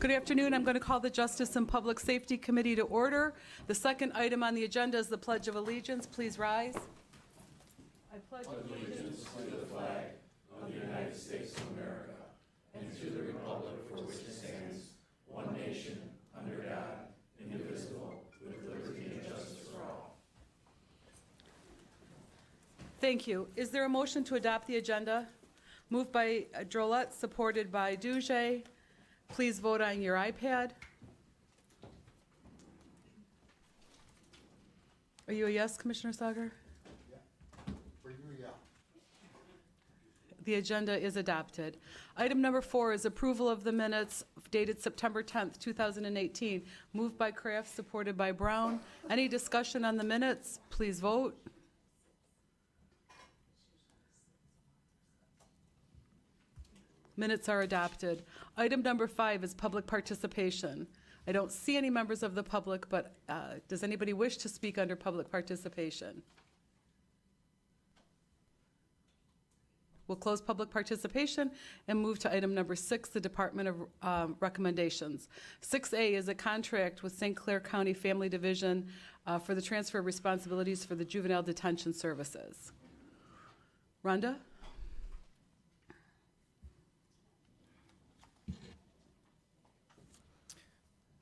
Good afternoon. I'm going to call the Justice and Public Safety Committee to order. The second item on the agenda is the Pledge of Allegiance. Please rise. I pledge allegiance to the flag of the United States of America and to the republic for which it stands, one nation, under God, indivisible, with liberty and justice for all. Thank you. Is there a motion to adopt the agenda? Moved by Drolet, supported by Duge. Please vote on your iPad. Are you a yes, Commissioner Sauger? Yeah. For you, yeah. The agenda is adopted. Item number 4 is approval of the minutes dated September 10th, 2018. Moved by Kraft, supported by Brown. Any discussion on the minutes? Please vote. Minutes are adopted. Item number 5 is public participation. I don't see any members of the public, but does anybody wish to speak under public participation? We'll close public participation and move to item number 6, the Department of Recommendations. 6A is a contract with St. Clair County Family Division for the transfer of responsibilities for the juvenile detention services. Rhonda?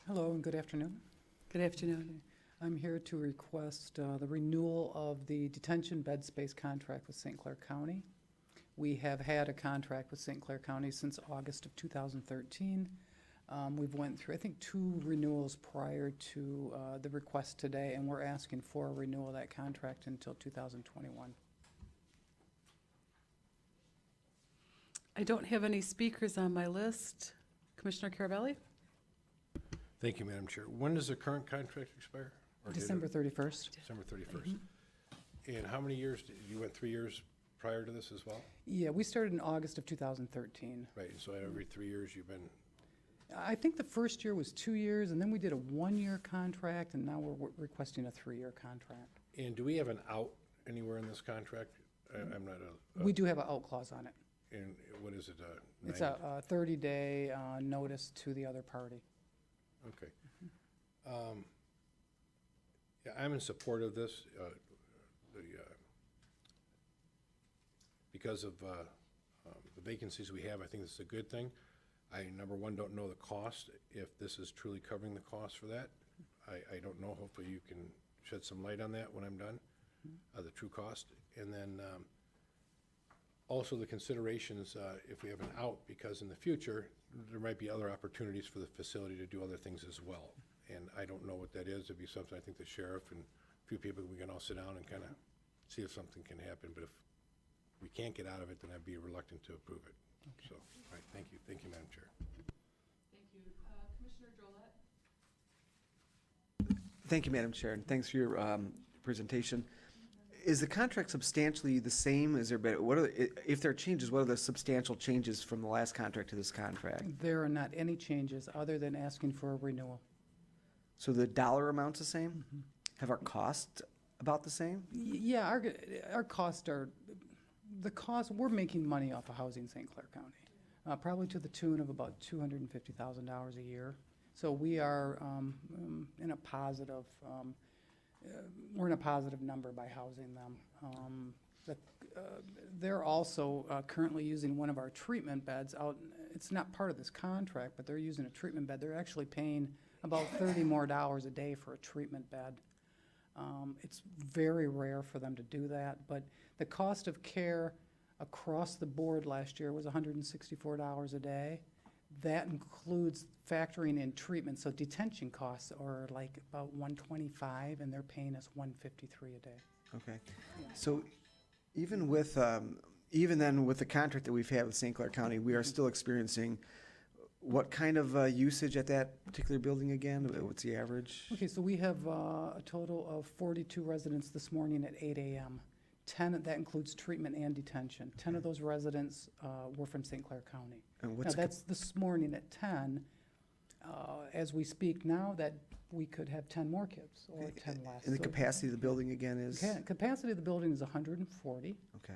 Hello and good afternoon. Good afternoon. I'm here to request the renewal of the detention bed space contract with St. Clair County. We have had a contract with St. Clair County since August of 2013. We've went through, I think, 2 renewals prior to the request today, and we're asking for a renewal of that contract until 2021. I don't have any speakers on my list. Commissioner Carabelli? Thank you, Madam Chair. When does the current contract expire? Or did December it? 31st. December 31st. And how many years, you went 3 years prior to this as well? Yeah, we started in August of 2013. Right, so every 3 years you've been, I think the first year was 2 years, and then we did a 1-year contract, and now we're requesting a 3-year contract. and do we have an out anywhere in this contract? I'm not a. We do have an out clause on it. And what is it? It's a 30-day notice to the other party. Okay. Yeah, I'm in support of this, because of the vacancies we have. I think this is a good thing. I, number one, don't know the cost, if this is truly covering the cost for that. I don't know. Hopefully you can shed some light on that when I'm done, the true cost. And then also the considerations, if we have an out, because in the future, there might be other opportunities for the facility to do other things as well. And I don't know what that is. It'd be something I think the sheriff and a few people, we can all sit down and kind of see if something can happen. But if we can't get out of it, then I'd be reluctant to approve it. Okay. So, all right, thank you. Thank you, Madam Chair. Thank you. Commissioner Drolet? Thank you, Madam Chair, and thanks for your presentation. Is the contract substantially the same? Is there, if there are changes, what are the substantial changes from the last contract to this contract? There are not any changes other than asking for a renewal. So the dollar amount's the same? Have our costs about the same? Yeah, our costs are, we're making money off of housing St. Clair County, probably to the tune of about $250,000 a year. So we are in a positive, we're in a positive number by housing them. They're also currently using one of our treatment beds out. It's not part of this contract, but they're using a treatment bed. They're actually paying about $30 more a day for a treatment bed. It's very rare for them to do that, but the cost of care across the board last year was $164 a day. That includes factoring in treatment, so detention costs are like about $125, and they're paying us $153 a day. Okay. So even with, even then with the contract that we've had with St. Clair County, we are still experiencing what kind of usage at that particular building again? What's the average? Okay, so we have a total of 42 residents this morning at 8 a.m. 10, that includes treatment and detention. 10 of those residents were from St. Clair County. And Now, that's this morning at 10. As we speak now, that we could have 10 more kids or 10 less. And the So capacity of the building again is? Capacity of the building is 140. Okay.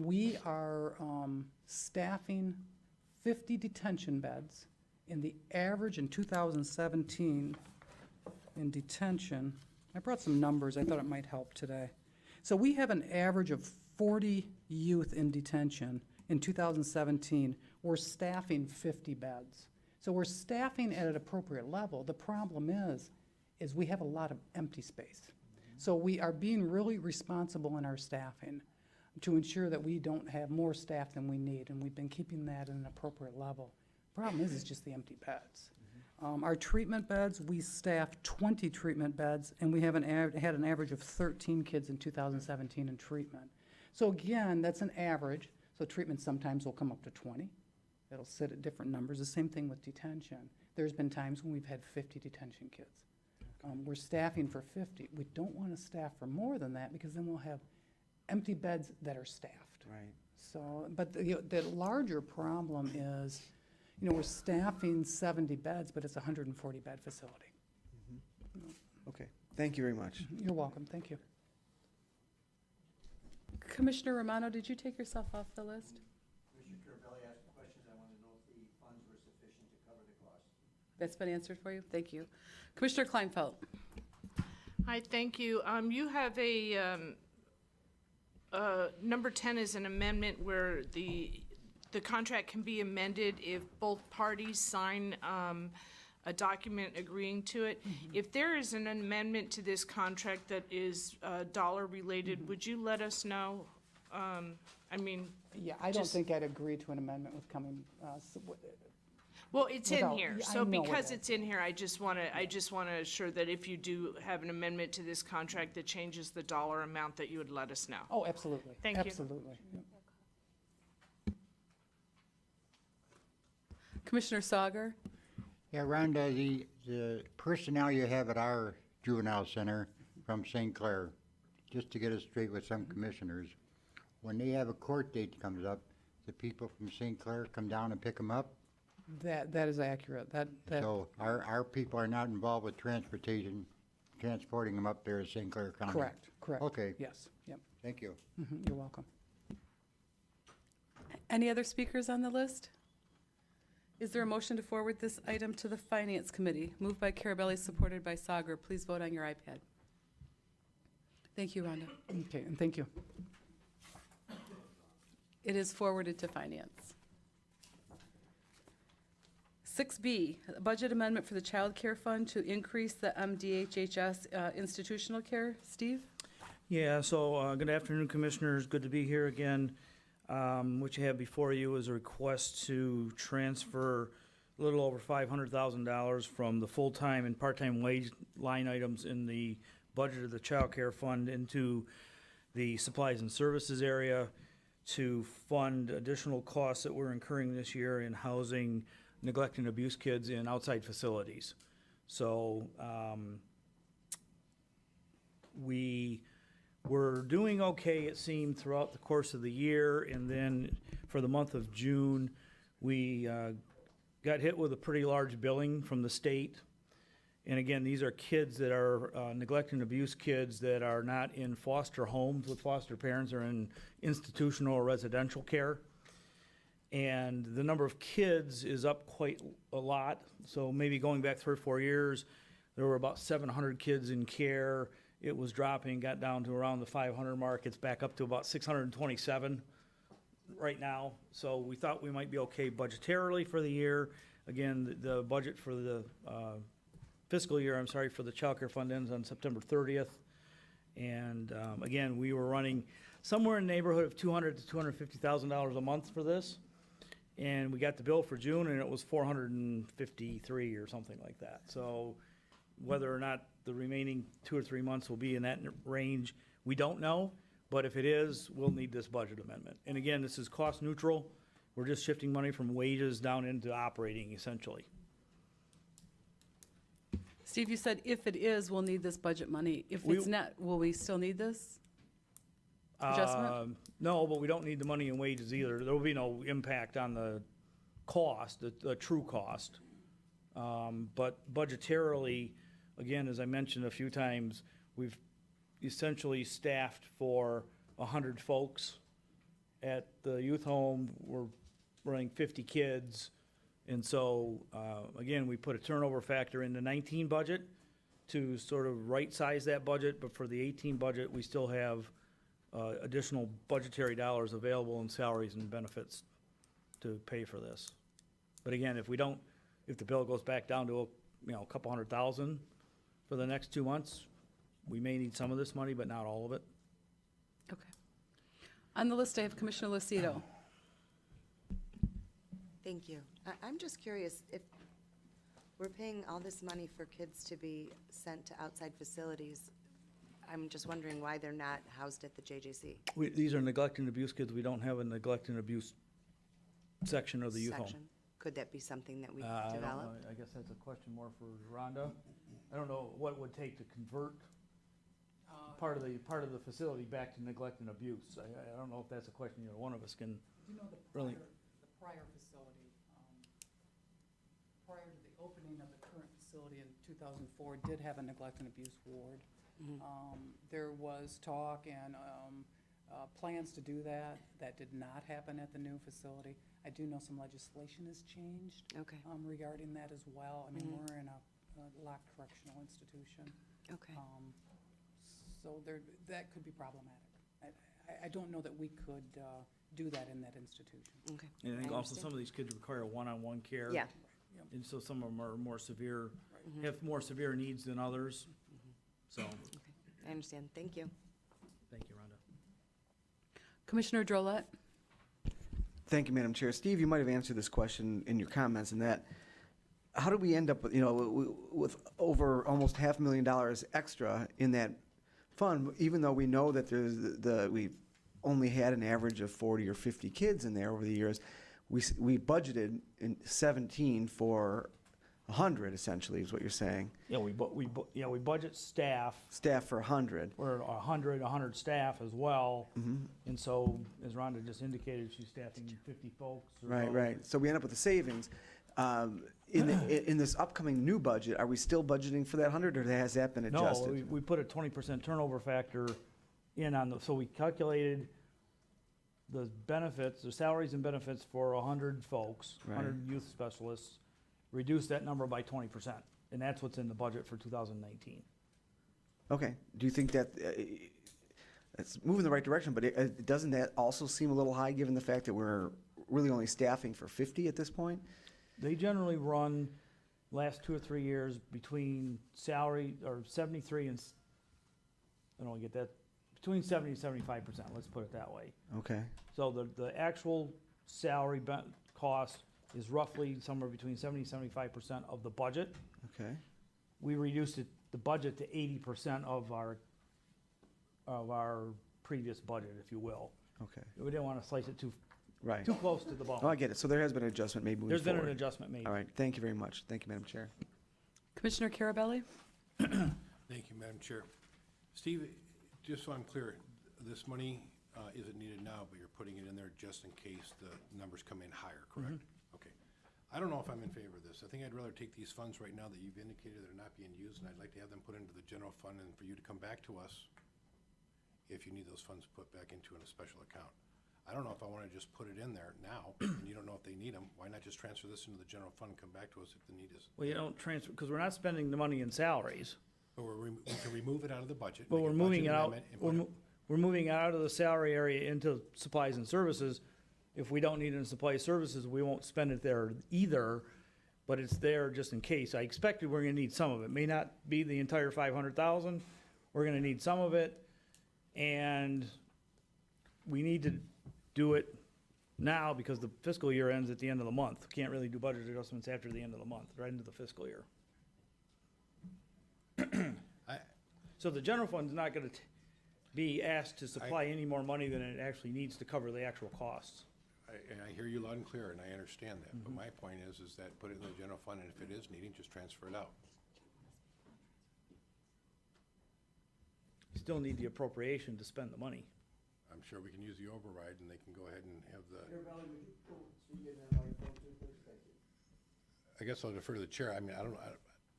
We are staffing 50 detention beds In the average in 2017 in detention, I brought some numbers, I thought it might help today. So we have an average of 40 youth in detention in 2017. We're staffing 50 beds. So we're staffing at an appropriate level. The problem is we have a lot of empty space. So we are being really responsible in our staffing to ensure that we don't have more staff than we need, and we've been keeping that at an appropriate level. Problem is just the empty beds. Our treatment beds, we staff 20 treatment beds, and we have had an average of 13 kids in 2017 in treatment. So again, that's an average. So treatment sometimes will come up to 20. It'll sit at different numbers. The same thing with detention. There's been times when we've had 50 detention kids. We're staffing for 50. We don't want to staff for more than that because then we'll have empty beds that are staffed. Right. So, but the larger problem is, we're staffing 70 beds, but it's a 140-bed facility. Okay, thank you very much. You're welcome, thank you. Commissioner Romano, did you take yourself off the list? Commissioner Carabelli asked questions. I want to know if the funds were sufficient to cover the cost. That's been answered for you? Thank you. Commissioner Kleinfeld. Hi, thank you. You have number 10 is an amendment where the contract can be amended if both parties sign a document agreeing to it. If there is an amendment to this contract that is dollar related, would you let us know? Yeah, I don't think I'd agree to an amendment with coming, Well, it's in Without- here, yeah, I so know it because is. it's in here, I just want to assure that if you do have an amendment to this contract that changes the dollar amount, that you would let us know. oh, absolutely. Thank you. Absolutely. Yeah. Commissioner Sauger. Yeah, Rhonda, the personnel you have at our juvenile center from St. Clair, just to get us straight with some commissioners, when they have a court date that comes up, the people from St. Clair come down and pick them up? That is accurate. That So our people are not involved with transporting them up there at St. Clair County? correct. Okay, Yes, yep. thank you. You're welcome. Any other speakers on the list? Is there a motion to forward this item to the Finance Committee? Moved by Carabelli, supported by Sauger. Please vote on your iPad. Thank you, Rhonda. Okay, and thank you. It is forwarded to Finance. 6B, a budget amendment for the Child Care Fund to increase the MDHHS institutional care. Steve? Yeah, so good afternoon, Commissioners. Good to be here again. What you have before you is a request to transfer a little over $500,000 from the full-time and part-time wage line items in the budget of the Child Care Fund into the supplies and services area to fund additional costs that we're incurring this year in housing neglect and abuse kids in outside facilities. So we were doing okay, it seemed, throughout the course of the year, and then for the month of June, we got hit with a pretty large billing from the state. And again, these are kids that are neglect and abuse kids that are not in foster homes with foster parents or in institutional or residential care. And the number of kids is up quite a lot. So maybe going back 3 or 4 years, there were about 700 kids in care. It was dropping, got down to around the 500 mark. It's back up to about 627 right now. So we thought we might be okay budgetarily for the year. Again, the budget for the fiscal year, for the Child Care Fund ends on September 30th. And again, we were running somewhere in the neighborhood of $200,000 to $250,000 a month for this. And we got the bill for June, and it was $453 or something like that. So whether or not the remaining 2 or 3 months will be in that range, we don't know. But if it is, we'll need this budget amendment. And again, this is cost neutral. We're just shifting money from wages down into operating, essentially. Steve, you said if it is, we'll need this budget money. If We- it's not, will we still need this adjustment? No, but we don't need the money in wages either. There will be no impact on the cost, the true cost. But budgetarily, again, as I mentioned a few times, we've essentially staffed for 100 folks. At the youth home, we're running 50 kids, And so, again, we put a turnover factor in the 19 budget to sort of right-size that budget, but for the 18 budget, we still have additional budgetary dollars available in salaries and benefits to pay for this. But again, if the bill goes back down to, a couple $100,000 for the next 2 months, we may need some of this money, but not all of it. Okay. On the list, I have Commissioner Lucido. Thank you. I'm just curious, if we're paying all this money for kids to be sent to outside facilities, I'm just wondering why they're not housed at the JJC These are neglect and abuse kids. We don't have a neglect and abuse section of the youth home. section. Could that be something that we I don't develop? know. I guess that's a question more for Rhonda. I don't know what it would take to convert part of the facility back to neglect and abuse. I don't know if that's a question either one of us can really. The prior facility, prior to the opening of the current facility in 2004, did have a neglect and abuse ward. There was talk and plans to do that. That did not happen at the new facility. I do know some legislation has changed Okay, regarding that as well. I mean, we're in a locked correctional institution. okay. So that could be problematic. I don't know that we could do that in that institution. Okay. And I think also understand. some of these kids require one-on-one care. Yeah, And so some of them are more severe, have more severe needs than others. So, okay. I understand. Thank you. thank you, Rhonda. Commissioner Drollet? Thank you, Madam Chair. Steve, you might have answered this question in your comments in that, how do we end up with, with over almost $500,000 extra in that fund, even though we know that we've only had an average of 40 or 50 kids in there over the years? We budgeted in 17 for 100, essentially, is what you're saying. Yeah, we budget staff. Staff for 100. We're 100 staff as well. And so, as Rhonda just indicated, she's staffing 50 folks. or Right, so. right. So we end up with the savings. In this upcoming new budget, are we still budgeting for that 100, or has that been No, adjusted? we put a 20% turnover factor in so we calculated the benefits, the salaries and benefits for 100 folks, 100 youth specialists, reduced that number by 20%. And that's what's in the budget for 2019. Okay. Do you think that it's moving in the right direction, but doesn't that also seem a little high, given the fact that we're really only staffing for 50 at this point? They generally run last 2 or 3 years between salary, or 73 and, I don't get that, between 70 and 75%, let's put it that way. Okay. So the actual salary cost is roughly somewhere between 70 and 75% of the budget. Okay. We reduced the budget to 80% of our previous budget, if you will. Okay. We didn't want to slice it too Right. close to the bone. Oh, I get it. So there has been an adjustment maybe moving There's been forward. an adjustment made. All right. Thank you very much. Thank you, Madam Chair. Commissioner Carabelli? Thank you, Madam Chair. Steve, just so I'm clear, this money isn't needed now, but you're putting it in there just in case the numbers come in higher, correct? Okay. I don't know if I'm in favor of this. I think I'd rather take these funds right now that you've indicated they're not being used, and I'd like to have them put into the general fund and for you to come back to us if you need those funds put back into a special account. I don't know if I want to just put it in there now, and you don't know if they need them. Why not just transfer this into the general fund and come back to us if the need is? Well, you don't transfer, because we're not spending the money in salaries. But we can remove it out of the budget. But make we're a moving budget it out, amendment, and put it- we're moving it out of the salary area into supplies and services. If we don't need it in supply services, we won't spend it there either, but it's there just in case. I expected we're gonna need some of it. May not be the entire 500,000. We're gonna need some of it, and we need to do it now because the fiscal year ends at the end of the month. Can't really do budget adjustments after the end of the month, right into the fiscal year. So the general fund's not gonna be asked to supply any more money than it actually needs to cover the actual costs. And I hear you loud and clear, and I understand that, but my point is that put it in the general fund, and if it is needing, just transfer it out. You still need the appropriation to spend the money. I'm sure we can use the override, and they can go ahead and have the. I guess I'll defer to the chair. I mean,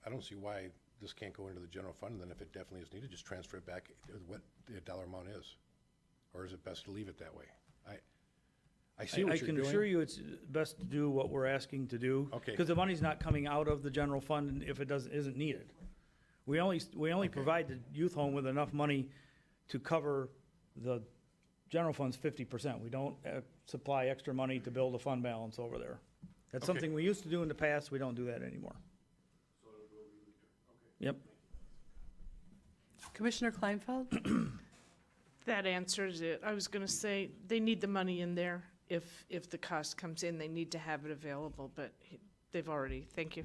I don't see why this can't go into the general fund, and then if it definitely is needed, just transfer it back to what the dollar amount is. Or is it best to leave it that way? I see what I you're can doing. assure you it's best to do what we're asking to do. Okay. Because the money's not coming out of the general fund if it isn't needed. We only provide the youth home with enough money to cover the general fund's 50%. We don't supply extra money to build a fund balance over there. That's Okay. something we used to do in the past. We don't do that anymore. Yep. Commissioner Kleinfeld? That answers it. I was gonna say, they need the money in there. If the cost comes in, they need to have it available, but they've already, thank you.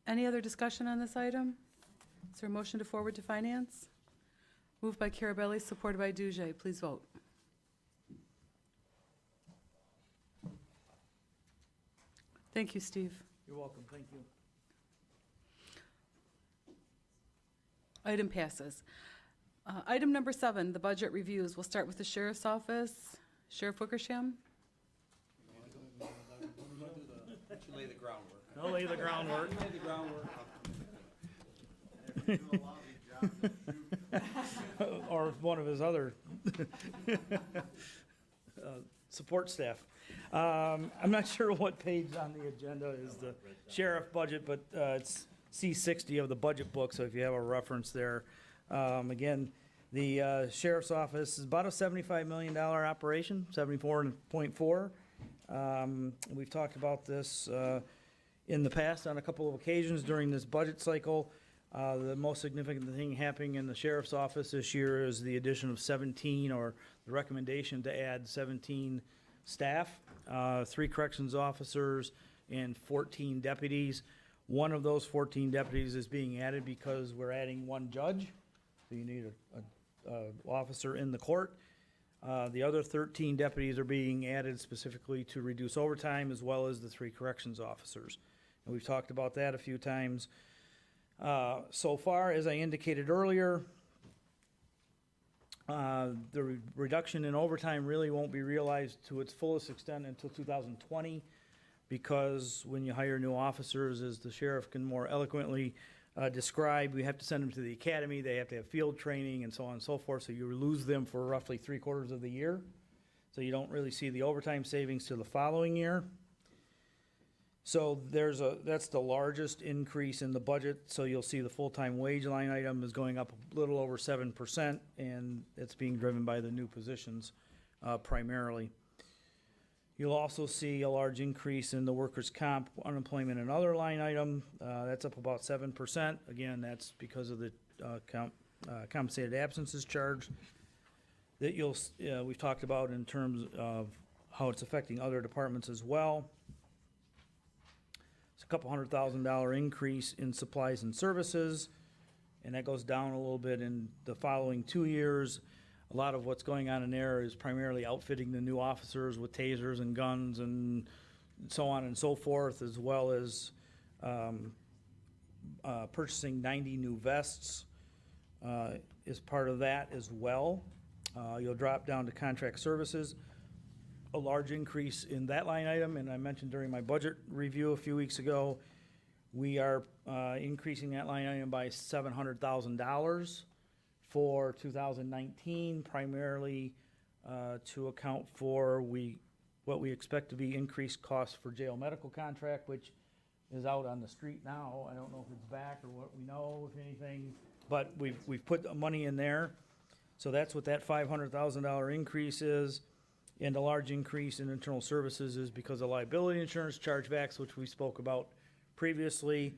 Any other discussion on this item? Is there a motion to forward to finance? Moved by Carabelli, supported by Dujay. Please vote. Thank you, Steve. You're welcome. Thank you. Item passes. Item number 7, the budget reviews. We'll start with the Sheriff's Office. Sheriff Wickersham? Lay the groundwork. I'll lay the groundwork. Lay the groundwork. Or one of his other support staff. I'm not sure what page on the agenda is the sheriff budget, but it's C60 of the budget book, so if you have a reference there. Again, the sheriff's office is about a $75 million operation, 74.4. We've talked about this in the past on a couple of occasions during this budget cycle. The most significant thing happening in the sheriff's office this year is the addition of 17, or the recommendation to add 17 staff, 3 corrections officers and 14 deputies. One of those 14 deputies is being added because we're adding 1 judge, so you need a officer in the court. The other 13 deputies are being added specifically to reduce overtime, as well as the 3 corrections officers. And we've talked about that a few times. So far, as I indicated earlier, the reduction in overtime really won't be realized to its fullest extent until 2020, because when you hire new officers, as the sheriff can more eloquently describe, we have to send them to the academy, they have to have field training, and so on and so forth, so you lose them for roughly 3/4 of the year. So you don't really see the overtime savings till the following year. So that's the largest increase in the budget, so you'll see the full-time wage line item is going up a little over 7%, and it's being driven by the new positions primarily. You'll also see a large increase in the workers' comp, unemployment, and other line item. That's up about 7%. Again, that's because of the compensated absences charge that we've talked about in terms of how it's affecting other departments as well. It's a couple $100,000 increase in supplies and services, and that goes down a little bit in the following 2 years. A lot of what's going on in there is primarily outfitting the new officers with tasers and guns and so on and so forth, as well as purchasing 90 new vests is part of that as well. You'll drop down to contract services, a large increase in that line item, and I mentioned during my budget review a few weeks ago, we are increasing that line item by $700,000 for 2019, primarily to account for what we expect to be increased costs for jail medical contract, which is out on the street now. I don't know if it's back or what we know, if anything, but we've put money in there. So that's what that $500,000 increase is. And a large increase in internal services is because of liability insurance chargebacks, which we spoke about previously.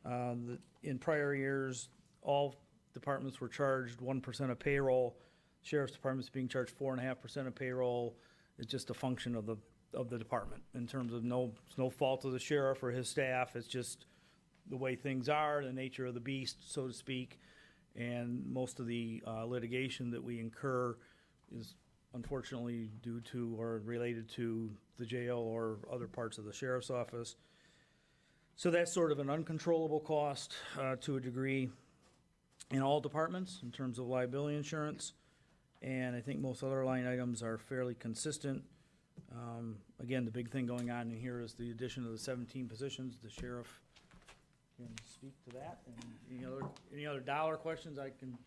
In prior years, all departments were charged 1% of payroll. Sheriff's Department's being charged 4.5% of payroll. It's just a function of the department in terms of no fault of the sheriff or his staff. It's just the way things are, the nature of the beast, so to speak. And most of the litigation that we incur is unfortunately due to or related to the jail or other parts of the sheriff's office. So that's sort of an uncontrollable cost to a degree in all departments in terms of liability insurance. And I think most other line items are fairly consistent. Again, the big thing going on in here is the addition of the 17 positions. The sheriff can speak to that. And any other dollar questions, I can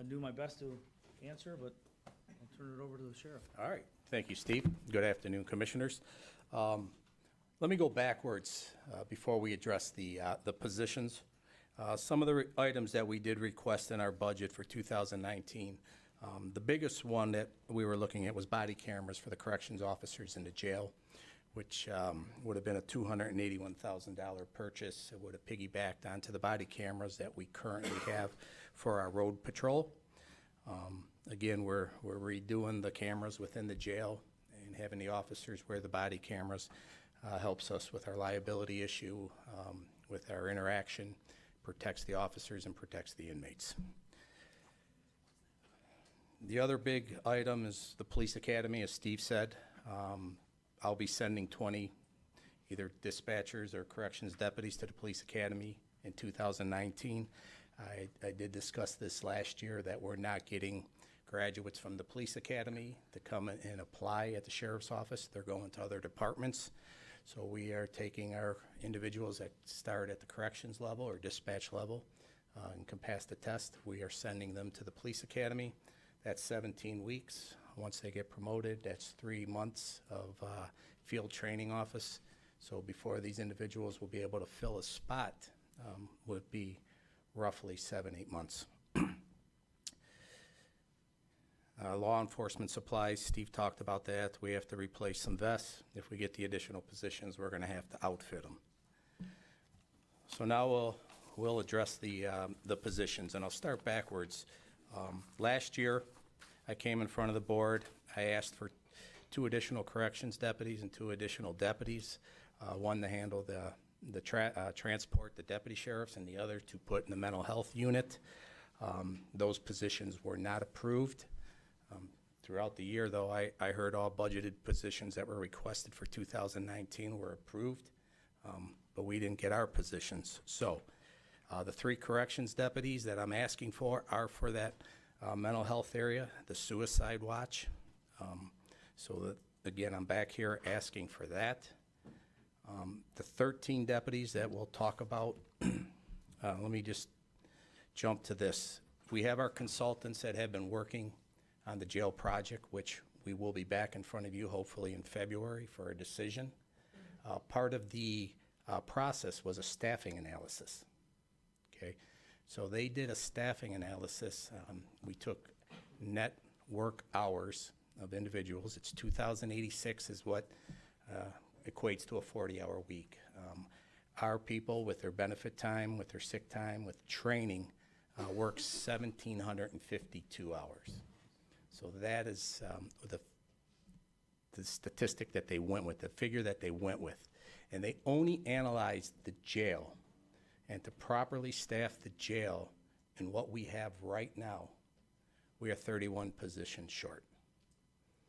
do my best to answer, but I'll turn it over to the sheriff. All right, Thank you, Steve. Good afternoon, Commissioners. Let me go backwards before we address the positions. Some of the items that we did request in our budget for 2019, the biggest one that we were looking at was body cameras for the corrections officers in the jail, which would have been a $281,000 purchase. It would have piggybacked onto the body cameras that we currently have for our road patrol. Again, we're redoing the cameras within the jail, and having the officers wear the body cameras helps us with our liability issue, with our interaction, protects the officers and protects the inmates. The other big item is the police academy, as Steve said. I'll be sending 20 either dispatchers or corrections deputies to the police academy in 2019. I did discuss this last year, that we're not getting graduates from the police academy to come and apply at the sheriff's office. They're going to other departments. So we are taking our individuals that start at the corrections level or dispatch level and can pass the test. We are sending them to the police academy. That's 17 weeks. Once they get promoted, that's 3 months of field training office. So before these individuals will be able to fill a spot, would be roughly 7-8 months. Law enforcement supplies, Steve talked about that. We have to replace some vests. If we get the additional positions, we're gonna have to outfit them. So now we'll address the positions, and I'll start backwards. Last year, I came in front of the board. I asked for 2 additional corrections deputies and 2 additional deputies, one to handle the transport, the deputy sheriffs, and the other to put in the mental health unit. Those positions were not approved. Throughout the year, though, I heard all budgeted positions that were requested for 2019 were approved, but we didn't get our positions. So the 3 corrections deputies that I'm asking for are for that mental health area, the suicide watch. So that, again, I'm back here asking for that. The 13 deputies that we'll talk about, let me just jump to this. We have our consultants that have been working on the jail project, which we will be back in front of you hopefully in February for a decision. Part of the process was a staffing analysis. Okay, so they did a staffing analysis. We took net work hours of individuals. It's 2,086 is what equates to a 40-hour week. Our people, with their benefit time, with their sick time, with training, work 1,752 hours. So that is the statistic that they went with, the figure that they went with. And they only analyzed the jail. And to properly staff the jail and what we have right now, we are 31 positions short.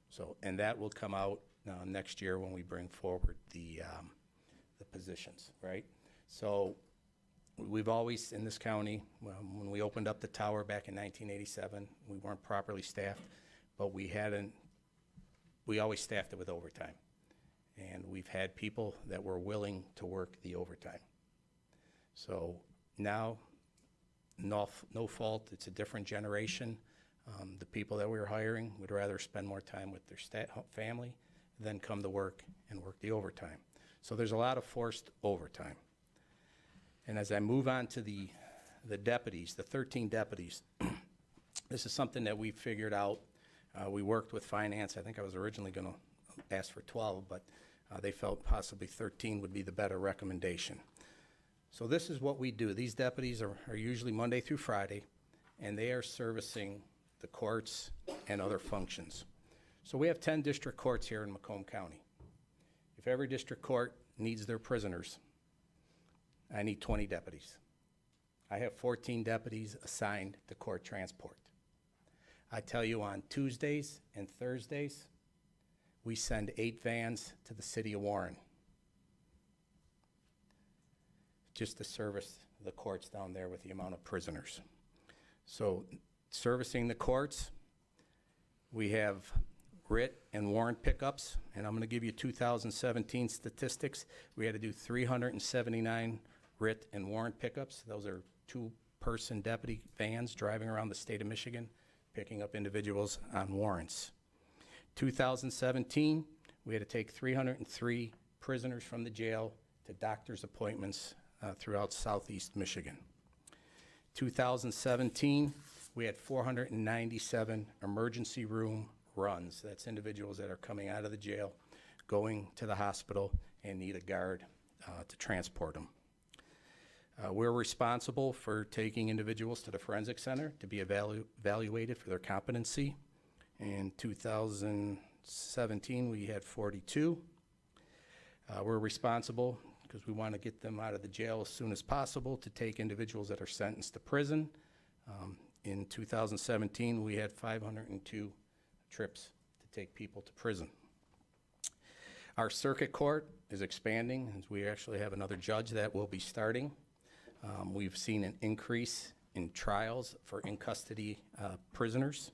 So, and that will come out next year when we bring forward the positions, right? So we've always, in this county, when we opened up the tower back in 1987, we weren't properly staffed, but we always staffed it with overtime. And we've had people that were willing to work the overtime. So now, no fault, it's a different generation. The people that we were hiring would rather spend more time with their family than come to work and work the overtime. So there's a lot of forced overtime. And as I move on to the deputies, the 13 deputies, this is something that we figured out. We worked with finance. I think I was originally going to ask for 12, but they felt possibly 13 would be the better recommendation. So this is what we do. These deputies are usually Monday through Friday, and they are servicing the courts and other functions. So we have 10 district courts here in Macomb County. If every district court needs their prisoners, I need 20 deputies. I have 14 deputies assigned to court transport. I tell you, on Tuesdays and Thursdays, we send 8 vans to the city of Warren just to service the courts down there with the amount of prisoners. So servicing the courts, we have writ and warrant pickups, and I'm going to give you 2017 statistics. We had to do 379 writ and warrant pickups. Those are 2-person deputy vans driving around the state of Michigan, picking up individuals on warrants. 2017, we had to take 303 prisoners from the jail to doctor's appointments throughout southeast Michigan. 2017, we had 497 emergency room runs. That's individuals that are coming out of the jail, going to the hospital, and need a guard to transport them. We're responsible for taking individuals to the forensic center to be evaluated for their competency. In 2017, we had 42. We're responsible, because we want to get them out of the jail as soon as possible, to take individuals that are sentenced to prison. In 2017, we had 502 trips to take people to prison. Our circuit court is expanding, and we actually have another judge that will be starting. We've seen an increase in trials for in-custody prisoners.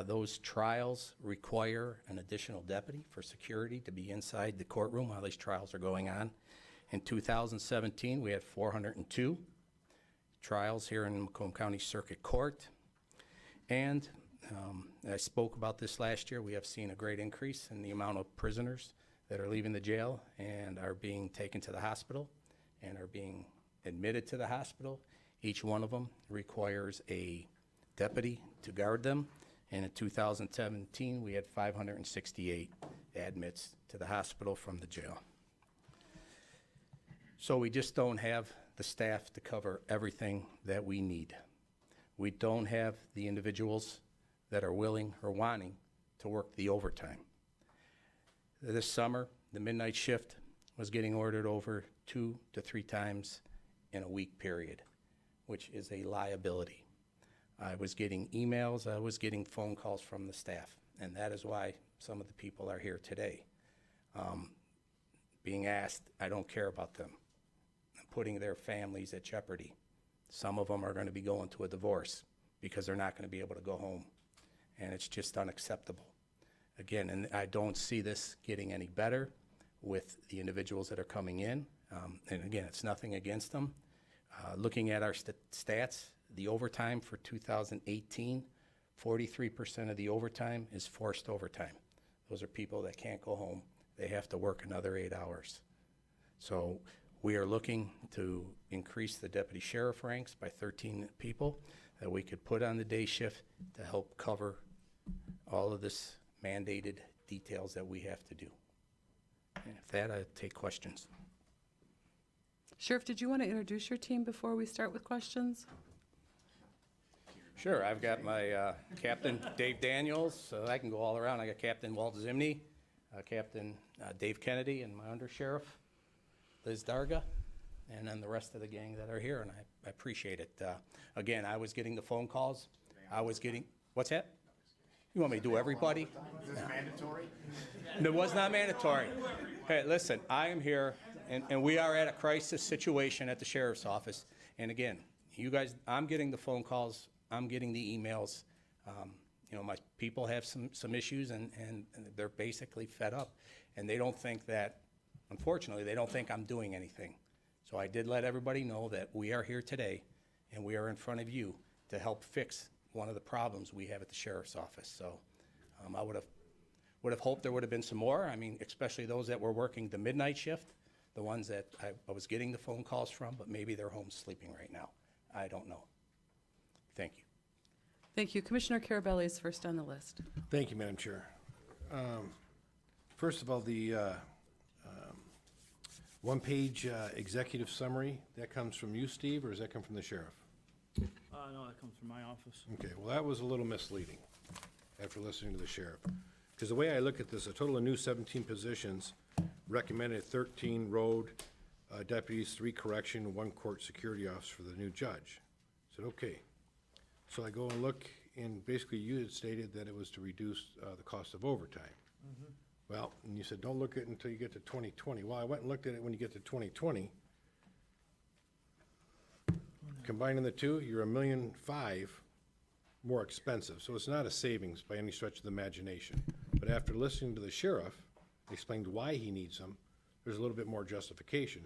Those trials require an additional deputy for security to be inside the courtroom while these trials are going on. In 2017, we had 402 trials here in Macomb County Circuit Court. And I spoke about this last year. We have seen a great increase in the amount of prisoners that are leaving the jail and are being taken to the hospital and are being admitted to the hospital. Each one of them requires a deputy to guard them. And in 2017, we had 568 admits to the hospital from the jail. So we just don't have the staff to cover everything that we need. We don't have the individuals that are willing or wanting to work the overtime. This summer, the midnight shift was getting ordered over 2 to 3 times in a week period, which is a liability. I was getting emails, I was getting phone calls from the staff, and that is why some of the people are here today. Being asked, I don't care about them. I'm putting their families at jeopardy. Some of them are going to be going to a divorce because they're not going to be able to go home, and it's just unacceptable. Again, and I don't see this getting any better with the individuals that are coming in. And again, it's nothing against them. Looking at our stats, the overtime for 2018, 43% of the overtime is forced overtime. Those are people that can't go home. They have to work another 8 hours. So we are looking to increase the deputy sheriff ranks by 13 people that we could put on the day shift to help cover all of this mandated details that we have to do. And if that, I take questions. Sheriff, did you want to introduce your team before we start with questions? Sure, I've got my Captain Dave Daniels, so I can go all around. I got Captain Walt Zimney, Captain Dave Kennedy, and my undersheriff, Liz Darga, and then the rest of the gang that are here, and I appreciate it. Again, I was getting the phone calls. I was getting, what's that? You want me to do everybody? Is this mandatory? No, it was not mandatory. Hey, listen, I am here, and we are at a crisis situation at the sheriff's office. And again, you guys, I'm getting the phone calls, I'm getting the emails. You know, my people have some issues, and they're basically fed up. And they don't think that, unfortunately, they don't think I'm doing anything. So I did let everybody know that we are here today, and we are in front of you to help fix one of the problems we have at the sheriff's office. So I would have hoped there would have been some more. I mean, especially those that were working the midnight shift, the ones that I was getting the phone calls from, but maybe they're home sleeping right now. I don't know. Thank you. Thank you. Commissioner Carabelli is first on the list. Thank you, Madam Chair. First of all, the one-page executive summary, that comes from you, Steve, or does that come from the sheriff? No, that comes from my office. Okay, well, that was a little misleading after listening to the sheriff. Because the way I look at this, a total of new 17 positions, recommended 13 road deputies, 3 correction, 1 court security officer for the new judge. I said, okay. So I go and look, and basically you had stated that it was to reduce the cost of overtime. Well, and you said, don't look at it until you get to 2020. Well, I went and looked at it when you get to 2020. Combining the two, you're $1.5 million more expensive. So it's not a savings by any stretch of the imagination. But after listening to the sheriff, explained why he needs them, there's a little bit more justification.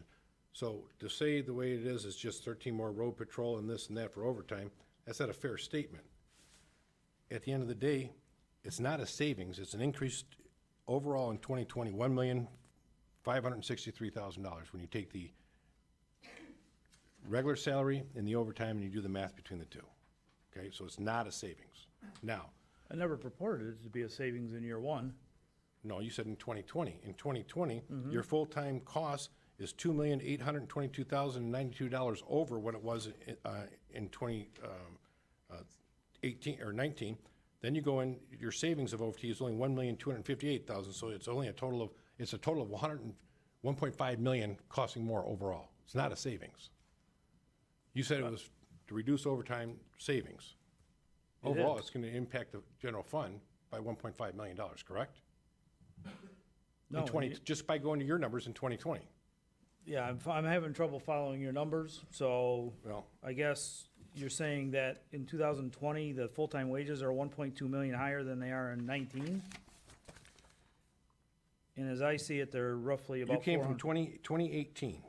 So to say the way it is just 13 more road patrol and this and that for overtime, that's not a fair statement. At the end of the day, it's not a savings, it's an increase overall in 2020, $1,563,000 when you take the regular salary and the overtime and you do the math between the two. Okay, so it's not a savings. Now, I never purported it to be a savings in year one. no, you said in 2020. In 2020, your full-time cost is $2,822,092 over what it was in 2018 or 19. Then you go in, your savings of OT is only $1,258,000, so it's only a total of 1.5 million costing more overall. It's not a savings. You said it was to reduce overtime savings. It Overall, is. it's gonna impact the general fund by $1.5 million, correct? No, In 20, just by going to your numbers in 2020. Yeah, I'm having trouble following your numbers, so Well, I guess you're saying that in 2020, the full-time wages are 1.2 million higher than they are in 19? And as I see it, they're roughly you about came from 400, 2018.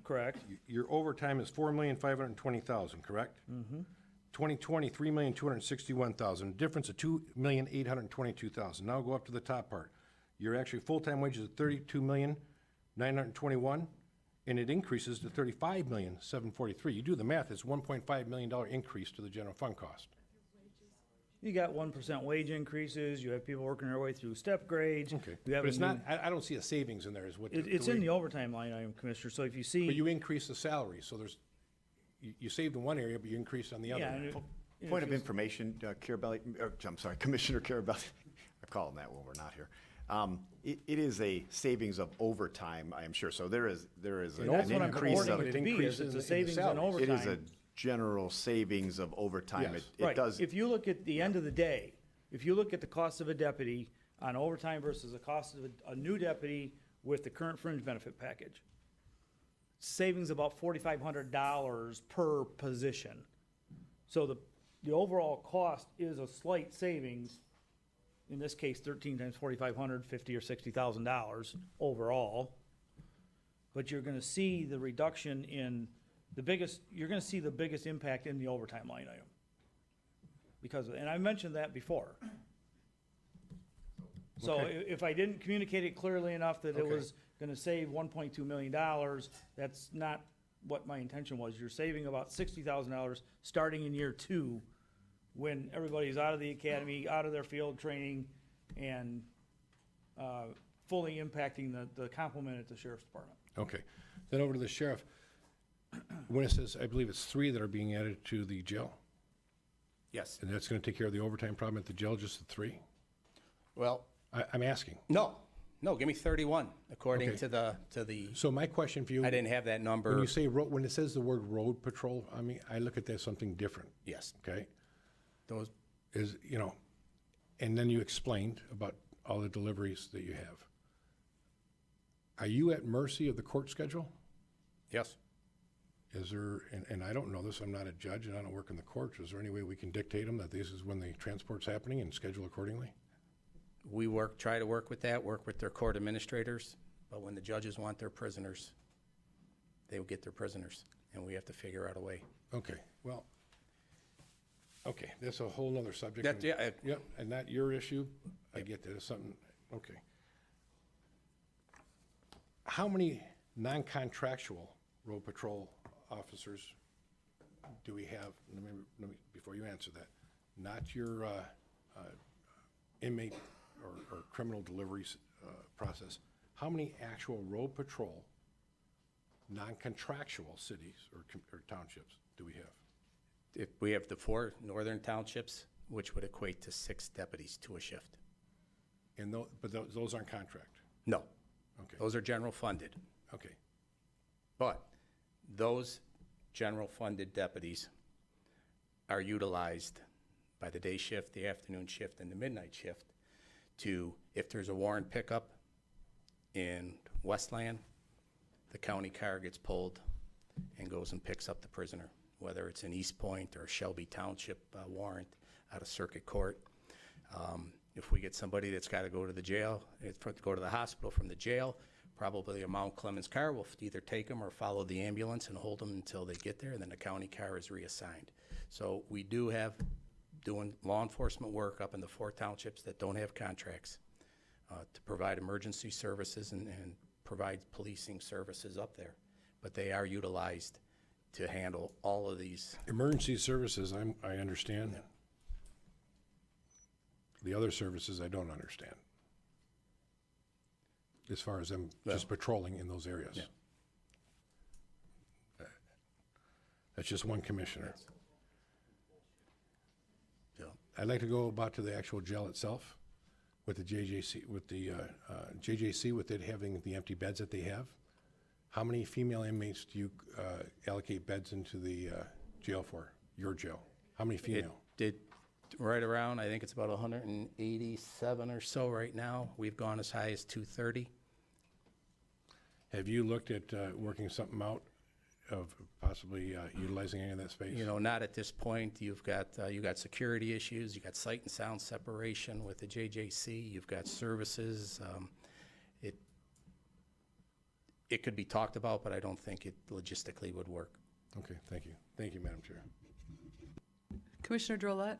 correct? Your overtime is $4,520,000, correct? Mm-hmm. 2020, $3,261,000, difference of $2,822,000. Now go up to the top part. Your actually full-time wages is $32,921,000, and it increases to $35,743,000. You do the math, it's $1.5 million increase to the general fund cost. You got 1% wage increases, you have people working their way through step grades. Okay, You have but a it's new- not, I don't see a savings in there is what. It's in the overtime line item, Commissioner, so if you see. But you increase the salary, so there's, you saved in one area, but you increased on the other. Yeah, and if Point of you- information, Carabelli, I'm sorry, Commissioner Carabelli, I call him that when we're not here. It is a savings of overtime, I am sure, so there is And that's an what I'm increase purporting of, it to be, increase is it's in a the savings in salaries. overtime. it is a general savings of overtime. Yes. It Right, does, if you look at the end of the day, if you look at the cost of a deputy on overtime versus the cost of a new deputy with the current fringe benefit package, savings about $4,500 per position. So the overall cost is a slight savings, in this case, 13 times 4,500, $50,000 or $60,000 overall. But you're gonna see the reduction in you're gonna see the biggest impact in the overtime line item. And I mentioned that before. So Okay. if I didn't communicate it clearly enough that it Okay. was gonna save $1.2 million, that's not what my intention was. You're saving about $60,000 starting in year 2, when everybody's out of the academy, out of their field training, and fully impacting the complement at the sheriff's department. Okay, then over to the sheriff. When it says, I believe it's 3 that are being added to the jail, Yes. and that's gonna take care of the overtime problem at the jail, just the 3? Well, I'm asking. no, give me 31, according Okay. to the, So my question for you. I didn't have that number. When you say, when it says the word road patrol, I mean, I look at that as something different, Yes, okay? those, Is, and then you explained about all the deliveries that you have. Are you at mercy of the court schedule? yes. Is there, and I don't know this, I'm not a judge and I don't work in the courts, is there any way we can dictate them that this is when the transport's happening and schedule accordingly? We try to work with their court administrators, but when the judges want their prisoners, they will get their prisoners, and we have to figure out a way. Okay, well, okay, that's a whole nother subject. That- yeah, Yep, and not your issue, I get that, it's something, okay. How many non-contractual road patrol officers do we have? Let me, before you answer that, not your inmate or criminal deliveries process. How many actual road patrol, non-contractual cities or townships do we have? If we have the 4 northern townships, which would equate to 6 deputies to a shift. And but those aren't contract? No, Okay, those are general funded. okay. But those general funded deputies are utilized by the day shift, the afternoon shift, and the midnight shift to, if there's a warrant pickup in Westland, the county car gets pulled and goes and picks up the prisoner, whether it's in East Point or Shelby Township warrant out of circuit court. If we get somebody that's got to go to the jail, go to the hospital from the jail, probably a Mount Clemens car will either take them or follow the ambulance and hold them until they get there, and then the county car is reassigned. So we do have doing law enforcement work up in the 4 townships that don't have contracts to provide emergency services and provide policing services up there. But they are utilized to handle all of these. Emergency services, I understand. Yeah. The other services, I don't understand. As far as them Well, just patrolling in those areas. Yeah. That's just one commissioner. Yeah. I'd like to go about to the actual jail itself with the JJC, with it having the empty beds that they have. How many female inmates do you allocate beds into the jail for, your jail? How many It female? did right around, I think it's about 187 or so right now. We've gone as high as 230. Have you looked at working something out of possibly utilizing any of that space? You know, not at this point. You've got security issues. You've got sight and sound separation with the JJC. You've got services. It could be talked about, but I don't think it logistically would work. Okay, thank you. Thank you, Madam Chair. Commissioner Drollet?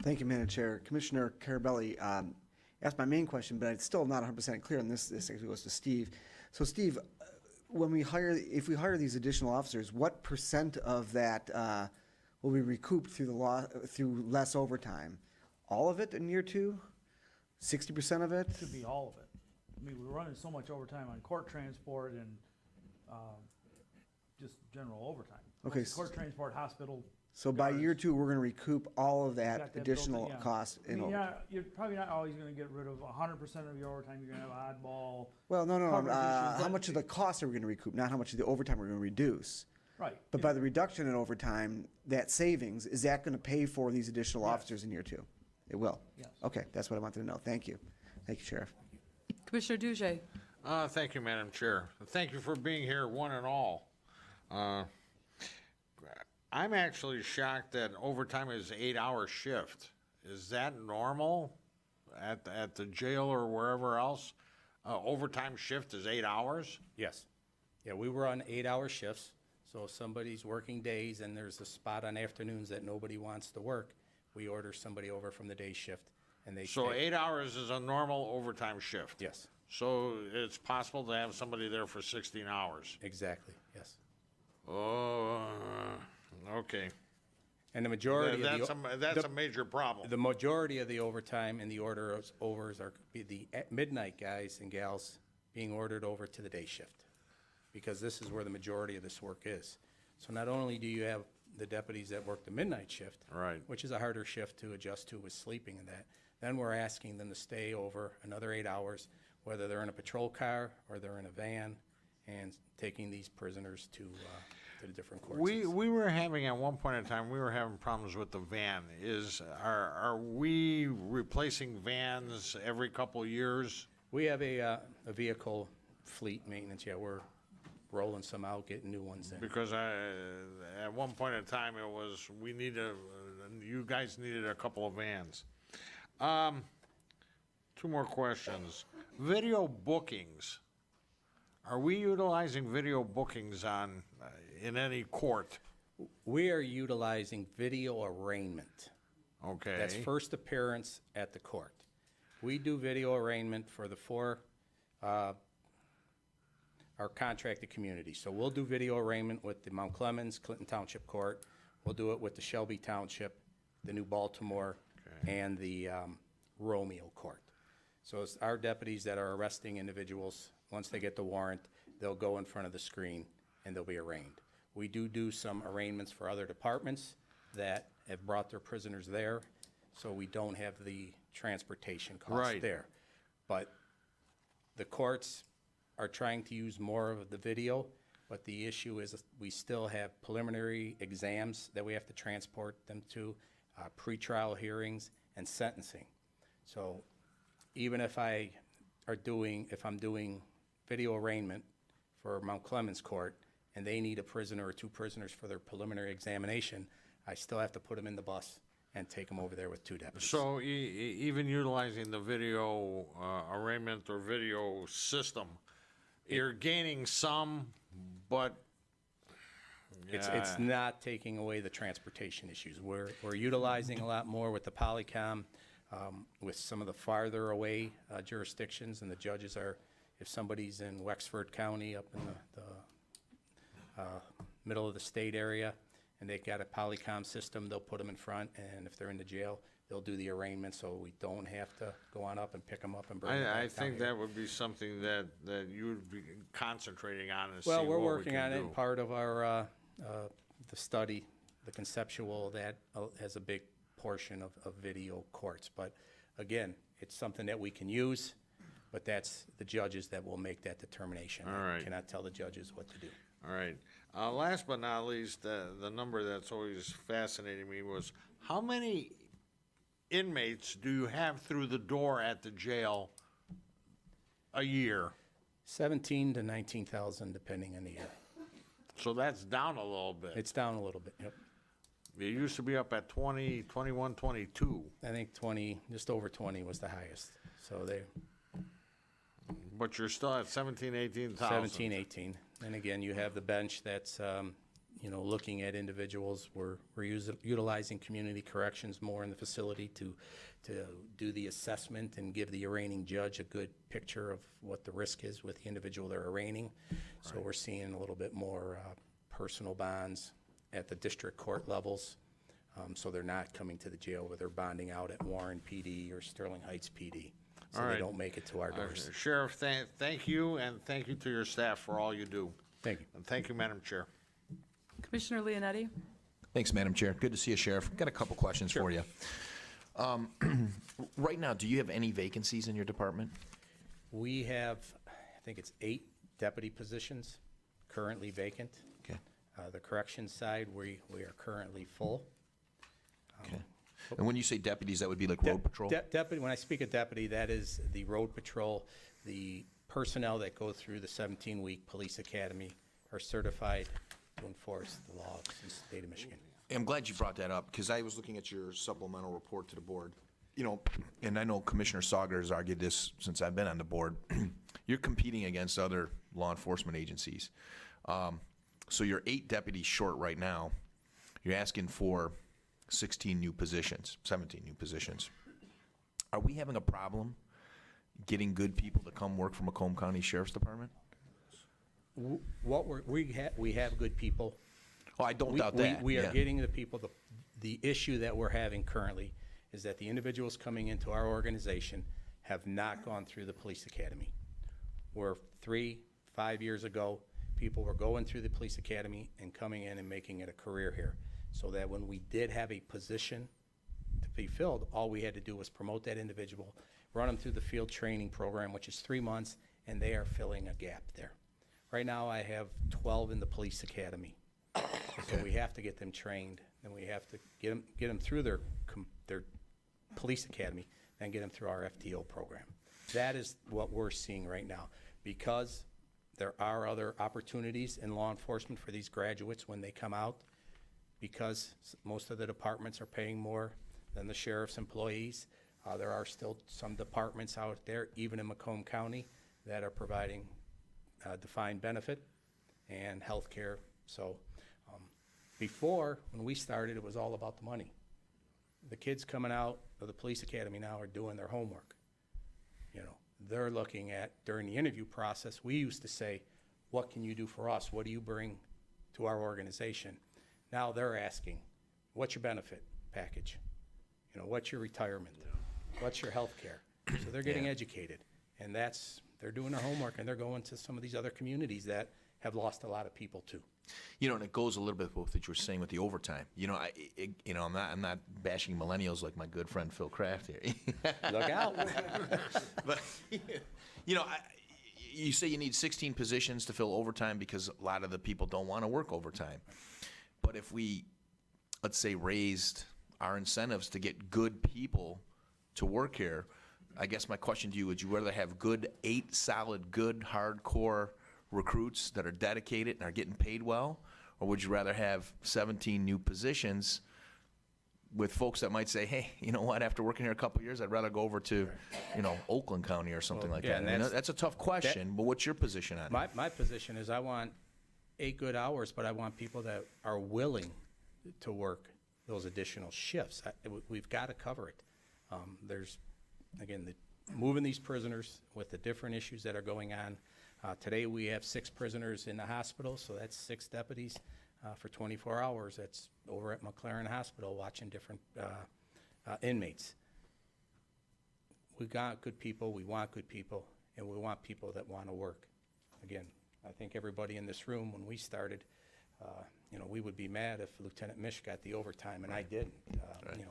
Thank you, Madam Chair. Commissioner Carabelli asked my main question, but it's still not 100% clear, and this actually goes to Steve. So, Steve, if we hire these additional officers, what % of that will be recouped through less overtime? All of it in year 2? 60% of it? Should be all of it. I mean, we're running so much overtime on court transport and just general overtime. Okay, Court transport, hospital. So by guards. year 2, we're going to recoup all of Got that that built additional in, yeah. cost I in mean, overtime. yeah, you're probably not always gonna get rid of 100% of your overtime. You're gonna have oddball. Well, no. coverage issues, How but- much of the cost are we going to recoup, not how much of the overtime we're going to reduce? Right. But by the reduction in overtime, that savings, is that going to pay for these additional Yes. officers in year 2? It will? Yes. Okay, that's what I wanted to know. Thank you. Thank you, Sheriff. Commissioner Dujay? Thank you, Madam Chair. Thank you for being here, one and all. I'm actually shocked that overtime is 8-hour shift. Is that normal at the jail or wherever else? Overtime shift is 8 hours? Yes. Yeah, we run 8-hour shifts. So if somebody's working days and there's a spot on afternoons that nobody wants to work, we order somebody over from the day shift and they So stay. 8 hours is a normal overtime shift? Yes, So it's possible to have somebody there for 16 hours? exactly, yes. Oh, okay. And the majority of That's a major problem. the majority of the overtime and the overs are the at midnight guys and gals being ordered over to the day shift, because this is where the majority of this work is. So not only do you have the deputies that work the midnight shift, Right. which is a harder shift to adjust to with sleeping and that, then we're asking them to stay over another 8 hours, whether they're in a patrol car or they're in a van, and taking these prisoners to the different courts. We were having, at one point in time, we were having problems with the van. Are we replacing vans every couple of years? We have a vehicle fleet maintenance, yeah, we're rolling some out, getting new ones in. Because at one point in time, it was, you guys needed a couple of vans. 2 more questions. Video bookings. Are we utilizing video bookings in any court? We are utilizing video arraignment. Okay. That's first appearance at the court. We do video arraignment for the 4, our contracted communities. So we'll do video arraignment with the Mount Clemens, Clinton Township Court. We'll do it with the Shelby Township, the New Baltimore, and the Romeo Court. So it's our deputies that are arresting individuals. Once they get the warrant, they'll go in front of the screen and they'll be arraigned. We do some arraignments for other departments that have brought their prisoners there, so we don't have the transportation costs Right. there. But the courts are trying to use more of the video, but the issue is we still have preliminary exams that we have to transport them to, pretrial hearings, and sentencing. So even if I'm doing video arraignment for Mount Clemens Court, and they need a prisoner or 2 prisoners for their preliminary examination, I still have to put them in the bus and take them over there with 2 deputies. So even utilizing the video arraignment or video system, you're gaining some, but It's Yeah. not taking away the transportation issues. We're utilizing a lot more with the Polycom, with some of the farther away jurisdictions, and the judges are, if somebody's in Wexford County up in the middle of the state area, and they've got a Polycom system, they'll put them in front, and if they're in the jail, they'll do the arraignment, so we don't have to go on up and pick them up and bring them back I down think here. that would be something that you would be concentrating on and see Well, what we're we working can on it, do. and part of our, the study, the conceptual, that has a big portion of video courts. But again, it's something that we can use, but that's the judges that will make that determination. All I right. cannot tell the judges what to do. All right. Last but not least, the number that's always fascinating me was how many inmates do you have through the door at the jail a year? 17 to 19,000, depending on the year. So that's down a little bit. It's down a little bit, yep. It used to be up at 20, 21, 22. I think 20, just over 20 was the highest. So they, But you're still at 17, 18,000. 17, 18. And again, you have the bench that's, looking at individuals. We're utilizing community corrections more in the facility to do the assessment and give the arraigning judge a good picture of what the risk is with the individual they're arraigning. So we're seeing a little bit more personal bonds at the district court levels. So they're not coming to the jail where they're bonding out at Warren PD or Sterling Heights PD. So All they right. don't make it to our doors. Sheriff, thank you, and thank you to your staff for all you do. Thank you. And thank you, Madam Chair. Commissioner Leonetti? Thanks, Madam Chair. Good to see you, Sheriff. Got a couple questions for you. Right now, do you have any vacancies in your department? We have, I think it's 8 deputy positions currently vacant. Okay. The corrections side, we are currently full. Okay. And when you say deputies, that would be like road patrol? Deputy, when I speak of deputy, that is the road patrol, the personnel that go through the 17-week police academy are certified to enforce the law of the state of Michigan. I'm glad you brought that up, because I was looking at your supplemental report to the board. And I know Commissioner Sauger has argued this since I've been on the board. You're competing against other law enforcement agencies. So you're 8 deputies short right now. You're asking for 16 new positions, 17 new positions. Are we having a problem getting good people to come work for Macomb County Sheriff's Department? We have good people. Oh, I don't doubt that. We are yeah. getting the people. The issue that we're having currently is that the individuals coming into our organization have not gone through the police academy. Where 3-5 years ago, people were going through the police academy and coming in and making it a career here. So that when we did have a position to be filled, all we had to do was promote that individual, run them through the field training program, which is 3 months, and they are filling a gap there. Right now, I have 12 in the police academy. So we have to get them trained, and we have to get them through their police academy, then get them through our FTO program. That is what we're seeing right now. Because there are other opportunities in law enforcement for these graduates when they come out, because most of the departments are paying more than the sheriff's employees. There are still some departments out there, even in Macomb County, that are providing defined benefit and health care. So before, when we started, it was all about the money. The kids coming out of the police academy now are doing their homework. They're looking at, during the interview process, we used to say, what can you do for us? What do you bring to our organization? Now they're asking, what's your benefit package? What's your retirement? What's your health care? So they're getting educated, and they're doing their homework, and they're going to some of these other communities that have lost a lot of people too. And it goes a little bit with what you were saying with the overtime. I'm not bashing millennials like my good friend Phil Kraft here. Look out. But you say you need 16 positions to fill overtime because a lot of the people don't want to work overtime. But if we, let's say, raised our incentives to get good people to work here, I guess my question to you, would you rather have 8 solid, good, hardcore recruits that are dedicated and are getting paid well, or would you rather have 17 new positions with folks that might say, hey, you know what, after working here a couple of years, I'd rather go over to, Oakland County or something like that. And That's a tough question, but what's your position on it? My position is I want good hours, but I want people that are willing to work those additional shifts. We've got to cover it. There's, again, moving these prisoners with the different issues that are going on. Today, we have 6 prisoners in the hospital, so that's 6 deputies for 24 hours. That's over at McLaren Hospital watching different inmates. We got good people, we want good people, and we want people that want to work. Again, I think everybody in this room, when we started, we would be mad if Lieutenant Mish got the overtime, and I didn't.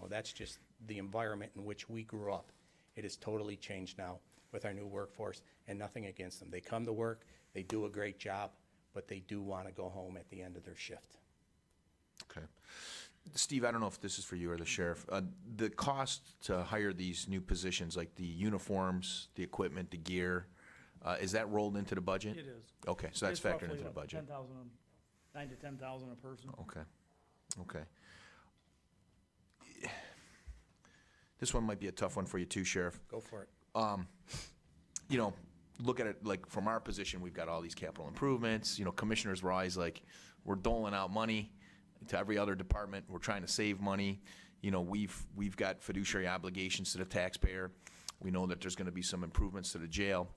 That's just the environment in which we grew up. It has totally changed now with our new workforce, and nothing against them. They come to work, they do a great job, but they do want to go home at the end of their shift. Okay. Steve, I don't know if this is for you or the sheriff. The cost to hire these new positions, like the uniforms, the equipment, the gear, is that rolled into the budget? It is. Okay, so that's It's factored roughly into the budget. 9 to 10,000 a person. Okay, okay. This one might be a tough one for you too, Sheriff. Go for it. Look at it like from our position, we've got all these capital improvements. Commissioners were always like, we're doling out money to every other department. We're trying to save money. We've got fiduciary obligations to the taxpayer. We know that there's going to be some improvements to the jail.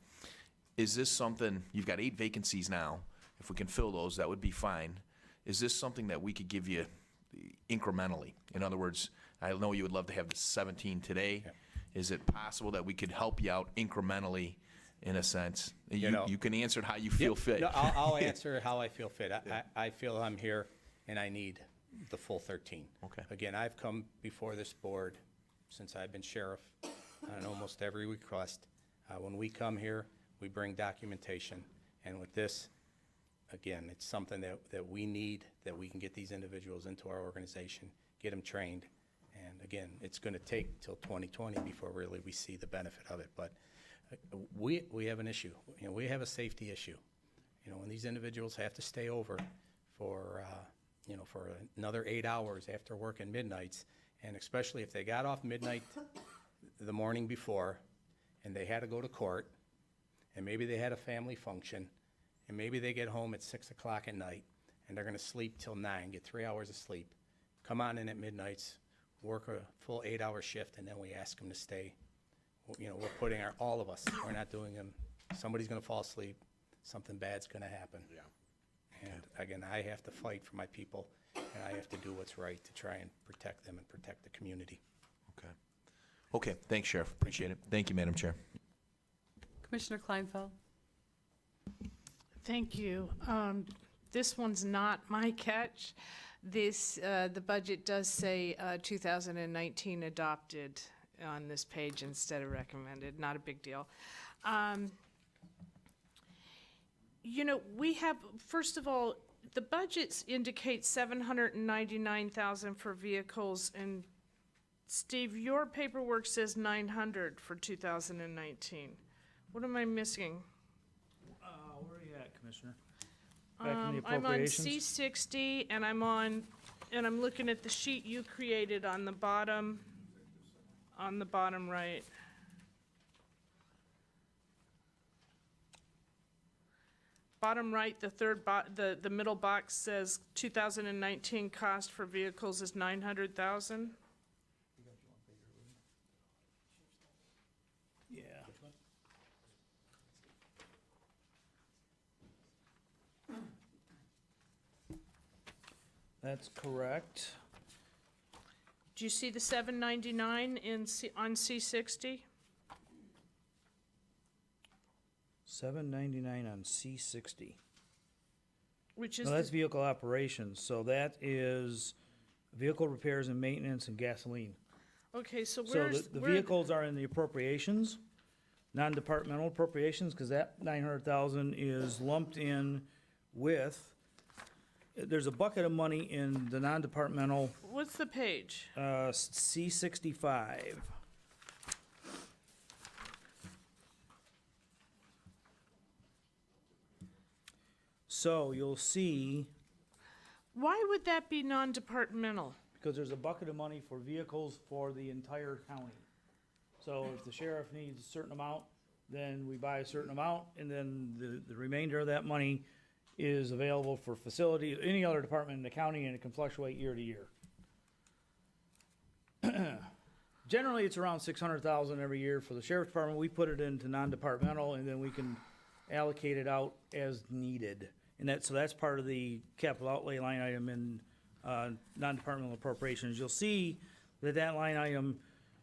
Is this something, you've got 8 vacancies now. If we can fill those, that would be fine. Is this something that we could give you incrementally? In other words, I know you would love to have the 17 today. Yeah. Is it possible that we could help you out incrementally in a sense? You can answer it how you feel fit. No, I'll answer how I feel fit. I feel I'm here and I need the full 13. Okay. Again, I've come before this board since I've been sheriff on almost every request. When we come here, we bring documentation. And with this, again, it's something that we need, that we can get these individuals into our organization, get them trained. And again, it's going to take till 2020 before really we see the benefit of it. But we have an issue. We have a safety issue. When these individuals have to stay over for another 8 hours after working midnights, and especially if they got off midnight the morning before and they had to go to court, and maybe they had a family function, and maybe they get home at 6 o'clock at night and they're going to sleep till 9, get 3 hours of sleep, come on in at midnights, work a full 8-hour shift, and then we ask them to stay. We're putting all of us, we're not doing them. Somebody's going to fall asleep, something bad's going to happen. Yeah. And again, I have to fight for my people, and I have to do what's right to try and protect them and protect the community. Okay. Okay, thanks, Sheriff. Appreciate it. Thank you, Madam Chair. Commissioner Kleinfeld? Thank you. This one's not my catch. The budget does say 2019 adopted on this page instead of recommended. Not a big deal. We have, first of all, the budgets indicate $799,000 for vehicles, and Steve, your paperwork says 900 for 2019. What am I missing? Where are you at, Commissioner? Back in the I'm on appropriations? C60, and I'm looking at the sheet you created on the bottom right. Bottom right, the third the middle box says 2019 cost for vehicles is 900,000. Yeah. That's correct. Do you see the 799 on C60? $799 on C60. Which is No, that's vehicle operations, so that is vehicle repairs and maintenance and gasoline. okay. So So where's the vehicles are in the appropriations, non-departmental appropriations, because that 900,000 is lumped in with, there's a bucket of money in the non-departmental, What's the page? C65. So you'll see, Why would that be non-departmental? because there's a bucket of money for vehicles for the entire county. So if the sheriff needs a certain amount, then we buy a certain amount, and then the remainder of that money is available for facility, any other department in the county, and it can fluctuate year to year. Generally, it's around 600,000 every year for the sheriff's department. We put it into non-departmental, and then we can allocate it out as needed. And so that's part of the capital outlay line item in non-departmental appropriations. You'll see that line item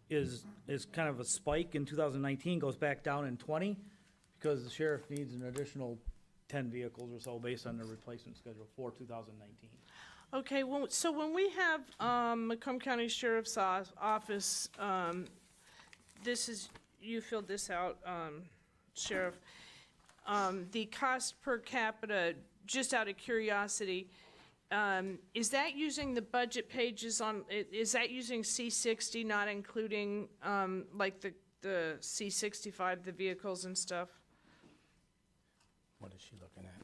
is kind of a spike in 2019, goes back down in 20, because the sheriff needs an additional 10 vehicles or so based on the replacement schedule for 2019. Okay, well, so when we have Macomb County Sheriff's Office, this is, you filled this out, Sheriff. The cost per capita, just out of curiosity, is that using the budget pages on, is that using C60, not including like the C65, the vehicles and stuff? What is she looking at?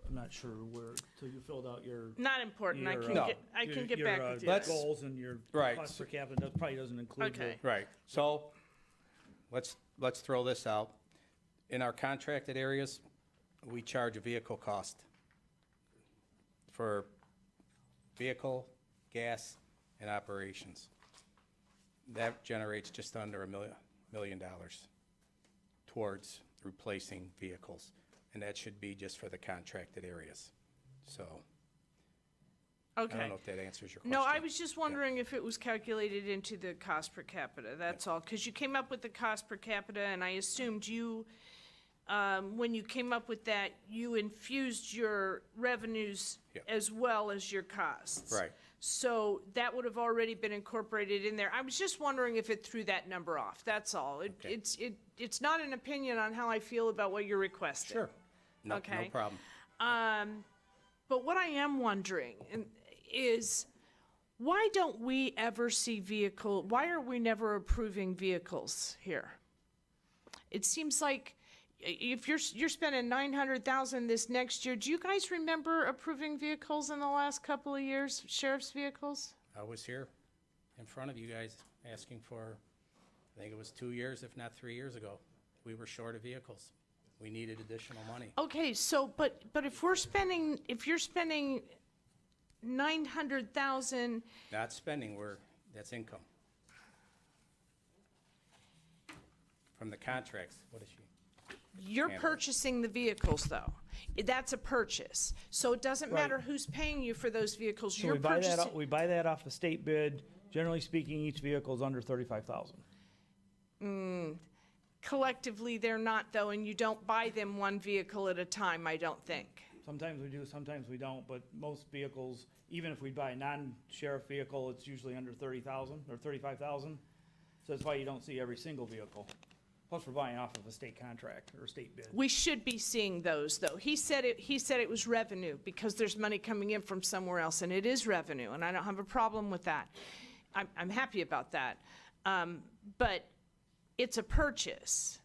I'm not sure where, so you filled out your. Not important, I your, can get, I can get back with you. Your goals and your Right. cost per capita, that probably doesn't include the. Okay. Right, so, let's throw this out. In our contracted areas, we charge a vehicle cost for vehicle, gas, and operations. That generates just under $1 million towards replacing vehicles, and that should be just for the contracted areas. So, I Okay. don't know if that answers your question. No, I was just wondering if it was calculated into the cost per capita, that's all. Because you came up with the cost per capita, and I assumed you, when you came up with that, you infused your revenues Yeah. as well as your costs. Right. So that would have already been incorporated in there. I was just wondering if it threw that number off, that's all. Okay. It's not an opinion on how I feel about what you're requesting. Sure. No Okay. problem. But what I am wondering is, why don't we ever see why are we never approving vehicles here? It seems like if you're spending $900,000 this next year, do you guys remember approving vehicles in the last couple of years, sheriff's vehicles? I was here in front of you guys asking for, I think it was 2 years, if not 3 years ago. We were short of vehicles. We needed additional money. Okay, so, but if you're spending $900,000, Not spending, that's income. From the contracts, what is she? you're Handle it. purchasing the vehicles, though. That's a purchase. So it doesn't Right. matter who's paying you for those vehicles. So You're we buy that, purchasing. we buy that off the state bid. Generally speaking, each vehicle is under 35,000. Collectively, they're not, though, and you don't buy them one vehicle at a time, I don't think. Sometimes we do, sometimes we don't, but most vehicles, even if we buy a non-sheriff vehicle, it's usually under 30,000 or 35,000. So that's why you don't see every single vehicle. Plus, we're buying off of a state contract or a state bid. We should be seeing those, though. He said it was revenue because there's money coming in from somewhere else, and it is revenue, and I don't have a problem with that. I'm happy about that. But it's a purchase,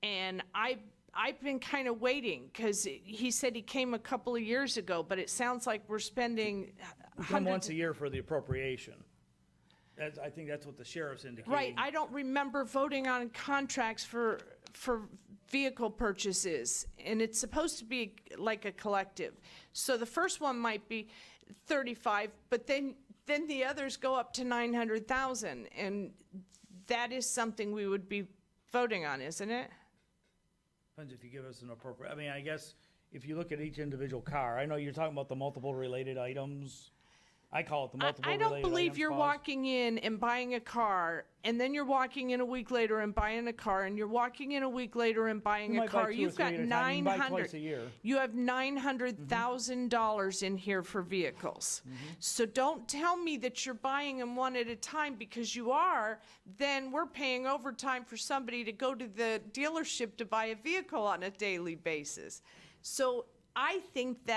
and I've been kind of waiting because he said he came a couple of years ago, but it sounds like we're spending We come once hundreds. a year for the appropriation. I think that's what the sheriff's indicating. Right, I don't remember voting on contracts for vehicle purchases, and it's supposed to be like a collective. So the first one might be 35, but then the others go up to 900,000, and that is something we would be voting on, isn't it? Depends if you give us an appropriate, I mean, I guess if you look at each individual car, I know you're talking about the multiple related items. I call it the multiple I related don't items. believe you're clause. walking in and buying a car, and then you're walking in a week later and buying a car, and you're walking in a week later and buying You a might buy car. 2 or You've 3 got at a time. You can buy 900. twice a year. You have $900,000 in here for vehicles. So don't tell me that you're buying them one at a time, because you are. Then we're paying overtime for somebody to go to the dealership to buy a vehicle on a daily basis. So I think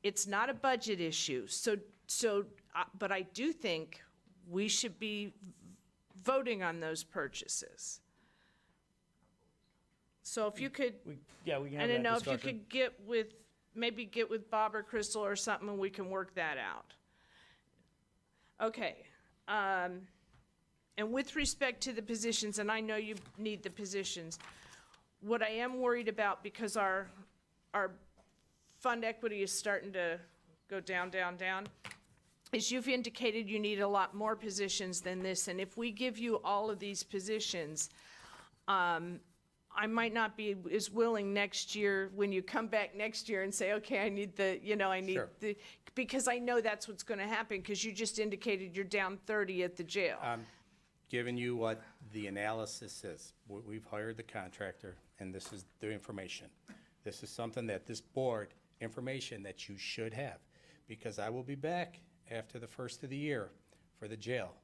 it's not a budget issue. But I do think we should be voting on those purchases. So if you could, We can I have don't that know, if you discussion. could maybe get with Bob or Crystal or something, and we can work that out. Okay, and with respect to the positions, and I know you need the positions, What I am worried about, because our fund equity is starting to go down, is you've indicated you need a lot more positions than this, and if we give you all of these positions, I might not be as willing next year, when you come back next year and say, okay, I need Sure. because I know that's what's gonna happen, because you just indicated you're down 30 at the jail. Giving you what the analysis is. We've hired the contractor, and this is the information. This is something that this board, information that you should have, because I will be back after the first of the year for the jail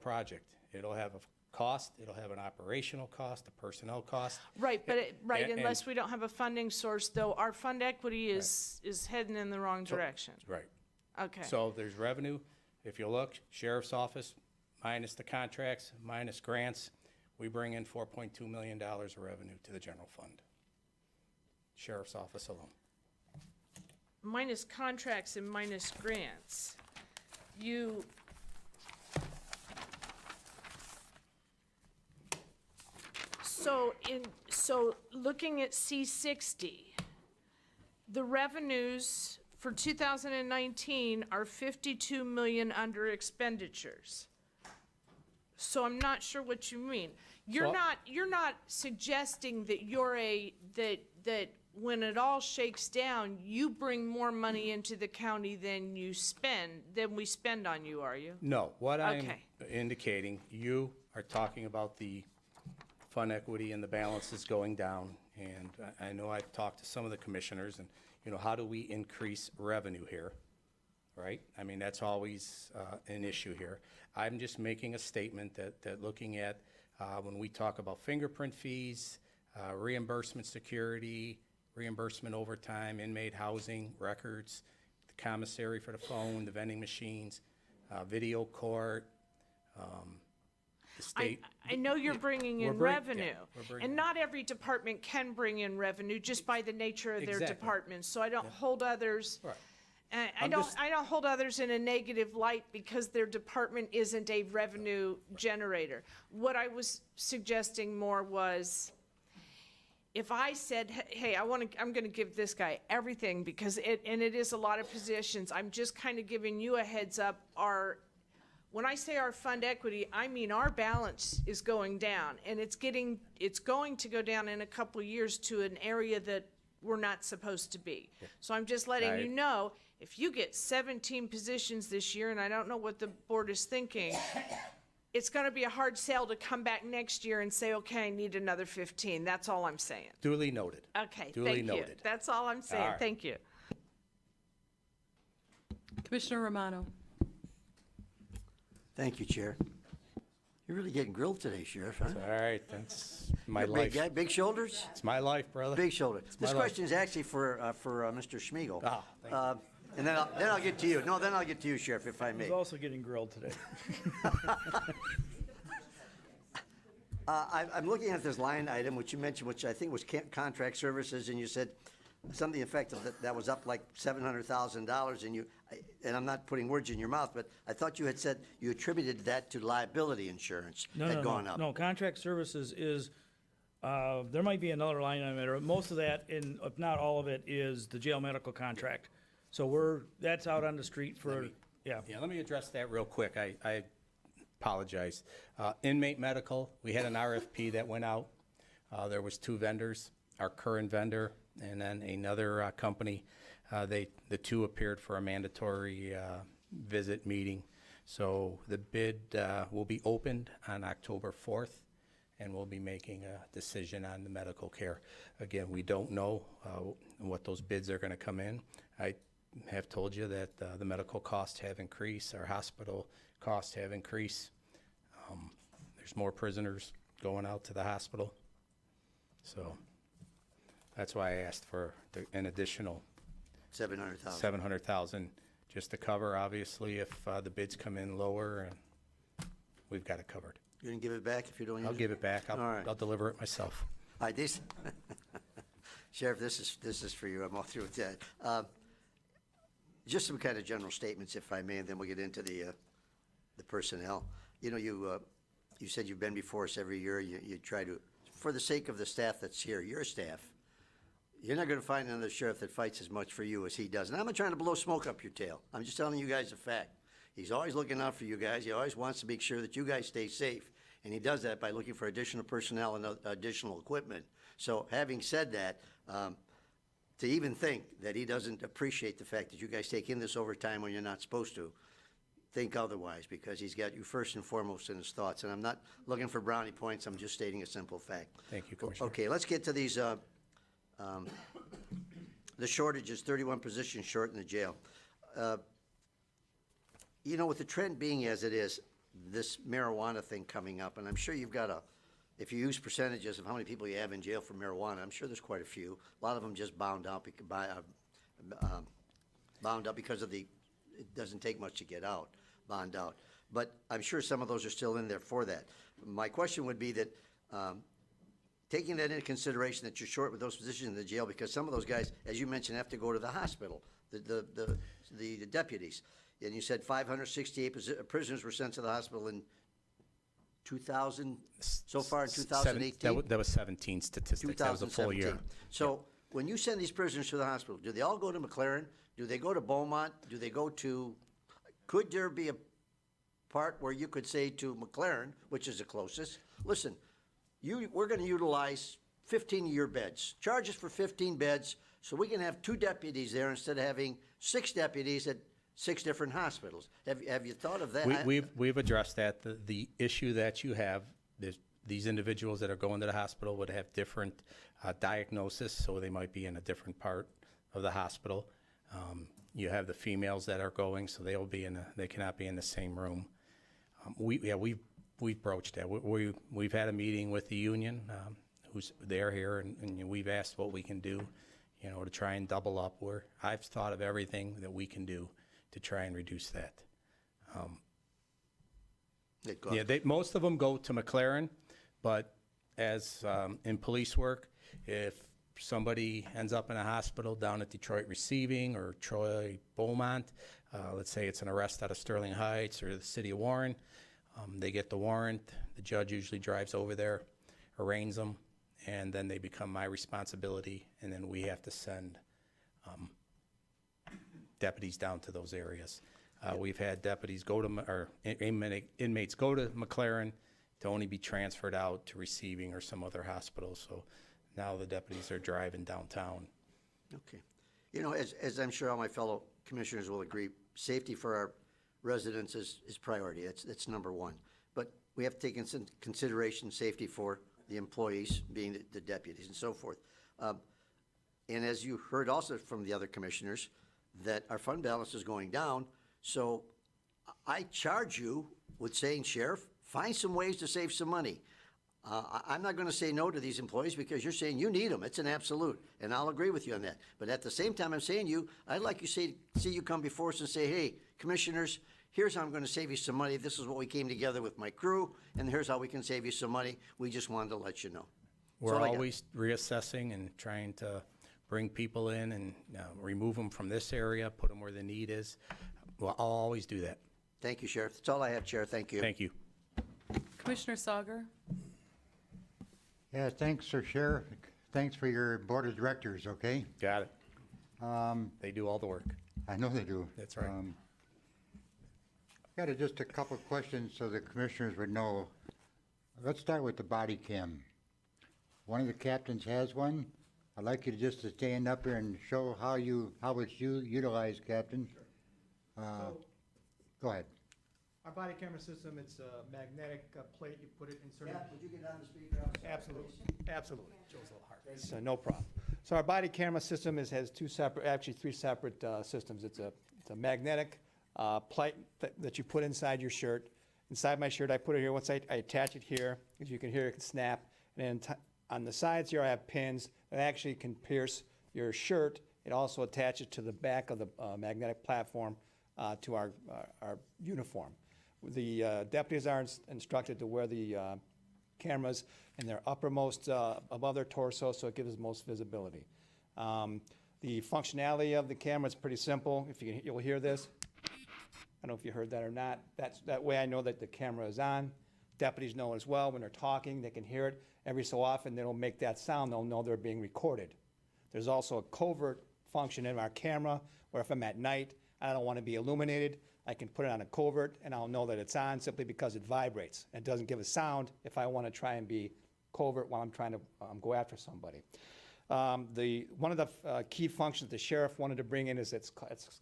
project. It'll have a cost, it'll have an operational cost, a personnel cost. Right, but, And- unless we don't have a funding source, though, our fund equity is heading in the wrong direction. Right. Okay. So there's revenue. If you look, sheriff's office, minus the contracts, minus grants, we bring in $4.2 million of revenue to the general fund. Sheriff's office alone. Minus contracts and minus grants, so looking at C60, the revenues for 2019 are 52 million under expenditures. So I'm not sure what you mean. You're not suggesting that that when it all shakes down, you bring more money into the county than we spend on you, are you? No, what I'm Okay. indicating, you are talking about the fund equity and the balance is going down. And I know I've talked to some of the commissioners and, how do we increase revenue here, right? I mean, that's always an issue here. I'm just making a statement that looking at when we talk about fingerprint fees, reimbursement security, reimbursement overtime, inmate housing, records, the commissary for the phone, the vending machines, video court, the state. I know you're bringing We're in bring- yeah, revenue, we're bringing- and not every department can bring in revenue just by the nature of their Exactly. departments, so I don't hold others. Right. I I'm don't, just- I don't hold others in a negative light because their department isn't a revenue generator. What I was suggesting more was, if I said, hey, I'm gonna give this guy everything, because it is a lot of positions, I'm just kind of giving you a heads up, when I say our fund equity, I mean our balance is going down, and it's going to go down in a couple years to an area that we're not supposed to be. So I'm just letting you know, if you get 17 positions this year, and I don't know what the board is thinking, it's gonna be a hard sell to come back next year and say, okay, I need another 15. That's all I'm saying. Duly noted. Okay, Duly thank you. noted. That's all I'm saying. All right. Thank you. Commissioner Romano. Thank you, Chair. You're really getting grilled today, Sheriff, huh? All right, that's my You're a life. Big guy, big shoulders? It's my life, brother. Big shoulder. my This life. question is actually for Mr. Schmiegel. Ah, thank And then I'll get to you. No, then I'll get to you, Sheriff, if I may. He's also getting grilled today. I'm looking at this line item, which you mentioned, which I think was contract services, and you said something effective that was up like $700,000, and I'm not putting words in your mouth, but I thought you had said you attributed that to liability insurance had gone up. No, contract services is, there might be another line item, or most of that, if not all of it, is the jail medical contract. So that's out on the street for, yeah. Yeah, let me address that real quick. I apologize. Inmate medical, we had an RFP that went out. There was 2 vendors, our current vendor and then another company. The 2 appeared for a mandatory visit meeting. So the bid will be opened on October 4th, and we'll be making a decision on the medical care. Again, we don't know what those bids are going to come in. I have told you that the medical costs have increased, our hospital costs have increased. There's more prisoners going out to the hospital. So that's why I asked for an additional $700,000. $700,000 just to cover, obviously, if the bids come in lower, and we've got it covered. You're gonna give it back if you don't use it? I'll give it back. All right. I'll deliver it myself. All right, Sheriff, this is for you. I'm all through with that. Just some kind of general statements, if I may, and then we'll get into the personnel. You said you've been before us every year. You try to for the sake of the staff that's here, your staff, you're not gonna find another sheriff that fights as much for you as he does. And I'm not trying to blow smoke up your tail. I'm just telling you guys a fact. He's always looking out for you guys. He always wants to make sure that you guys stay safe. And he does that by looking for additional personnel and additional equipment. So having said that, to even think that he doesn't appreciate the fact that you guys take in this overtime when you're not supposed to, think otherwise, because he's got you first and foremost in his thoughts. And I'm not looking for brownie points. I'm just stating a simple fact. Thank you, Commissioner. Okay, let's get to these, the shortages, 31 positions short in the jail. You know, with the trend being as it is, this marijuana thing coming up, and I'm sure you've got if you use percentages of how many people you have in jail for marijuana, I'm sure there's quite a few. A lot of them just bound up because of it doesn't take much to get out, bond out. But I'm sure some of those are still in there for that. My question would be that, taking that into consideration that you're short with those positions in the jail, because some of those guys, as you mentioned, have to go to the hospital, the deputies. And you said 568 prisoners were sent to the hospital in 2000, so far in 2018? That was 17 statistics. That was a full year. So when you send these prisoners to the hospital, do they all go to McLaren? Do they go to Beaumont? Do they go to, could there be a part where you could say to McLaren, which is the closest, listen, we're going to utilize 15 of your beds. Charge us for 15 beds so we can have 2 deputies there instead of having 6 deputies at 6 different hospitals. Have you thought of that? We've addressed that. The issue that you have, these individuals that are going to the hospital would have different diagnosis, so they might be in a different part of the hospital. You have the females that are going, so they cannot be in the same room. We've broached that. We've had a meeting with the union, they're here, and we've asked what we can do, to try and double up. I've thought of everything that we can do to try and reduce that. Most of them go to McLaren, but as in police work, if somebody ends up in a hospital down at Detroit Receiving or Troy Beaumont, let's say it's an arrest out of Sterling Heights or the city of Warren, they get the warrant, the judge usually drives over there, arraigns them, and then they become my responsibility, and then we have to send deputies down to those areas. We've had deputies go to, or inmates go to McLaren to only be transferred out to Receiving or some other hospital. So now the deputies are driving downtown. Okay. As I'm sure all my fellow commissioners will agree, safety for our residents is priority. That's number one. But we have to take into consideration safety for the employees, being the deputies and so forth. And as you heard also from the other commissioners, that our fund balance is going down. So I charge you with saying, Sheriff, find some ways to save some money. I'm not going to say no to these employees because you're saying you need them. It's an absolute, and I'll agree with you on that. But at the same time, I'm saying I'd like you see you come before us and say, hey, commissioners, here's how I'm going to save you some money. This is what we came together with my crew, and here's how we can save you some money. We just wanted to let you know. We're always reassessing and trying to bring people in and remove them from this area, put them where the need is. Well, I'll always do that. Thank you, Sheriff. That's all I have, Chair. Thank you. Thank you. Commissioner Sauger? Yeah, thanks, Sir Sheriff. Thanks for your board of directors, okay? Got it. They do all the work. I know they do. That's right. Got just a couple of questions so the commissioners would know. Let's start with the body cam. One of the captains has one. I'd like you to just stand up here and show how it's utilized, Captain. Go ahead. Our body camera system, it's a magnetic plate. You put it in Yeah, would you get on the speaker? Absolutely, absolutely. Joe's a little hard. It's, no problem. So our body camera system has three separate systems. It's a magnetic plate that you put inside your shirt. Inside my shirt, I put it here. Once I attach it here, as you can hear, it can snap. And then on the sides here, I have pins that actually can pierce your shirt. It also attaches to the back of the magnetic platform to our uniform. The deputies are instructed to wear the cameras in their uppermost above their torso, so it gives most visibility. The functionality of the camera is pretty simple. You'll hear this. I don't know if you heard that or not. That way I know that the camera is on. deputies know as well, when they're talking, they can hear it. Every so often, they'll make that sound, they'll know they're being recorded. There's also a covert function in our camera, where if I'm at night, I don't want to be illuminated, I can put it on a covert, and I'll know that it's on simply because it vibrates. It doesn't give a sound if I want to try and be covert while I'm trying to go after somebody. One of the key functions the sheriff wanted to bring in is it's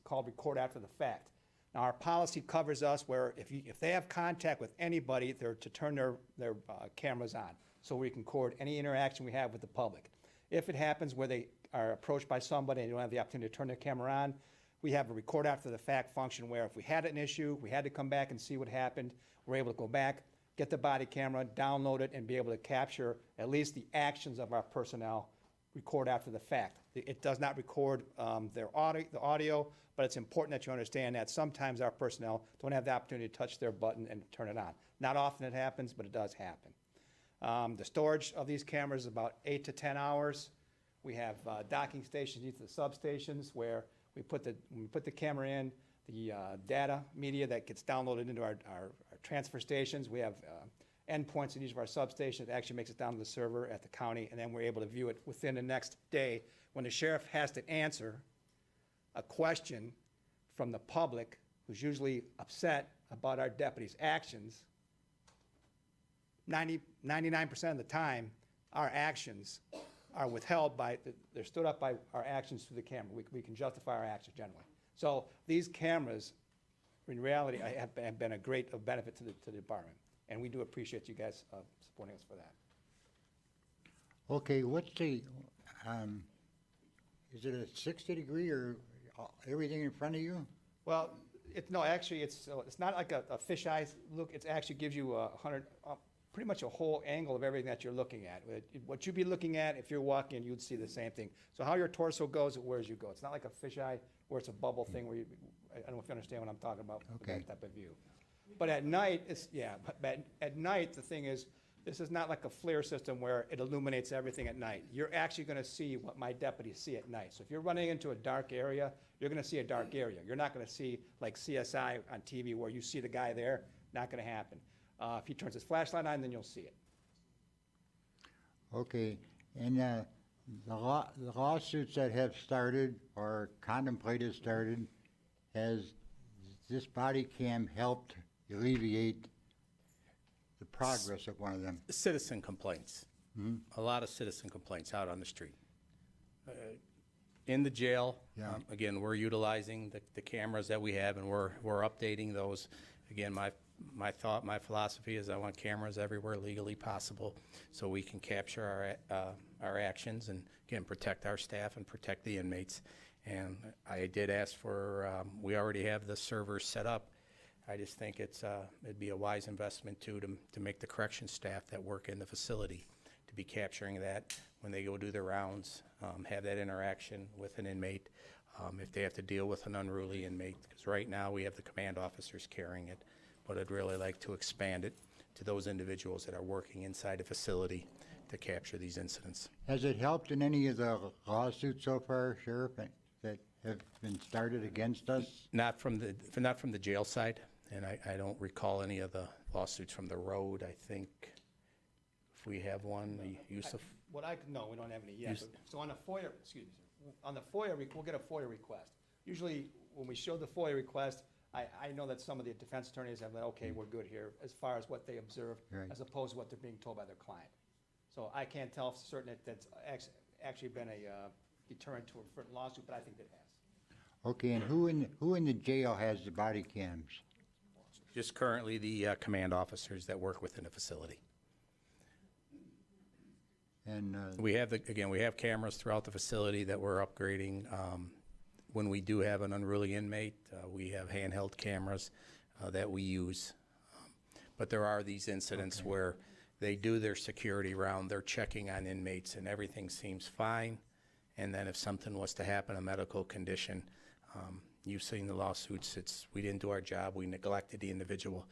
called record after the fact. Now, our policy covers us where if they have contact with anybody, they're to turn their cameras on, so we can record any interaction we have with the public. If it happens where they are approached by somebody and they don't have the opportunity to turn their camera on, we have a record after the fact function where if we had an issue, we had to come back and see what happened, we're able to go back, get the body camera, download it, and be able to capture at least the actions of our personnel, record after the fact. It does not record the audio, but it's important that you understand that sometimes our personnel don't have the opportunity to touch their button and turn it on. Not often it happens, but it does happen. The storage of these cameras is about 8 to 10 hours. We have docking stations, each of the substations, where when we put the camera in, the data media that gets downloaded into our transfer stations. We have endpoints in each of our substations that actually makes it down to the server at the county, and then we're able to view it within the next day. When the sheriff has to answer a question from the public who's usually upset about our deputies' actions, 99% of the time, our actions are withheld they're stood up by our actions through the camera. We can justify our actions generally. So these cameras, in reality, have been a great benefit to the department, and we do appreciate you guys supporting us for that. Okay, what's the, is it a 60-degree or everything in front of you? Well, actually, it's not like a fisheye look. It actually gives you pretty much a whole angle of everything that you're looking at. What you'd be looking at if you're walking, you'd see the same thing. So how your torso goes, it where you go. It's not like a fisheye where it's a bubble thing where I don't know if you understand what I'm talking about. Okay. That type of view. But at night, but at night, the thing is, this is not like a FLIR system where it illuminates everything at night. You're actually going to see what my deputies see at night. So if you're running into a dark area, you're going to see a dark area. You're not going to see like CSI on TV where you see the guy there. Not going to happen. If he turns his flashlight on, then you'll see it. Okay, and the lawsuits that have started or contemplated started, has this body cam helped alleviate the progress of one of them? Citizen complaints. A lot of citizen complaints out on the street. In the jail, Yeah. Again, we're utilizing the cameras that we have, and we're updating those. Again, my philosophy is I want cameras everywhere legally possible, so we can capture our actions and, again, protect our staff and protect the inmates. And I did ask for, we already have the servers set up. I just think it'd be a wise investment too to make the correction staff that work in the facility to be capturing that when they go do their rounds, have that interaction with an inmate. If they have to deal with an unruly inmate, because right now we have the command officers carrying it, but I'd really like to expand it to those individuals that are working inside a facility to capture these incidents. Has it helped in any of the lawsuits so far, Sheriff, that have been started against us? Not from the jail side, and I don't recall any of the lawsuits from the road. I think if we have one, the use of. No, we don't have any yet. So on the FOIA, on the FOIA, we'll get a FOIA request. Usually, when we show the FOIA request, I know that some of the defense attorneys have, okay, we're good here, as far as what they observed, Right. as opposed to what they're being told by their client. So I can't tell for certain that that's actually been a deterrent to a certain lawsuit, but I think it has. Okay, and who in the jail has the body cams? Just currently the command officers that work within the facility. And We have we have cameras throughout the facility that we're upgrading. When we do have an unruly inmate, we have handheld cameras that we use. But there are these incidents where they do their security round, they're checking on inmates, and everything seems fine. And then if something was to happen, a medical condition, you've seen the lawsuits, we didn't do our job, we neglected the individual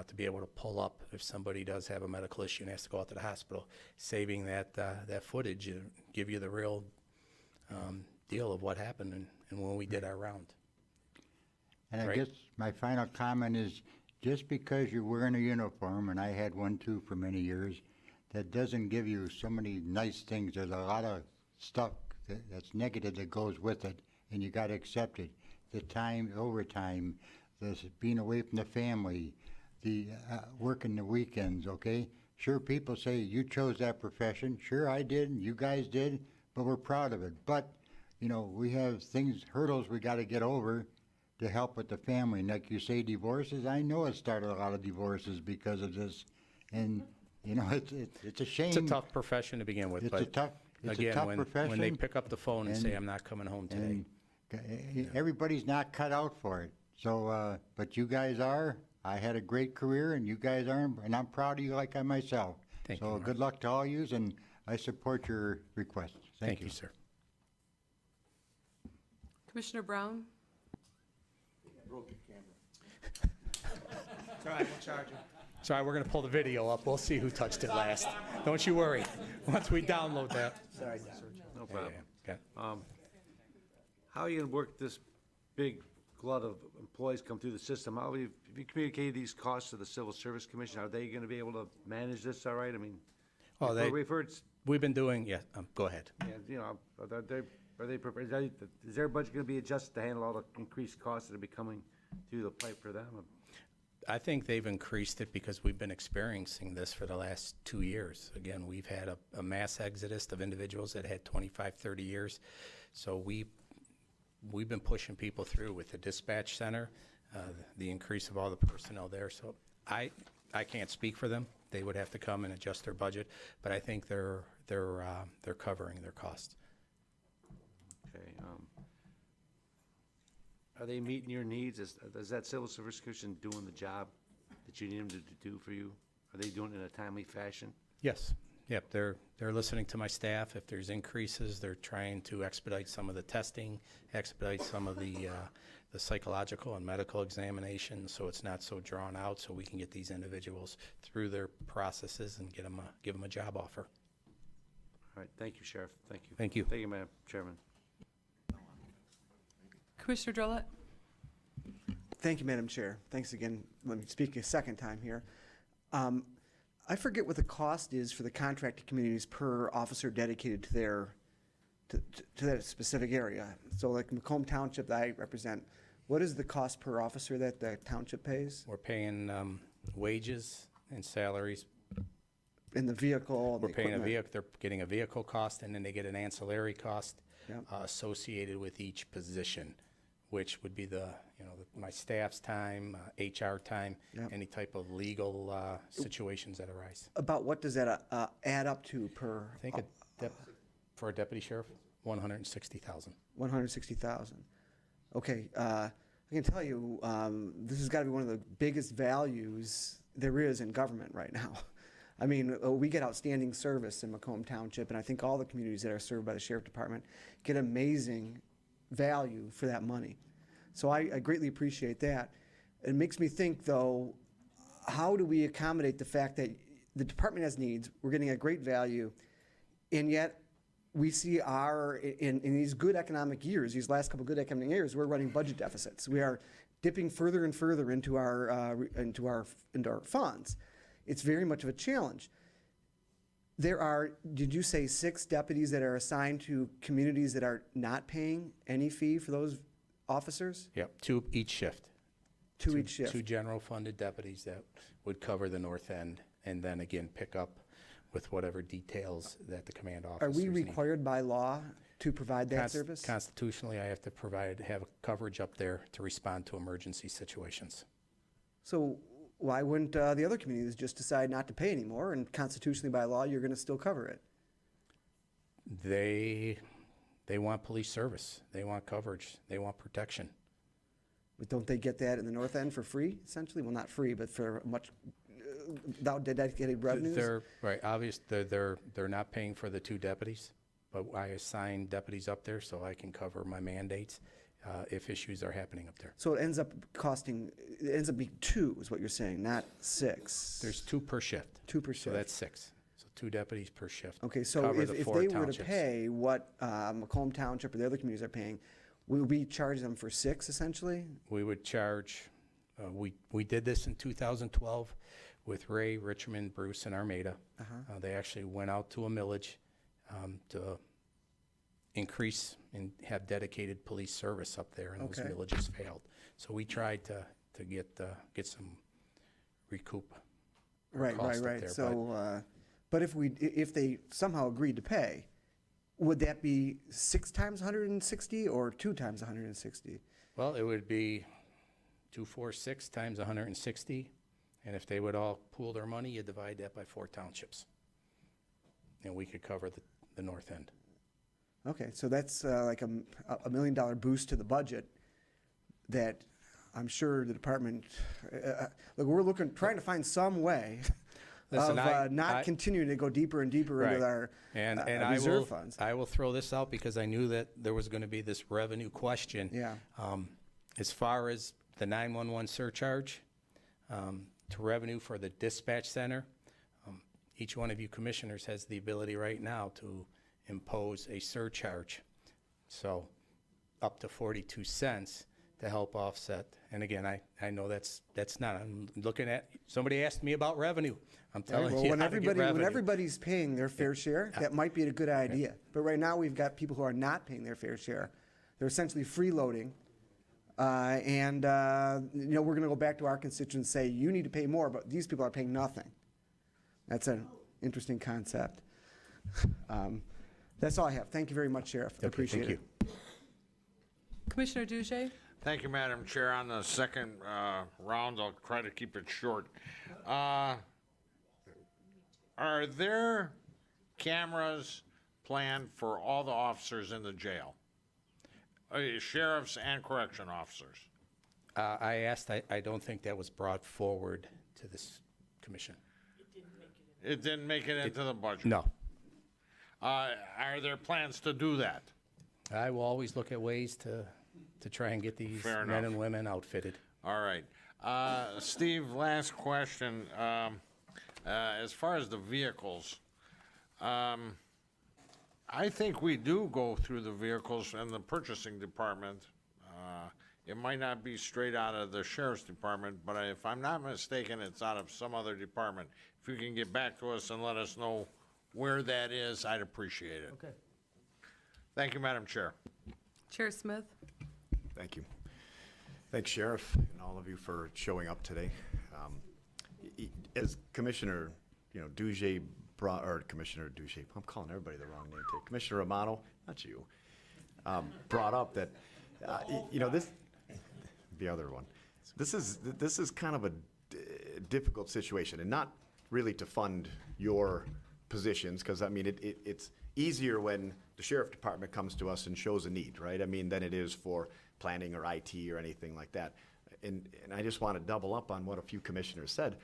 to be able to pull up if somebody does have a medical issue and has to go out to the hospital, saving that footage and give you the real deal of what happened and when we did our round. I Right. guess my final comment is, just because you're wearing a uniform, and I had one too for many years, that doesn't give you so many nice things. There's a lot of stuff that's negative that goes with it, and you gotta accept it. The time, overtime, the being away from the family, the working the weekends, okay? Sure, people say, you chose that profession. Sure, I did, you guys did, but we're proud of it. But, you know, we have things, hurdles we gotta get over to help with the family. And like you say, divorces, I know it started a lot of divorces because of this. And, you know, it's a shame. It's a tough profession to begin with, It's but a tough again, when profession. they pick up the phone and say, and- I'm not coming home today. And everybody's not cut out for it. So, but you guys are. I had a great career, and you guys are, and I'm proud of you like I myself. Thank you, So Mark. good luck to all yous, and I support your request. Thank you, sir. Commissioner Brown? It's all right, we'll charge you. Sorry, we're gonna pull the video up. We'll see who touched it last. Don't you worry, once we download that. Sorry, No problem. Yeah. How are you gonna work this big glut of employees come through the system? How have you communicated these costs to the Civil Service Commission? Are they gonna be able to manage this all right? I mean, Oh, we've heard, we've been doing, yeah, go ahead. yeah, you know, are they prepared? Is their budget gonna be adjusted to handle all the increased costs that are becoming through the pipe for them? I think they've increased it because we've been experiencing this for the last 2 years. Again, we've had a mass exodus of individuals that had 25, 30 years. So we've been pushing people through with the dispatch center, the increase of all the personnel there. So I can't speak for them. They would have to come and adjust their budget, but I think they're covering their costs. Okay, are they meeting your needs? Is that Civil Service Commission doing the job that you need them to do for you? Are they doing it in a timely fashion? Yes. Yep, they're listening to my staff. If there's increases, they're trying to expedite some of the testing, expedite some of the psychological and medical examinations, so it's not so drawn out, so we can get these individuals through their processes and give them a job offer. All right, thank you, Sheriff. Thank you. Thank you. Thank you, Madam Chairman. Commissioner Drollet? Thank you, Madam Chair. Thanks again. Let me speak a second time here. I forget what the cost is for the contracted communities per officer dedicated to their, to that specific area. So like Macomb Township that I represent, what is the cost per officer that the township pays? We're paying wages and salaries. In the vehicle? and We're the paying a equipment? vehicle, they're getting a vehicle cost, and then they get an ancillary cost Yep. associated with each position, which would be my staff's time, HR time, Yep. any type of legal situations that arise. About what does that add up to per? I think for a deputy sheriff, 160,000. 160,000. Okay, I can tell you, this has got to be one of the biggest values there is in government right now. I mean, we get outstanding service in Macomb Township, and I think all the communities that are served by the Sheriff Department get amazing value for that money. So I greatly appreciate that. It makes me think, though, how do we accommodate the fact that the department has needs, we're getting a great value, and yet we see in these good economic years, these last couple good economic years, we're running budget deficits. We are dipping further and further into our funds. It's very much of a challenge. There are, did you say 6 deputies that are assigned to communities that are not paying any fee for those officers? Yep, 2 each shift. Two each shift. 2 general funded deputies that would cover the north end, and then again pick up with whatever details that the command Are officers we need. required by law to provide that service? Constitutionally, I have to have coverage up there to respond to emergency situations. So why wouldn't the other communities just decide not to pay anymore, and constitutionally by law, you're going to still cover it? They want police service. They want coverage. They want protection. But don't they get that in the north end for free, essentially? Well, not free, but for much, without dedicated revenues? They're, right, obviously, they're not paying for the 2 deputies, but I assign deputies up there so I can cover my mandates if issues are happening up there. So it ends up being 2 is what you're saying, not 6. There's 2 per shift. 2 per So shift. that's 6. So 2 deputies per shift. Okay, so cover if the they 4 were to townships. pay what Macomb Township or the other communities are paying, will we charge them for 6 essentially? We would charge We did this in 2012 with Ray, Richmond, Bruce, and Armada. They actually went out to a millage to increase and have dedicated police service up there, and those Okay. villages failed. So we tried to get some recoup. our Right, cost up right. there, So, but if they somehow agreed to pay, would that be 6 times 160 or 2 times 160? Well, it would be 246 times 160, and if they would all pool their money, you divide that by 4 townships. And we could cover the north end. Okay, so that's like a $1 million boost to the budget that I'm sure the department, look, we're trying to find some way Listen, of not continuing to go deeper and deeper into our And reserve funds. I will throw this out because I knew that there was going to be this revenue question. Yeah. As far as the 911 surcharge to revenue for the dispatch center, each one of you commissioners has the ability right now to impose a surcharge. So up to 42 cents to help offset. And again, I know that's not, I'm looking at, somebody asked me about revenue. I'm telling you when how to get when revenue. everybody's paying their fair share, that might be a good idea. But right now, we've got people who are not paying their fair share. They're essentially freeloading. We're going to go back to our constituents and say, you need to pay more, but these people are paying nothing. That's an interesting concept. That's all I have. Thank you very much, Sheriff. I appreciate thank it. Commissioner Douche? Thank you, Madam Chair. On the second round, I'll try to keep it short. Are there cameras planned for all the officers in the jail? Sheriffs and correction officers? I asked, I don't think that was brought forward to this commission. It didn't make it into the budget? No. Are there plans to do that? I will always look at ways to try and get these Fair men enough. and women outfitted. All right. Steve, last question. As far as the vehicles, I think we do go through the vehicles in the purchasing department. It might not be straight out of the sheriff's department, but if I'm not mistaken, it's out of some other department. If you can get back to us and let us know where that is, I'd appreciate it. Okay. Thank you, Madam Chair. Chair Smith? Thank you. Thanks, Sheriff, and all of you for showing up today. As Commissioner, Douche Commissioner Douche, I'm calling everybody the wrong name today. Commissioner Romano, not you, brought up that, this, the other one. This is kind of a difficult situation, and not really to fund your positions, because it's easier when the sheriff department comes to us and shows a need, right? Than it is for planning or IT or anything like that. And I just want to double up on what a few commissioners said.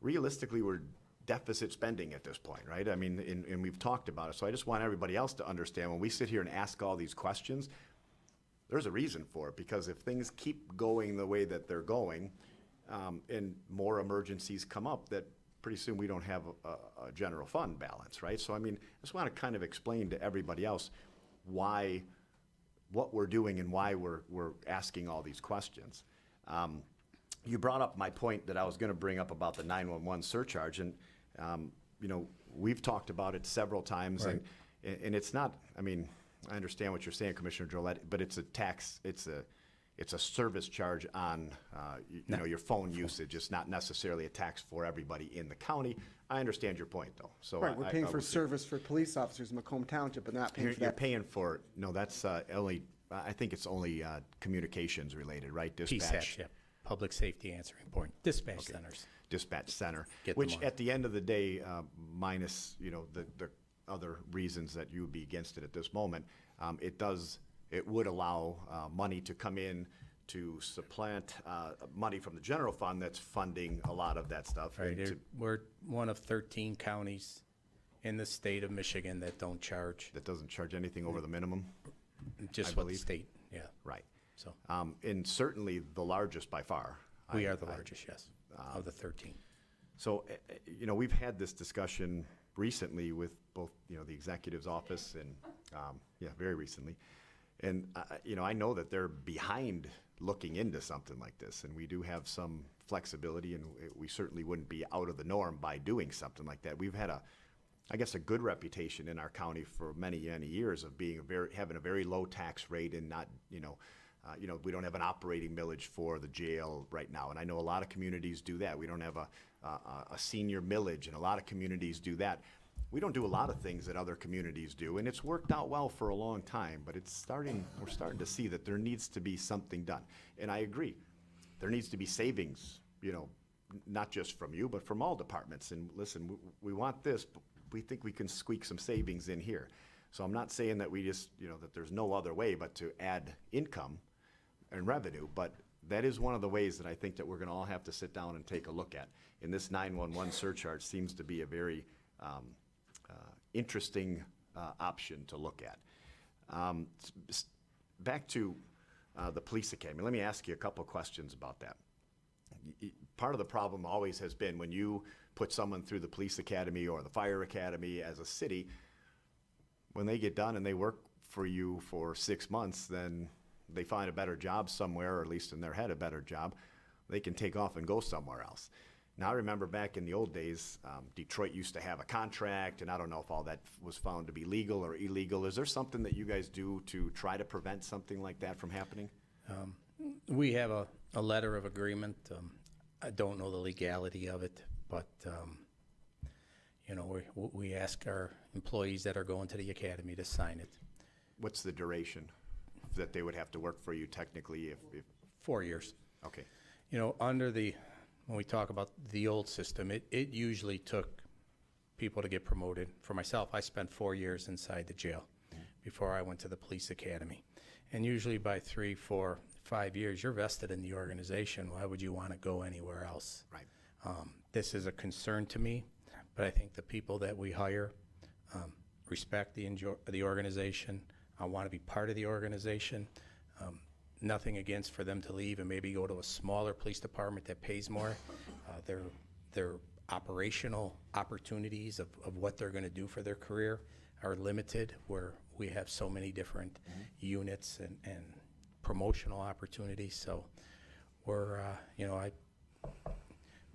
Realistically, we're deficit spending at this point, right? And we've talked about it. So I just want everybody else to understand when we sit here and ask all these questions, there's a reason for it, because if things keep going the way that they're going, and more emergencies come up, that pretty soon we don't have a general fund balance, right? So I just want to kind of explain to everybody else what we're doing and why we're asking all these questions. You brought up my point that I was going to bring up about the 911 surcharge, and we've talked about it several times, Right. and it's not. I understand what you're saying, Commissioner Drollet, but it's a tax. It's a service charge on your phone usage. It's not necessarily a tax for everybody in the county. I understand your point, though. So Right, we're paying I for will see. service for police officers in Macomb Township, but not paying You're, for you're that. paying for, no, that's only, I think it's only communications related, right? PSAPs, Dispatch. yeah, Public Safety Answering Point, dispatch centers. Dispatch center, Get them which on. at the end of the day, minus, the other reasons that you would be against it at this moment, it would allow money to come in to supplant money from the general fund that's funding a lot of that stuff. Right, and to- we're one of 13 counties in the state of Michigan that don't charge, That doesn't charge anything over the minimum. just I what the believe. state, yeah. Right. So And certainly the largest by far. we are the largest, yes, of the 13. So, we've had this discussion recently with both, the executive's office and, very recently. And, I know that they're behind looking into something like this, and we do have some flexibility, and we certainly wouldn't be out of the norm by doing something like that. We've had I guess, a good reputation in our county for many, many years of being having a very low tax rate and not, we don't have an operating millage for the jail right now. And I know a lot of communities do that. We don't have a senior millage, and a lot of communities do that. We don't do a lot of things that other communities do, and it's worked out well for a long time, but we're starting to see that there needs to be something done. And I agree, there needs to be savings, not just from you, but from all departments. And listen, we want this, but we think we can squeak some savings in here. So I'm not saying that we just, that there's no other way but to add income and revenue, but that is one of the ways that I think that we're gonna all have to sit down and take a look at. And this 911 surcharge seems to be a very interesting option to look at. Back to the police academy, let me ask you a couple questions about that. Part of the problem always has been when you put someone through the police academy or the fire academy as a city, when they get done and they work for you for 6 months, then they find a better job somewhere, or at least in their head a better job, they can take off and go somewhere else. Now, I remember back in the old days, Detroit used to have a contract, and I don't know if all that was found to be legal or illegal. Is there something that you guys do to try to prevent something like that from happening? We have a letter of agreement. I don't know the legality of it, but, we ask our employees that are going to the academy to sign it. What's the duration that they would have to work for you technically if 4 years. Okay. When we talk about the old system, it usually took people to get promoted. For myself, I spent 4 years inside the jail before I went to the police academy. And usually by 3, 4, 5 years, you're vested in the organization. Why would you want to go anywhere else? Right. This is a concern to me, but I think the people that we hire respect the organization. I want to be part of the organization. Nothing against for them to leave and maybe go to a smaller police department that pays more. Their operational opportunities of what they're going to do for their career are limited, where we have so many different units and promotional opportunities. So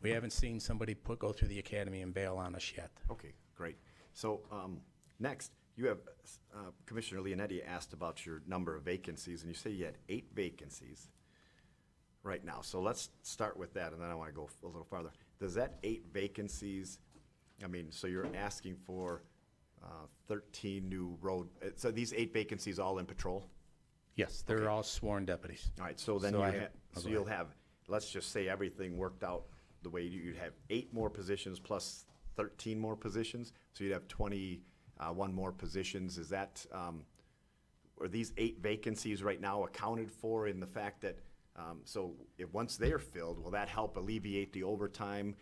we haven't seen somebody go through the academy and bail on us yet. Okay, great. So next, you have, Commissioner Leonetti asked about your number of vacancies, and you say you had 8 vacancies right now. So let's start with that, and then I want to go a little farther. Does that 8 vacancies, so you're asking for 13 new road, so these 8 vacancies all in patrol? Yes, they're all sworn deputies. All right, so then So you'll have, let's just say everything worked out the way you'd have 8 more positions plus 13 more positions, so you'd have 21 more positions. Is that, are these 8 vacancies right now accounted for in the fact that, so if once they're filled, will that help alleviate the overtime?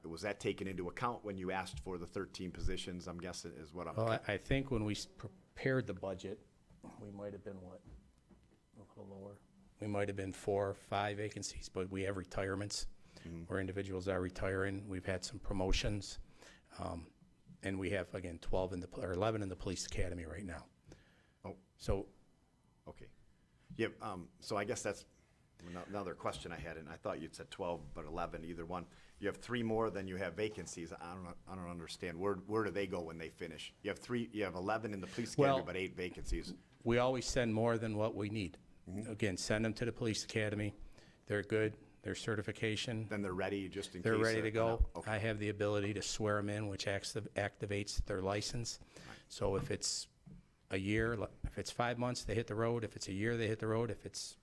Was that taken into account when you asked for the 13 positions, I'm guessing, is what I'm. Well, I think when we prepared the budget, we might have been, a little lower? We might have been 4 or 5 vacancies, but we have retirements where individuals are retiring. We've had some promotions. And we have, again, 11 in the police academy right now. Oh. So. Okay. Yeah, so I guess that's another question I had, and I thought you'd said 12, but 11, either one. You have 3 more than you have vacancies. I don't understand. Where do they go when they finish? You have 11 in the police academy, but 8 vacancies. We always send more than what we need. Again, send them to the police academy. They're good. Their certification. Then they're ready just in case. They're ready to go. Okay. I have the ability to swear them in, which activates their license. Right. So if it's a year, if it's 5 months, they hit the road. If it's a year, they hit the road. If it's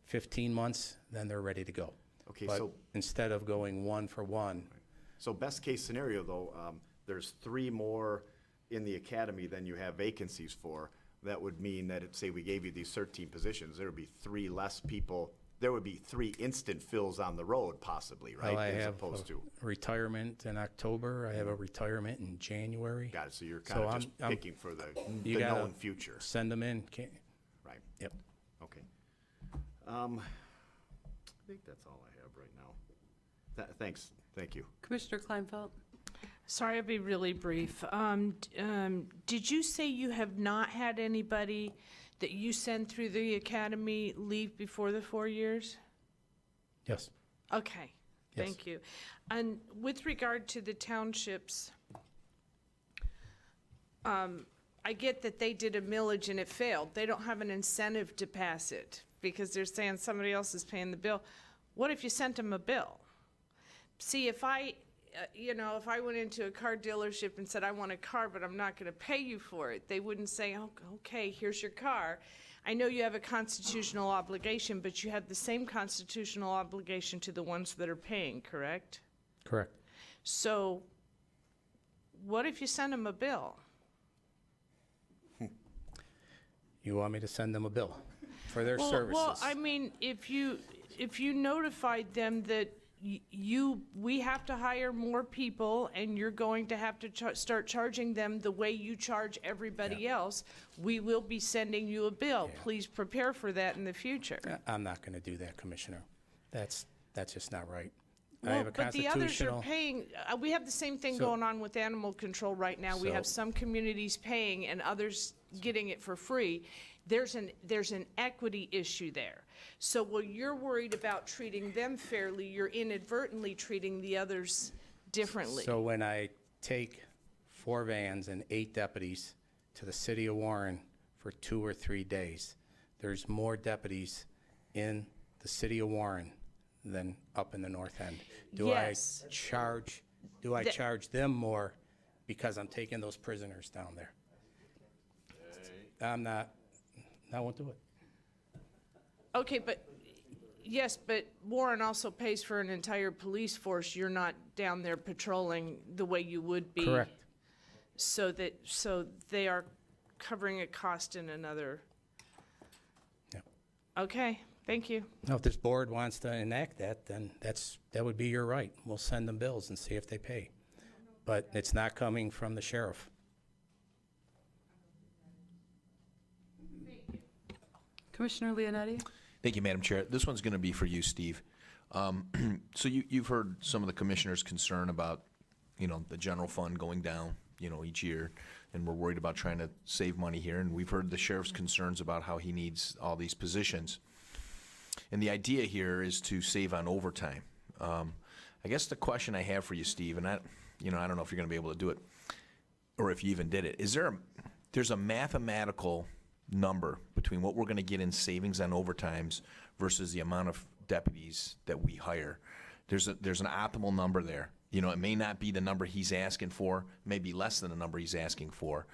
15 months, then they're ready to go. Okay, but so instead of going 1 for 1. So best case scenario, though, there's 3 more in the academy than you have vacancies for. That would mean that, say we gave you these 13 positions, there would be 3 less people. There would be 3 instant fills on the road, possibly, right? Well, I as have opposed to retirement in October. I have a retirement in January. Got it. So you're kind of just picking for the known future. Send them in. Right. Yep. Okay. I think that's all I have right now. Thanks. Thank you. Commissioner Kleinfeld? Sorry, I'll be really brief. Did you say you have not had anybody that you send through the academy leave before the 4 years? Yes. Okay, Yes. thank you. And with regard to the townships, I get that they did a millage and it failed. They don't have an incentive to pass it because they're saying somebody else is paying the bill. What if you sent them a bill? See, if I went into a car dealership and said, I want a car, but I'm not going to pay you for it, they wouldn't say, oh, okay, here's your car. I know you have a constitutional obligation, but you have the same constitutional obligation to the ones that are paying, correct? Correct. So what if you send them a bill? You want me to send them a bill for their Well, services? I mean, if you notified them that we have to hire more people and you're going to have to start charging them the way you charge everybody else, we will be sending you a bill. Yeah. Please prepare for that in the future. I'm not going to do that, Commissioner. That's just not right. I Well, have a but the others are constitutional. paying, we have the same thing So- going on with animal control right now. We have So- some communities paying and others getting it for free. There's an equity issue there. So while you're worried about treating them fairly, you're inadvertently treating the others differently. So when I take 4 vans and 8 deputies to the city of Warren for 2 or 3 days, there's more deputies in the city of Warren than up in the north end. Yes. Do I That- charge them more because I'm taking those prisoners down there? I won't do it. Okay, but, yes, but Warren also pays for an entire police force. You're not down there patrolling the way you would be. Correct. So they are covering a cost in another. Yep. Okay, thank you. Now, if this board wants to enact that, then that would be your right. We'll send them bills and see if they pay. But it's not coming from the sheriff. Commissioner Leonetti? Thank you, Madam Chair. This one's going to be for you, Steve. So you've heard some of the commissioners' concern about, the general fund going down, each year, and we're worried about trying to save money here. And we've heard the sheriff's concerns about how he needs all these positions. And the idea here is to save on overtime. I guess the question I have for you, Steve, and I don't know if you're going to be able to do it, or if you even did it. There's a mathematical number between what we're going to get in savings on overtimes versus the amount of deputies that we hire. There's an optimal number there. It may not be the number he's asking for, may be less than the number he's asking for.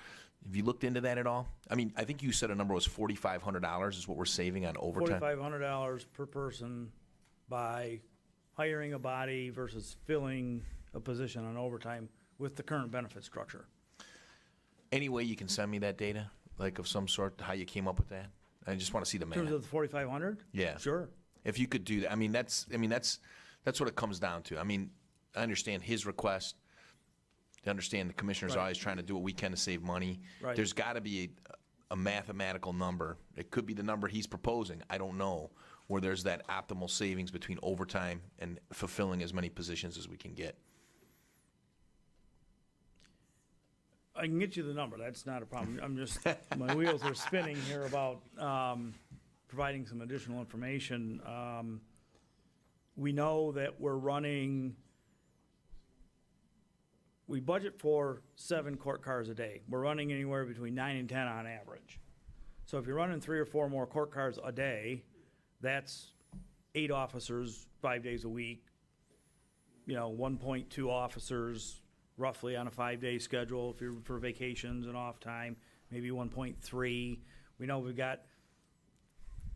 Have you looked into that at all? I mean, I think you said a number was $4,500 is what we're saving on overtime. $4,500 per person by hiring a body versus filling a position on overtime with the current benefit structure. Any way you can send me that data, like of some sort, how you came up with that? I just want to see the In math. terms of the 4,500? Yeah. Sure. If you could do that, that's what it comes down to. I mean, I understand his request. I understand the commissioner's Right. always trying to do what we can to save money. Right. There's got to be a mathematical number. It could be the number he's proposing. I don't know, where there's that optimal savings between overtime and fulfilling as many positions as we can get. I can get you the number. That's not a problem. I'm just, my wheels are spinning here about providing some additional information. We know that we budget for 7 court cars a day. We're running anywhere between 9 and 10 on average. So if you're running 3 or 4 more court cars a day, that's 8 officers, 5 days a week. 1.2 officers roughly on a 5-day schedule if you're for vacations and off time, maybe 1.3. We know we've got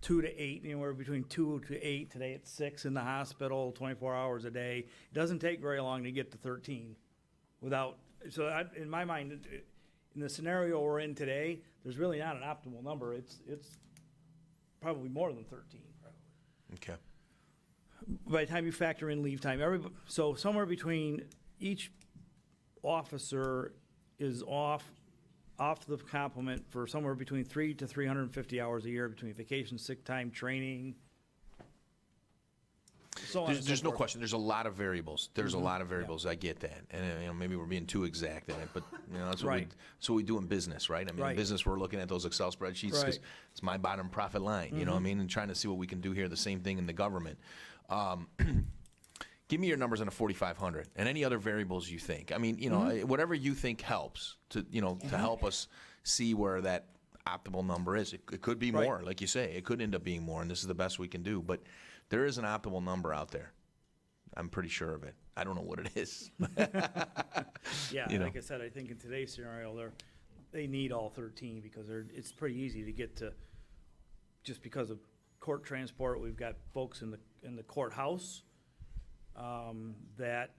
2 to 8, anywhere between 2 to 8. Today it's 6 in the hospital, 24 hours a day. It doesn't take very long to get to 13 in my mind, in the scenario we're in today, there's really not an optimal number. It's probably more than 13. Okay. By the time you factor in leave time, so somewhere between each officer is off the complement for somewhere between 3 to 350 hours a year between vacation, sick time, training. so on and so There's no forth. question, there's a lot of variables. There's a lot of variables, I get that. And, maybe we're being too exact in it, but, that's what Right. that's what we do in business, right? I mean, in Right. business, we're looking at those Excel spreadsheets because Right. it's my bottom profit line, you know what I mean? And trying to see what we can do here, the same thing in the government. Give me your numbers on a 4,500 and any other variables you think. I mean, whatever you think helps to help us see where that optimal number is. It could be Right. more, like you say. It could end up being more, and this is the best we can do. But there is an optimal number out there. I'm pretty sure of it. I don't know what it is. Yeah, You know. like I said, I think in today's scenario, they need all 13 because it's pretty easy to get to, just because of court transport, we've got folks in the courthouse that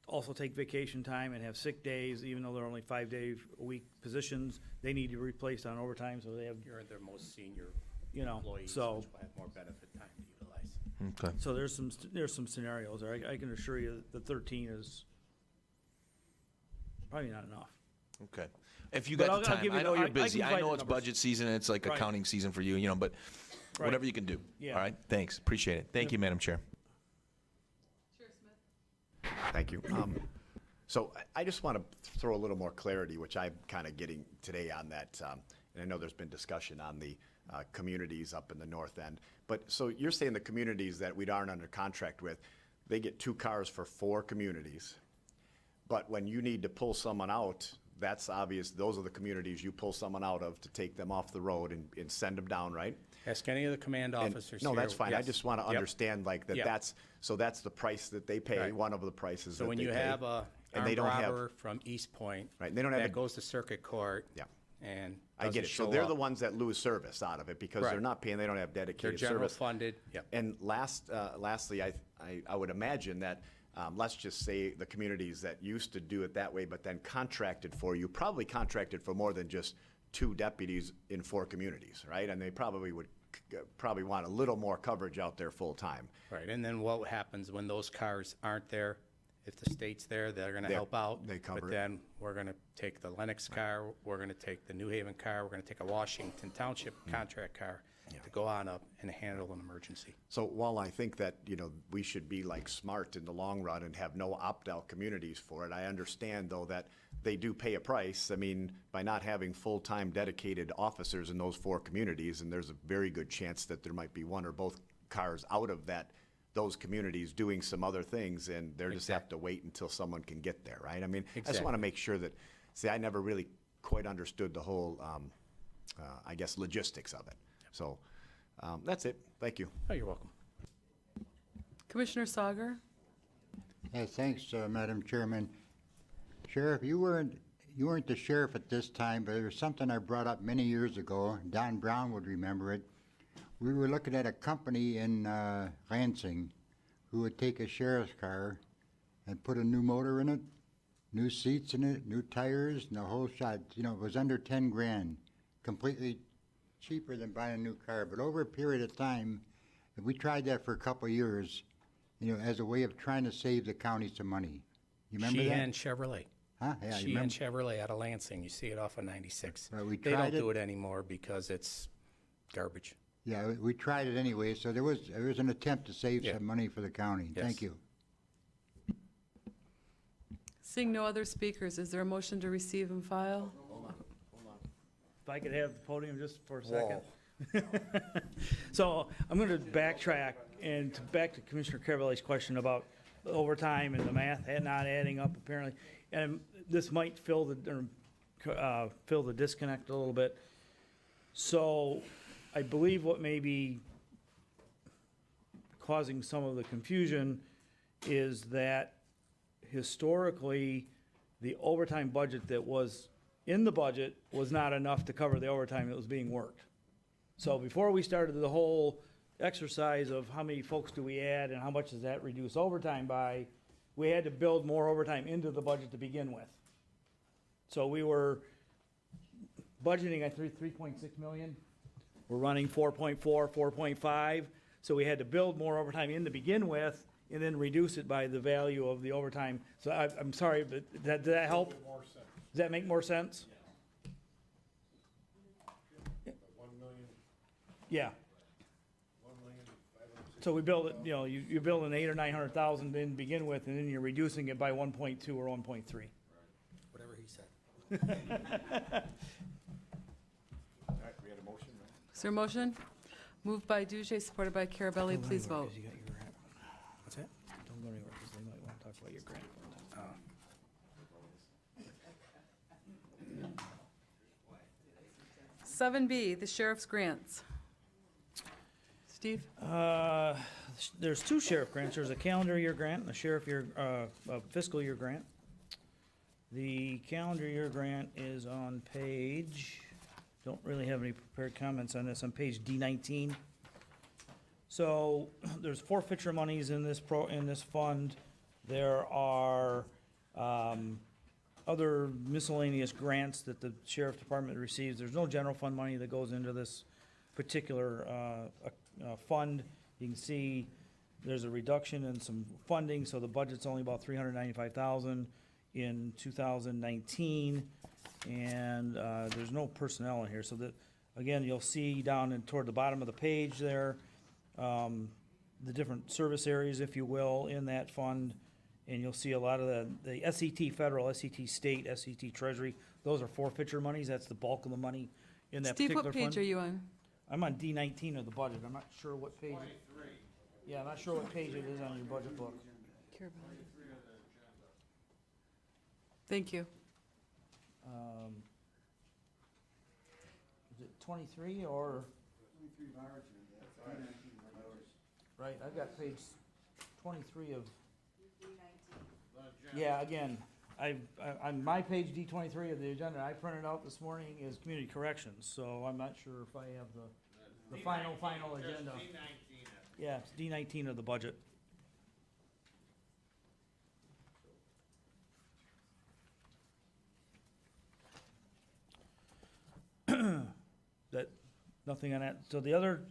also take vacation time and have sick days, even though they're only 5-day-a-week positions. They need to be replaced on overtime, so they have, You're their most senior you know, employees, so. which will have more benefit time to utilize. Okay. So there's some scenarios there. I can assure you that the 13 is probably not enough. Okay. If you But got I'll the time, give you I know the- you're I can busy. I provide know the it's numbers. budget season and it's like Right. accounting season for you, but Right. whatever you can do. Yeah. All right. Thanks. Appreciate it. Thank you, Madam Chair. Thank you. So I just want to throw a little more clarity, which I'm kind of getting today on that. And I know there's been discussion on the communities up in the north end. But so you're saying the communities that we aren't under contract with, they get 2 cars for 4 communities. But when you need to pull someone out, that's obvious. Those are the communities you pull someone out of to take them off the road and send them down, right? Ask any of the command And- officers No, here. that's fine. I Yes. just want to Yep. understand like that Yep. that's the price that they pay, Right. one of the prices So that when they you pay. have a And they armed don't have- robber from East Point. Right, they don't have That a- goes to circuit court. Yeah. And I get doesn't it. So show they're up. the ones that lose service out of it because they're Right. not paying, they don't have They're dedicated general service. funded, yep. And lastly, I would imagine that, let's just say the communities that used to do it that way, but then contracted for, you probably contracted for more than just 2 deputies in 4 communities, right? And they probably would probably want a little more coverage out there full-time. Right, and then what happens when those cars aren't there? If the state's there, they're gonna help out. they cover But it. then we're gonna take the Lennox car, we're gonna take the New Haven car, we're gonna take a Washington Township contract car to go on up and handle an emergency. So while I think that, we should be like smart in the long run and have no opt-out communities for it, I understand though that they do pay a price. I mean, by not having full-time dedicated officers in those 4 communities, and there's a very good chance that there might be one or both cars out of those communities doing some other things, and they just have to wait until someone can get there, right? I mean, I just want to Exactly. make sure that, I never really quite understood the whole, I guess, logistics of it. So, that's it. Thank you. Oh, you're welcome. Commissioner Sauger? Yeah, thanks, Madam Chairman. Sheriff, you weren't the sheriff at this time, but there was something I brought up many years ago. Don Brown would remember it. We were looking at a company in Lansing who would take a sheriff's car and put a new motor in it, new seats in it, new tires, and the whole shot. It was under 10 grand, completely cheaper than buying a new car. But over a period of time, we tried that for a couple of years, as a way of trying to save the county some money. You remember that? Sheehan Chevrolet. Huh? Yeah, you Sheehan remember? Chevrolet out of Lansing. You see it off of 96. Right, we They don't tried do it. it anymore because it's garbage. Yeah, we tried it anyway, so there was an attempt to save Yeah. some money for the county. Yes. Thank you. Seeing no other speakers, is there a motion to receive and file? If I could have the podium just for a second. So I'm going to backtrack and back to Commissioner Carvalho's question about overtime and the math not adding up apparently. And this might fill the disconnect a little bit. So I believe what may be causing some of the confusion is that historically, the overtime budget that was in the budget was not enough to cover the overtime that was being worked. So before we started the whole exercise of how many folks do we add and how much does that reduce overtime by, we had to build more overtime into the budget to begin with. So we were budgeting at 3.6 million. We're running 4.4, 4.5. So we had to build more overtime in to begin with and then reduce it by the value of the overtime. So I'm sorry, but did that help? Does that make more sense? Yeah. So we build it, you know, you build an 800 or 900,000 to begin with, and then you're reducing it by 1.2 or 1.3. Whatever he said. All right, we had a motion, right? Is there a motion? Moved by Douche, supported by Carabelli. Please vote. You got your grant. What's that? Don't go anywhere, because they might want to talk about your grant. 7B, the sheriff's grants. Steve? There's two sheriff grants. There's a calendar year grant and a sheriff year, a fiscal year grant. The calendar year grant is on page, don't really have any prepared comments on this, on page D19. So there's forfeiture monies in this fund. There are, other miscellaneous grants that the sheriff department receives. There's no general fund money that goes into this particular, fund. You can see there's a reduction in some funding, so the budget's only about $395,000 in 2019, and there's no personnel in here. So that, again, you'll see down toward the bottom of the page there, the different service areas, if you will, in that fund, and you'll see a lot of the SET federal, SET state, SET treasury. Those are forfeiture monies. That's the bulk of the money in that Steve, particular fund. what page are you on? I'm on D19 of the budget. I'm not sure what page. 23. Yeah, I'm not sure what page it is on your budget book. Carabelli. Thank you. Is it 23 or? 23 right, I've got page 23 of. Yeah, again, on my page D23 of the agenda, I printed out this morning is community corrections, so I'm not sure if I have the final agenda. Yeah, it's D19 of the budget. That, nothing on that. So the other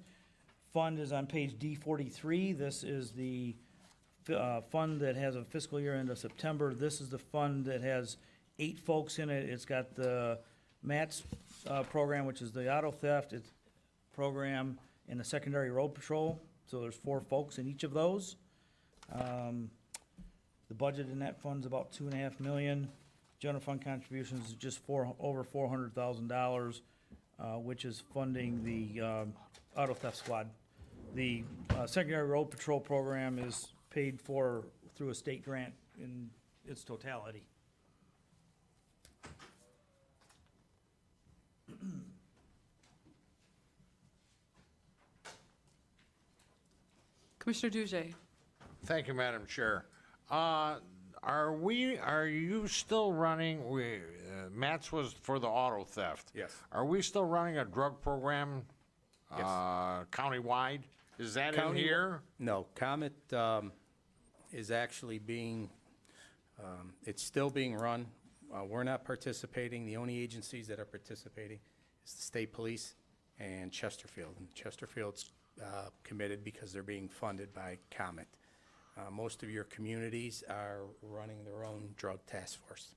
fund is on page D43. This is the fund that has a fiscal year end of September. This is the fund that has 8 folks in it. It's got the MATS program, which is the auto theft program, and the secondary road patrol. So there's 4 folks in each of those. The budget in that fund's about $2.5 million. General fund contributions is just over $400,000, which is funding the auto theft squad. The secondary road patrol program is paid for through a state grant in its totality. Commissioner Douche? Thank you, Madam Chair. Are you still running, Matt's was for the auto theft? Yes. Are we still running a drug program Yes. countywide? Is that in here? No, Comet is actually being, it's still being run. We're not participating. The only agencies that are participating is the state police and Chesterfield. And Chesterfield's committed because they're being funded by Comet. Most of your communities are running their own drug task force.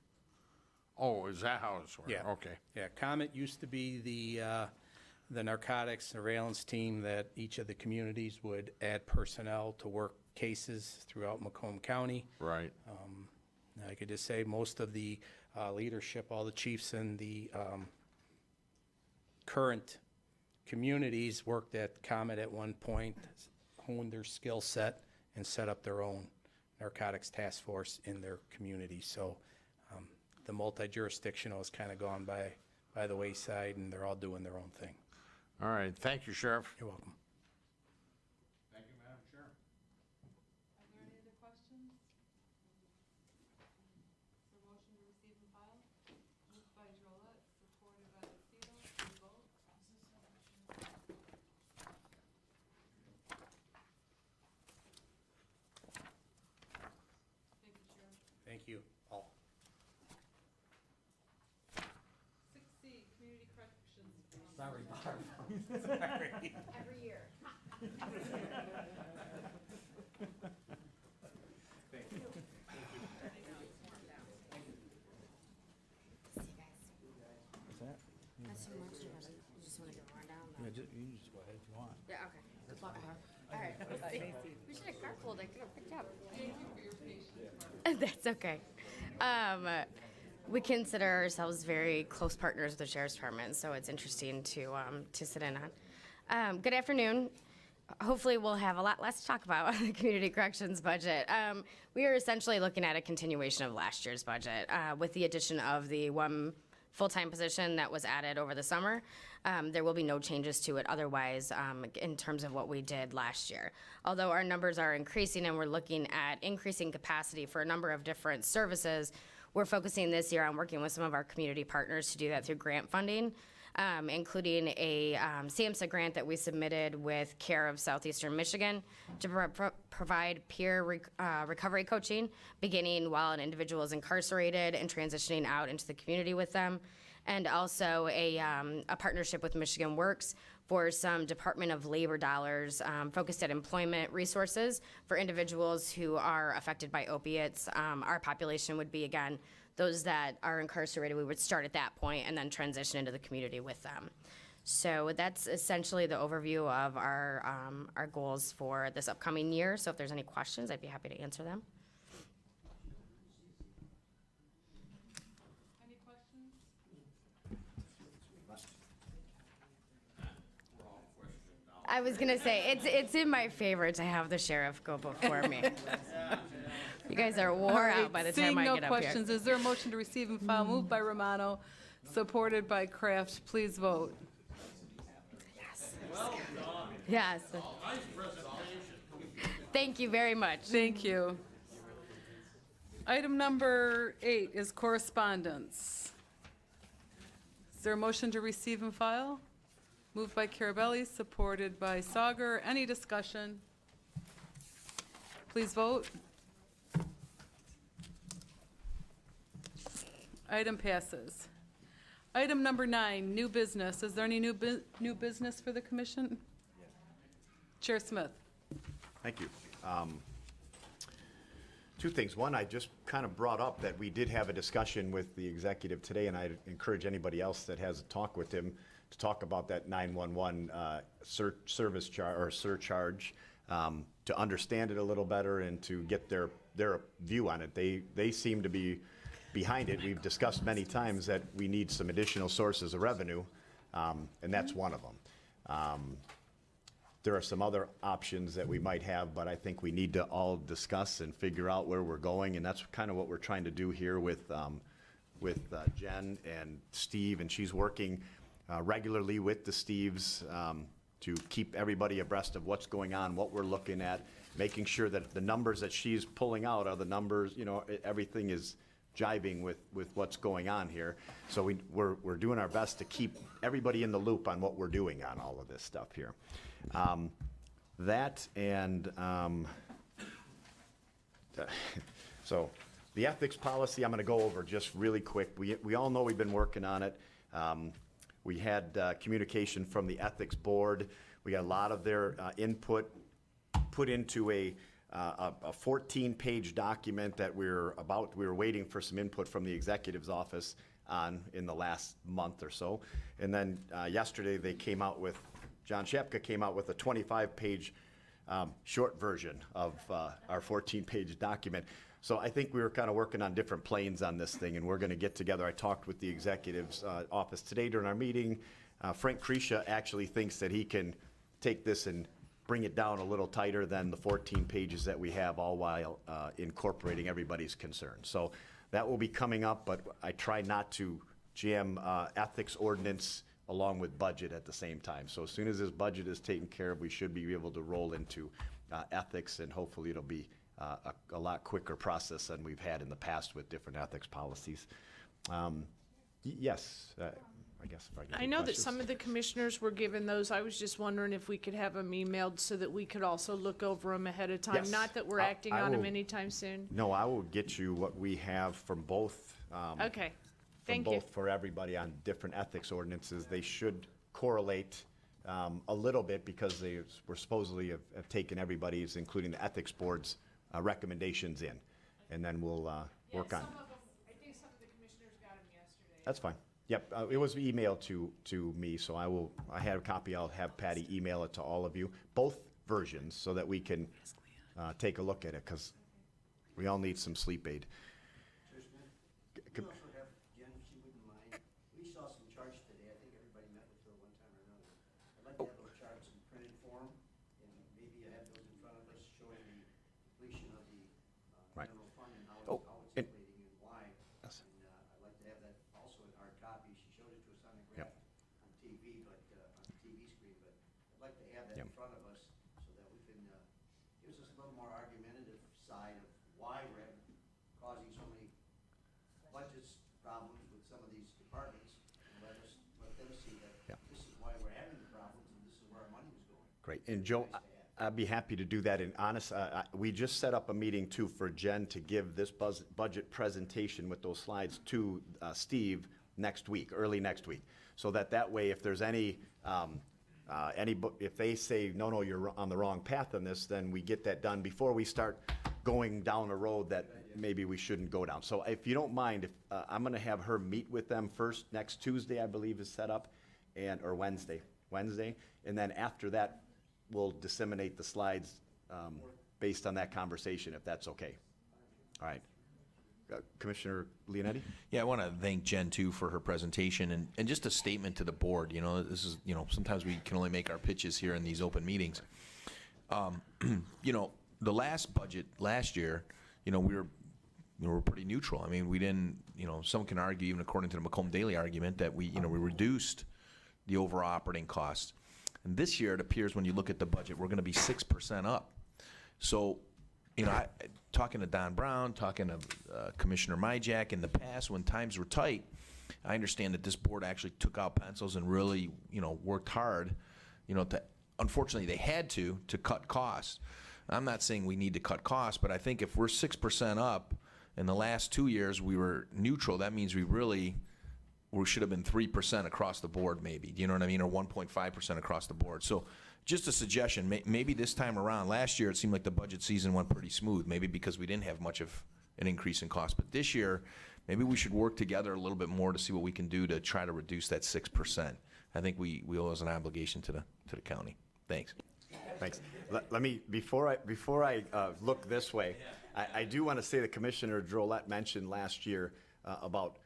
Oh, is that how it's working? Yeah. Okay. Yeah, Comet used to be the narcotics surveillance team that each of the communities would add personnel to work cases throughout Macomb County. Right. I could just say most of the leadership, all the chiefs in the current communities worked at Comet at one point, honed their skill set, and set up their own narcotics task force in their community. So the multi-jurisdictional has kind of gone by the wayside, and they're all doing their own thing. All right. Thank you, Sheriff. You're welcome. Thank you, Madam Chair. Are there any other questions? Is there a motion to receive and file? Moved by Drollet, supported by Lucido. Please vote. Thank you, Sheriff. Thank you, all. 6C, community corrections. Sorry, Barb. Every year. What's that? That's too much. You just want to go run down. Yeah, you just go ahead if you want. Yeah, okay. All right. We should have carpooled. I could have picked you up. That's okay. We consider ourselves very close partners with the Sheriff's Department, so it's interesting to sit in on. Good afternoon. Hopefully, we'll have a lot less to talk about on the community corrections budget. We are essentially looking at a continuation of last year's budget with the addition of the one full-time position that was added over the summer. There will be no changes to it otherwise in terms of what we did last year. Although our numbers are increasing and we're looking at increasing capacity for a number of different services, we're focusing this year on working with some of our community partners to do that through grant funding, including a SAMHSA grant that we submitted with CARE of Southeastern Michigan to provide peer recovery coaching, beginning while an individual is incarcerated and transitioning out into the community with them, and also a partnership with Michigan Works for some Department of Labor dollars focused at employment resources for individuals who are affected by opiates. Our population would be, again, those that are incarcerated. We would start at that point and then transition into the community with them. So that's essentially the overview of our goals for this upcoming year. So if there's any questions, I'd be happy to answer them. Any questions? I was gonna say, it's in my favor to have the sheriff go before me. You guys are wore out by the time I get up Seeing no here. questions, is there a motion to receive and file? Moved by Romano, supported by Kraft. Please vote. Yes. Yes. Thank you very much. Thank you. Item number 8 is correspondence. Is there a motion to receive and file? Moved by Carabelli, supported by Sauger. Any discussion? Please vote. Item passes. Item number 9, new business. Is there any new business for the commission? Chair Smith. Thank you. Two things. One, I just kind of brought up that we did have a discussion with the executive today, and I encourage anybody else that has a talk with him to talk about that 911 service charge or surcharge, to understand it a little better and to get their view on it. They seem to be behind it. We've discussed many times that we need some additional sources of revenue, and that's one of them. There are some other options that we might have, but I think we need to all discuss and figure out where we're going, and that's kind of what we're trying to do here with Jen and Steve, and she's working regularly with the Steves to keep everybody abreast of what's going on, what we're looking at, making sure that the numbers that she's pulling out are the numbers, everything is jiving with what's going on here. So we're doing our best to keep everybody in the loop on what we're doing on all of this stuff here. That and so the ethics policy I'm going to go over just really quick. We all know we've been working on it. We had communication from the ethics board. We got a lot of their input put into a 14-page document that we were waiting for some input from the executive's office on in the last month or so. And then yesterday John Shapka came out with a 25-page short version of our 14-page document. So I think we were kind of working on different planes on this thing, and we're going to get together. I talked with the executive's office today during our meeting. Frank Krisha actually thinks that he can take this and bring it down a little tighter than the 14 pages that we have, all while incorporating everybody's concerns. So that will be coming up, but I try not to jam ethics ordinance along with budget at the same time. So as soon as this budget is taken care of, we should be able to roll into ethics, and hopefully it'll be a lot quicker process than we've had in the past with different ethics policies. Yes, I guess if I get I any know that questions. some of the commissioners were given those. I was just wondering if we could have them emailed so that we could also look over them ahead of time. Yes. Not that we're I acting on them will- anytime soon. No, I will get you what we have from both. Okay, From thank you. both for everybody on different ethics ordinances. They should correlate a little bit because they were supposedly have taken everybody's, including the ethics board's recommendations in. And then we'll work on. Some of them, I think some of the commissioners got them yesterday. That's fine. Yep, it was emailed to me, so I had a copy. I'll have Patty email it to all of you. Both versions so that we can take a look at it, because we all need some sleep aid. We also have, Jen, if she wouldn't mind, we saw some charts today, I think everybody met with her one time or another. I'd like to have those charts in printed form, and maybe you have those in front of us showing the completion of the Right. general fund and how Oh, it's and- inflating and why. Yes. And I'd like to have that also in hard copy. She showed it to us on the Yep. graph on TV, but, on the TV screen, but I'd like to have that in Yep. front of us so that we can, gives us a little more argumentative side of why we're causing so many budgets problems with some of these departments, and let them see that Yeah. this is why we're having the problems and this is where our money was going. Great. And Joe, I'd be happy to do that. And honest, we just set up a meeting too for Jen to give this budget presentation with those slides to Steve next week, early next week. So that way, if there's any, if they say, no, you're on the wrong path on this, then we get that done before we start going down a road that maybe we shouldn't go down. So if you don't mind, I'm gonna have her meet with them first next Tuesday, I believe is set up, or Wednesday, and then after that, we'll disseminate the slides based on that conversation, if that's okay. All right. Commissioner Leonetti? Yeah, I want to thank Jen too for her presentation and just a statement to the board. You know, this is, you know, sometimes we can only make our pitches here in these open meetings. You know, the last budget last year, you know, we were pretty neutral. I mean, we didn't, you know, some can argue, even according to the Macomb Daily argument, that we reduced the overall operating costs. And this year, it appears when you look at the budget, we're going to be 6% up. So, you know, talking to Don Brown, talking to Commissioner Myjack in the past, when times were tight, I understand that this board actually took out pencils and really, you know, worked hard, you know, unfortunately, they had to cut costs. I'm not saying we need to cut costs, but I think if we're 6% up, in the last 2 years we were neutral, that means we should have been 3% across the board maybe, do you know what I mean, or 1.5% across the board. So just a suggestion, maybe this time around, last year it seemed like the budget season went pretty smooth, maybe because we didn't have much of an increase in cost. But this year, maybe we should work together a little bit more to see what we can do to try to reduce that 6%. I think we owe as an obligation to the county. Thanks. Thanks. Let me, before I look this way, I do want to say that Commissioner Drolet mentioned last year about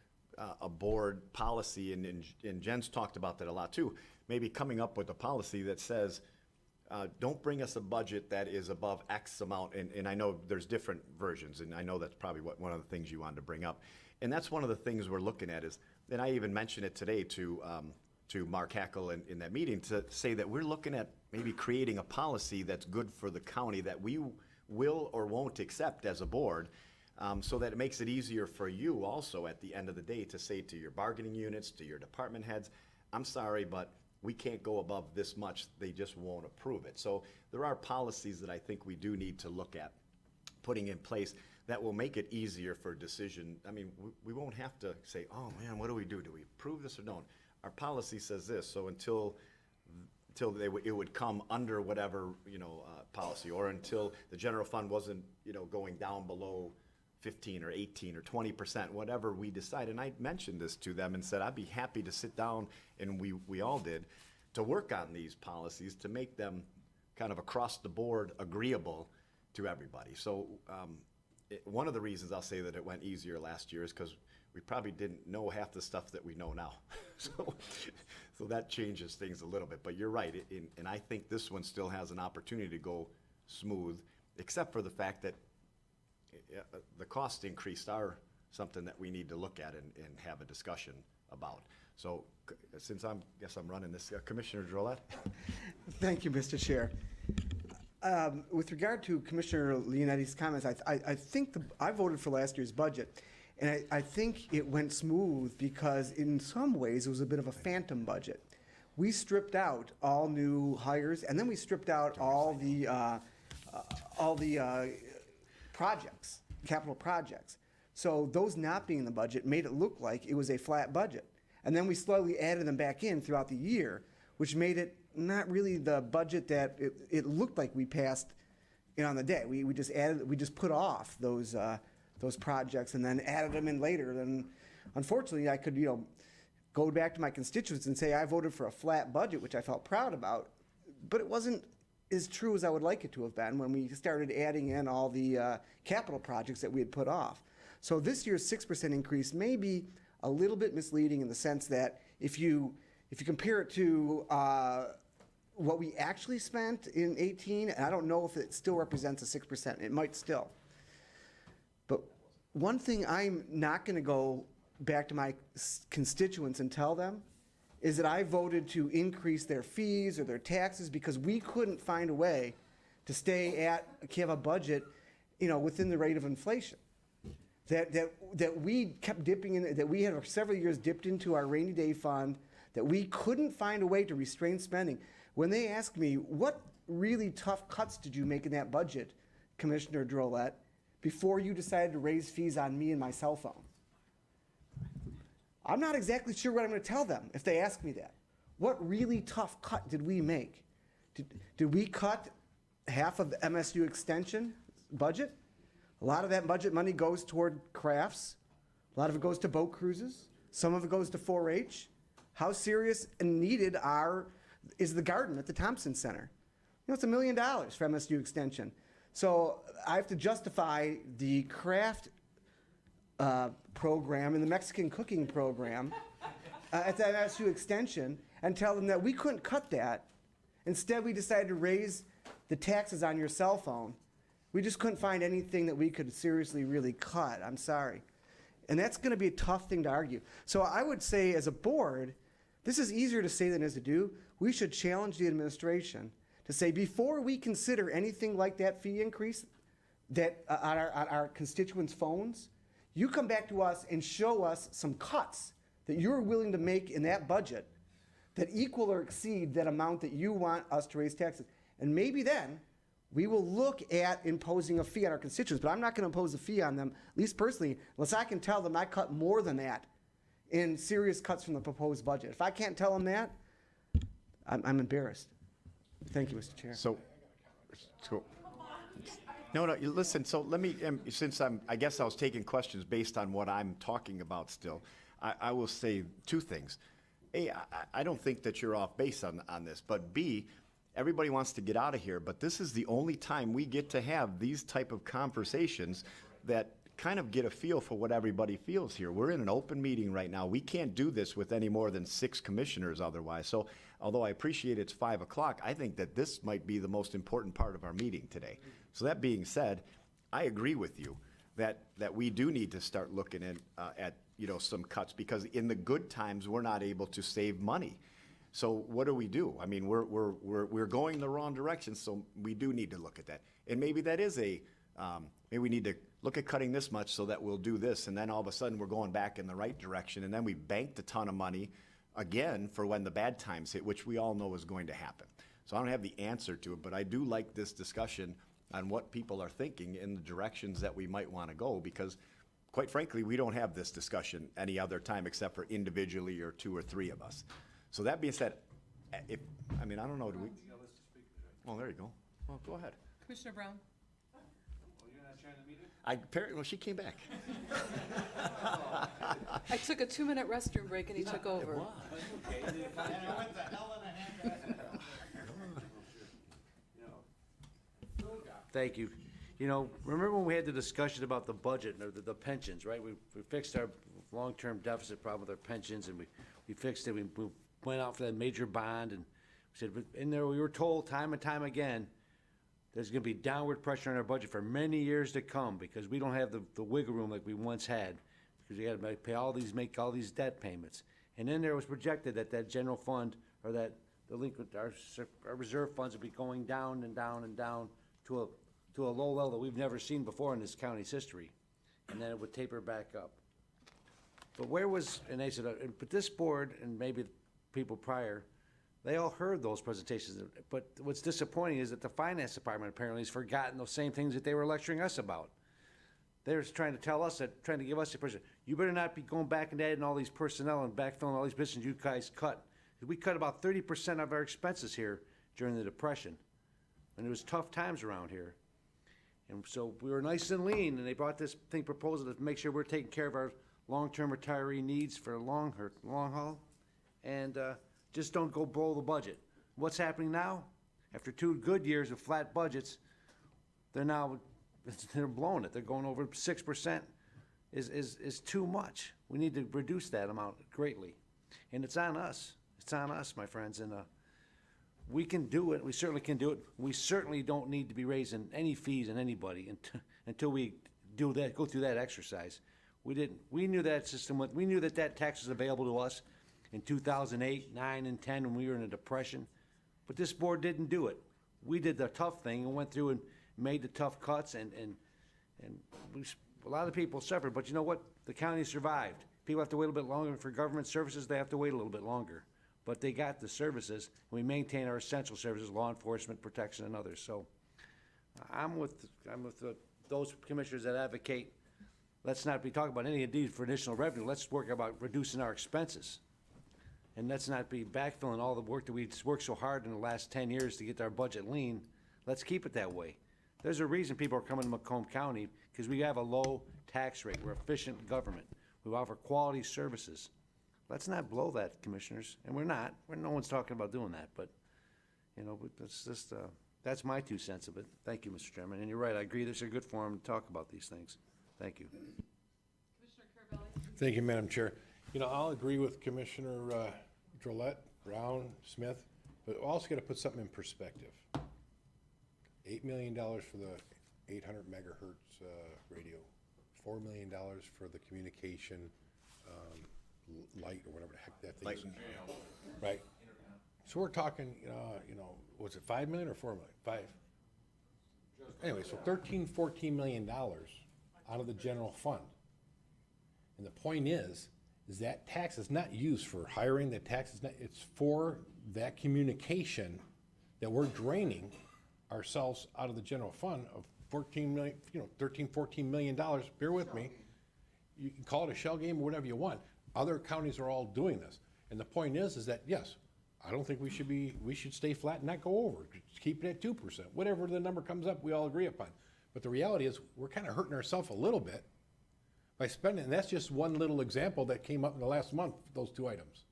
a board policy, and Jen's talked about that a lot too. Maybe coming up with a policy that says, don't bring us a budget that is above X amount, and I know there's different versions, and I know that's probably one of the things you wanted to bring up. And that's one of the things we're looking at is, and I even mentioned it today to Mark Hackle in that meeting, to say that we're looking at maybe creating a policy that's good for the county that we will or won't accept as a board, so that it makes it easier for you also at the end of the day to say to your bargaining units, to your department heads, I'm sorry, but we can't go above this much, they just won't approve it. So there are policies that I think we do need to look at putting in place that will make it easier for decision. I mean, we won't have to say, oh man, what do we do? Do we approve this or don't? Our policy says this, so until it would come under whatever, you know, policy, or until the general fund wasn't, you know, going down below 15 or 18 or 20%, whatever we decide. And I mentioned this to them and said, I'd be happy to sit down, and we all did, to work on these policies to make them kind of across the board agreeable to everybody. So one of the reasons I'll say that it went easier last year is because we probably didn't know half the stuff that we know now. So that changes things a little bit. But you're right, and I think this one still has an opportunity to go smooth, except for the fact that the cost increased are something that we need to look at and have a discussion about. So since I'm running this, Commissioner Drolet? Thank you, Mr. Chair. With regard to Commissioner Leonetti's comments, I think I voted for last year's budget, and I think it went smooth because in some ways it was a bit of a phantom budget. We stripped out all new hires, and then we stripped out all the projects, capital projects. So those not being in the budget made it look like it was a flat budget. And then we slowly added them back in throughout the year, which made it not really the budget that it looked like we passed, you know, on the day. We just put off those projects and then added them in later. Then unfortunately I could, you know, go back to my constituents and say I voted for a flat budget, which I felt proud about, but it wasn't as true as I would like it to have been when we started adding in all the capital projects that we had put off. So this year's 6% increase may be a little bit misleading in the sense that if you compare it to what we actually spent in 18, and I don't know if it still represents a 6%. It might still. But one thing I'm not going to go back to my constituents and tell them is that I voted to increase their fees or their taxes because we couldn't find a way to have a budget, within the rate of inflation. That we kept dipping in, that we had for several years dipped into our rainy day fund, that we couldn't find a way to restrain spending. When they asked me, what really tough cuts did you make in that budget, Commissioner Drolet, before you decided to raise fees on me and my cell phone? I'm not exactly sure what I'm going to tell them if they ask me that. What really tough cut did we make? Did we cut half of the MSU extension budget? A lot of that budget money goes toward crafts. A lot of it goes to boat cruises. Some of it goes to 4-H. How serious and needed is the garden at the Thompson Center? It's $1 million for MSU extension. So I have to justify the craft program and the Mexican cooking program at the MSU extension and tell them that we couldn't cut that. Instead, we decided to raise the taxes on your cell phone. We just couldn't find anything that we could seriously really cut. I'm sorry. And that's going to be a tough thing to argue. So I would say as a board, this is easier to say than it is to do. We should challenge the administration to say before we consider anything like that fee increase that on our constituents' phones, you come back to us and show us some cuts that you're willing to make in that budget that equal or exceed that amount that you want us to raise taxes. And maybe then we will look at imposing a fee on our constituents, but I'm not going to impose a fee on them, at least personally, unless I can tell them I cut more than that in serious cuts from the proposed budget. If I can't tell them that, I'm embarrassed. Thank you, Mr. Chair. So no, listen, so let me, since I guess I was taking questions based on what I'm talking about still, I will say two things. A, I don't think that you're off base on this, but B, everybody wants to get out of here, but this is the only time we get to have these type of conversations that kind of get a feel for what everybody feels here. We're in an open meeting right now. We can't do this with any more than 6 commissioners otherwise. So although I appreciate it's 5 o'clock, I think that this might be the most important part of our meeting today. So that being said, I agree with you that we do need to start looking at some cuts, because in the good times we're not able to save money. So what do? I mean, we're going the wrong direction, so we do need to look at that. And maybe that is maybe we need to look at cutting this much so that we'll do this, and then all of a sudden we're going back in the right direction, and then we banked a ton of money again for when the bad times hit, which we all know is going to happen. So I don't have the answer to it, but I do like this discussion on what people are thinking in the directions that we might want to go, because quite frankly, we don't have this discussion any other time except for individually or 2 or 3 of us. So that being said, I don't know, do we? Oh, there you go. Well, go ahead. Commissioner Brown? Well, she came back. I took a 2-minute restroom break and he took over. Thank you. Remember when we had the discussion about the budget and the pensions, right? We fixed our long-term deficit problem with our pensions, and we fixed it. We went out for that major bond, and we said, in there, we were told time and time again, there's going to be downward pressure on our budget for many years to come because we don't have the wiggle room like we once had, because we got to make all these debt payments. And then there was projected that general fund, or that our reserve funds would be going down and down and down to a low level that we've never seen before in this county's history, and then it would taper back up. But and they said, but this board and maybe people prior, they all heard those presentations. But what's disappointing is that the finance department apparently has forgotten those same things that they were lecturing us about. They're just trying to tell us trying to give us the impression, you better not be going back and adding all these personnel and backfilling all these positions you guys cut. We cut about 30% of our expenses here during the Depression, and it was tough times around here. And so we were nice and lean, and they brought this proposal to make sure we're taking care of our long-term retiree needs for long haul, and just don't go below the budget. What's happening now? After 2 good years of flat budgets, they're now, they're blowing it. They're going over 6% is too much. We need to reduce that amount greatly. And it's on us. It's on us, my friends, and we can do it. We certainly can do it. We certainly don't need to be raising any fees on anybody until we do that, go through that exercise. We knew that system, we knew that tax was available to us in 2008, 9, and 10 when we were in a depression. But this board didn't do it. We did the tough thing and went through and made the tough cuts, and a lot of people suffered. But you know what? The county survived. People have to wait a little bit longer for government services. They have to wait a little bit longer. But they got the services, and we maintain our essential services, law enforcement, protection, and others. So I'm with those commissioners that advocate, let's not be talking about any need for additional revenue. Let's work about reducing our expenses. And let's not be backfilling all the work that we worked so hard in the last 10 years to get our budget lean. Let's keep it that way. There's a reason people are coming to Macomb County, because we have a low tax rate. We're efficient government. We offer quality services. Let's not blow that, commissioners. And we're not. No one's talking about doing that. But, you know, that's just, that's my 2 cents of it. Thank you, Mr. Chairman. And you're right. I agree. This is a good forum to talk about these things. Thank you. Commissioner Carvelli? Thank you, Madam Chair. You know, I'll agree with Commissioner Drollet, Brown, Smith, but we also got to put something in perspective. $8 million for the 800 megahertz radio, $4 million for the communication light or whatever the heck that thing is. Right. So we're talking, was it $5 million or $4 million? 5. Anyway, so $13-14 million out of the general fund. And the point is that tax is not used for hiring, the tax is not, it's for that communication that we're draining ourselves out of the general fund of 14 million, $13-14 million. Bear with me. You can call it a shell game or whatever you want. Other counties are all doing this. And the point is that, yes, I don't think we should stay flat and not go over. Just keep it at 2%. Whatever the number comes up, we all agree upon. But the reality is we're kind of hurting ourselves a little bit by spending, and that's just one little example that came up in the last month, those 2 items.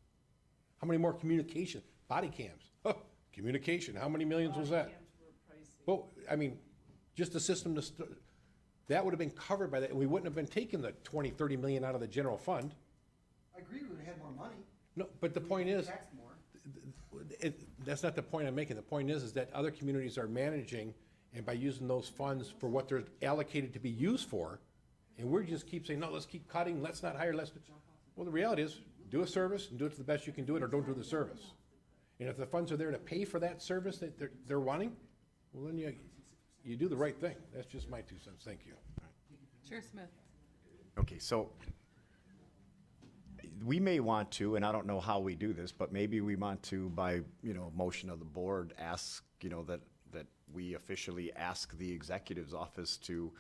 How many more communication? Body cams. Oh, communication. How many millions was that? Well, I mean, just a system that would have been covered by that, and we wouldn't have been taking the 20-30 million out of the general fund. I agree we would have had more money. No, but the point is, Taxed more. that's not the point I'm making. The point is that other communities are managing, and by using those funds for what they're allocated to be used for, and we just keep saying, no, let's keep cutting, let's not hire, well, the reality is, do a service and do it to the best you can do it, or don't do the service. And if the funds are there to pay for that service that they're wanting, well, then you do the right thing. That's just my 2 cents. Thank you. Chair Smith? Okay, so we may want to, and I don't know how we do this, but maybe we want to, by, motion of the board, ask, that we officially ask the executive's office to,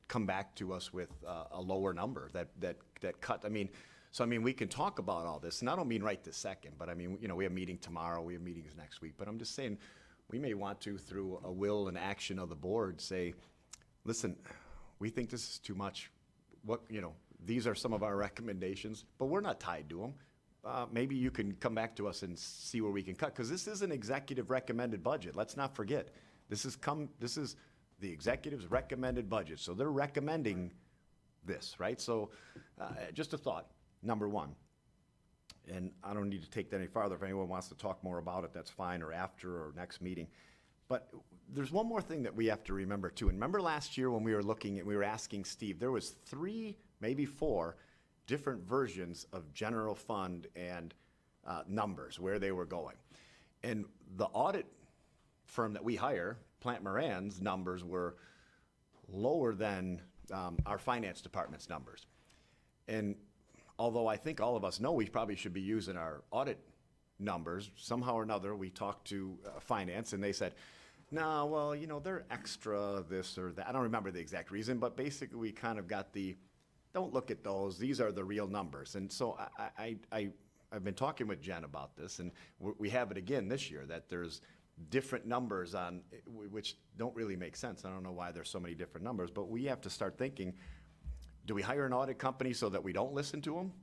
come back to us with a lower number that cut. We can talk about all this, and I don't mean right this second, but we have a meeting tomorrow, we have meetings next week, but I'm just saying, we may want to, through a will and action of the board, say, listen, we think this is too much. These are some of our recommendations, but we're not tied to them. Maybe you can come back to us and see where we can cut, because this is an executive recommended budget. Let's not forget, this is the executive's recommended budget, so they're recommending this, right? So, just a thought, number one, and I don't need to take that any farther. If anyone wants to talk more about it, that's fine, or after, or next meeting. But there's one more thing that we have to remember too. And remember last year when we were asking Steve, there was 3, maybe 4 different versions of general fund and numbers, where they were going. And the audit firm that we hire, Plant Moran's numbers were lower than our finance department's numbers. And although I think all of us know we probably should be using our audit numbers, somehow or another we talked to finance and they said, no, well, they're extra this or that. I don't remember the exact reason, but basically we kind of got don't look at those. These are the real numbers. And so I've been talking with Jen about this, and we have it again this year, that there's different numbers on, which don't really make sense. I don't know why there's so many different numbers, but we have to start thinking, do we hire an audit company so that we don't listen to them?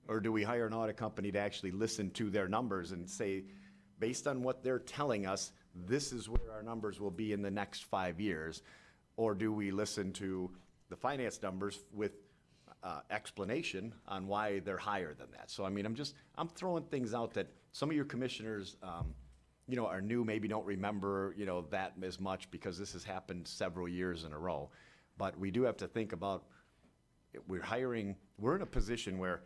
Or do we hire an audit company to actually listen to their numbers and say, based on what they're telling us, this is where our numbers will be in the next 5 years? Or do we listen to the finance numbers with explanation on why they're higher than that? So, I mean, I'm throwing things out that some of your commissioners, are new, maybe don't remember, that as much because this has happened several years in a row. But we do have to think about, we're in a position where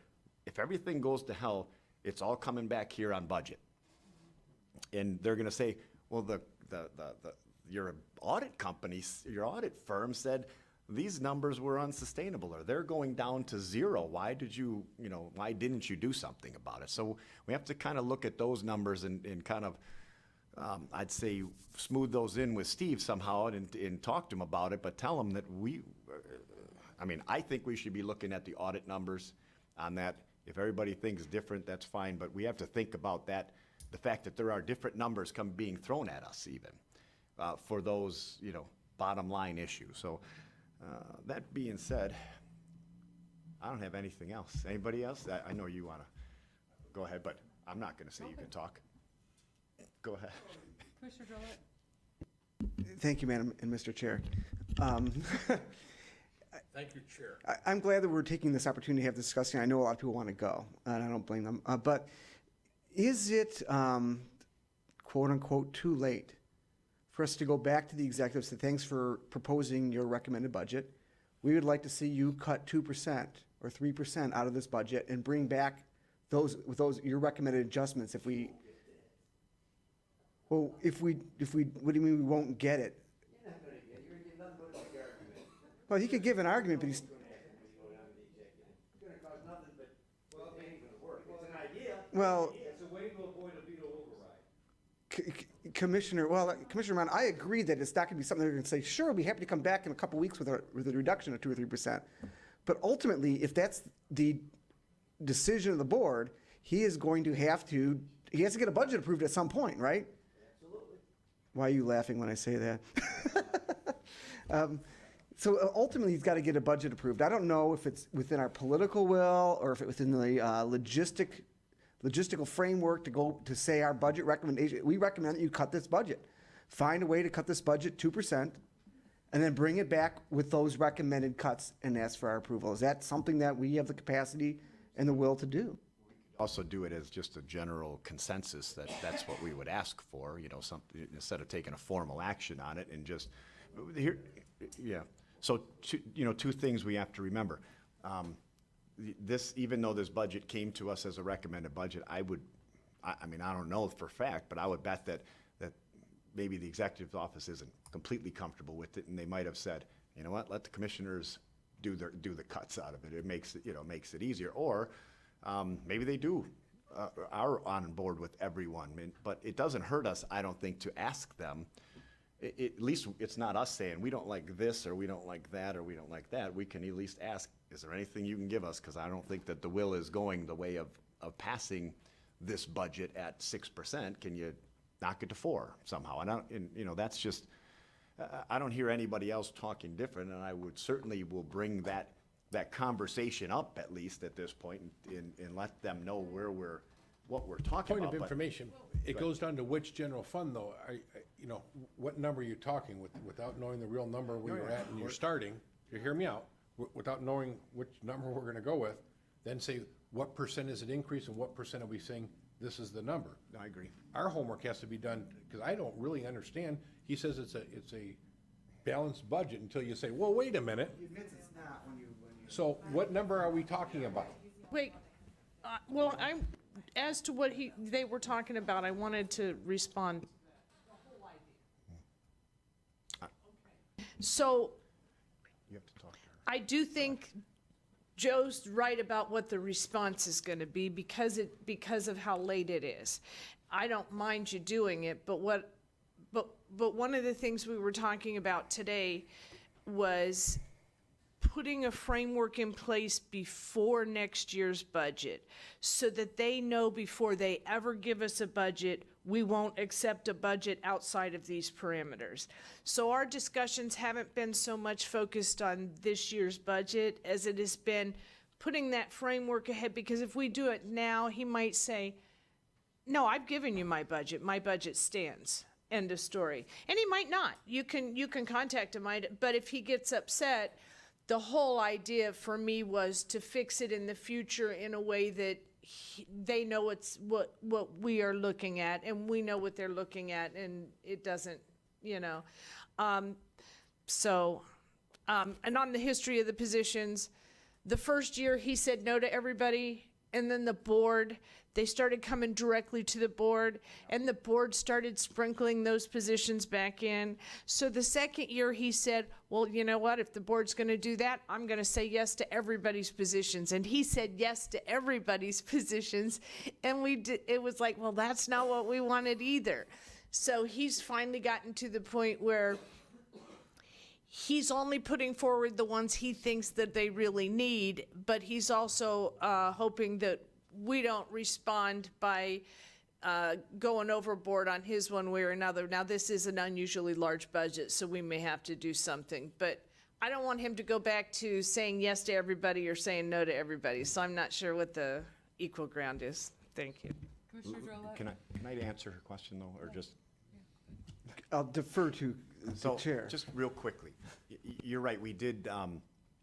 if everything goes to hell, it's all coming back here on budget. And they're gonna say, well, your audit company, your audit firm said these numbers were unsustainable, or they're going down to zero. Why didn't you do something about it? So we have to kind of look at those numbers and kind of, I'd say, smooth those in with Steve somehow and talk to him about it, but tell him that I think we should be looking at the audit numbers on that. If everybody thinks different, that's fine, but we have to think about that, the fact that there are different numbers being thrown at us even for those, bottom line issues. So that being said, I don't have anything else. Anybody else? I know you want to go ahead, but I'm not going to say you can talk. Go ahead. Commissioner Drollet? Thank you, Madam and Mr. Chair. Thank you, Chair. I'm glad that we're taking this opportunity to have this discussion. I know a lot of people want to go, and I don't blame them. But is it, quote unquote, too late for us to go back to the executives and say, thanks for proposing your recommended budget? We would like to see you cut 2% or 3% out of this budget and bring back your recommended adjustments if we, what do you mean we won't get it? Well, he could give an argument, but he's. Well. It's a way to avoid a veto override. Commissioner Ron, I agree that it's not going to be something they're going to say, sure, we'll be happy to come back in a couple weeks with a reduction of 2 or 3%. But ultimately, if that's the decision of the board, he has to get a budget approved at some point, right? Absolutely. Why are you laughing when I say that? So ultimately, he's got to get a budget approved. I don't know if it's within our political will or if it's within the logistical framework to say our budget recommendation. We recommend that you cut this budget. Find a way to cut this budget 2%, and then bring it back with those recommended cuts and ask for our approval. Is that something that we have the capacity and the will to do? Also do it as just a general consensus that's what we would ask for, something, instead of taking a formal action on it and just, here, yeah. So, two things we have to remember. Even though this budget came to us as a recommended budget, I don't know for a fact, but I would bet that maybe the executive office isn't completely comfortable with it, and they might have said, you know what, let the commissioners do the cuts out of it. It makes it easier. Or maybe they are on board with everyone, but it doesn't hurt us, I don't think, to ask them. At least it's not us saying, we don't like this, or we don't like that, or we don't like that. We can at least ask, is there anything you can give us? Because I don't think that the will is going the way of passing this budget at 6%. Can you knock it to 4 somehow? That's just, I don't hear anybody else talking different, and I would certainly will bring that conversation up at least at this point and let them know what we're talking about. Point of information, it goes down to which general fund, though. What number are you talking without knowing the real number where you're at and you're starting, you hear me out, without knowing which number we're gonna go with, then say, what percent is it increase and what percent are we saying this is the number? I agree. Our homework has to be done, because I don't really understand. He says it's a balanced budget until you say, well, wait a minute. He admits it's not when you. So what number are we talking about? Wait, as to what they were talking about, I wanted to respond. So, You have to talk to her. I do think Joe's right about what the response is gonna be because of how late it is. I don't mind you doing it, but one of the things we were talking about today was putting a framework in place before next year's budget so that they know before they ever give us a budget, we won't accept a budget outside of these parameters. So our discussions haven't been so much focused on this year's budget as it has been putting that framework ahead, because if we do it now, he might say, no, I've given you my budget. My budget stands. End of story. And he might not. You can contact him. But if he gets upset, the whole idea for me was to fix it in the future in a way that they know it's what we are looking at, and we know what they're looking at, and it doesn't, you know. And on the history of the positions, the first year he said no to everybody, and then the board, they started coming directly to the board, and the board started sprinkling those positions back in. So the second year he said, well, you know what, if the board's gonna do that, I'm gonna say yes to everybody's positions. And he said yes to everybody's positions, and it was like, well, that's not what we wanted either. So he's finally gotten to the point where he's only putting forward the ones he thinks that they really need, but he's also hoping that we don't respond by going overboard on his one way or another. Now, this is an unusually large budget, so we may have to do something, but I don't want him to go back to saying yes to everybody or saying no to everybody, so I'm not sure what the equal ground is. Thank you. Commissioner Drollet? Can I answer her question, though, or just? I'll defer to the chair. Just real quickly, you're right, we did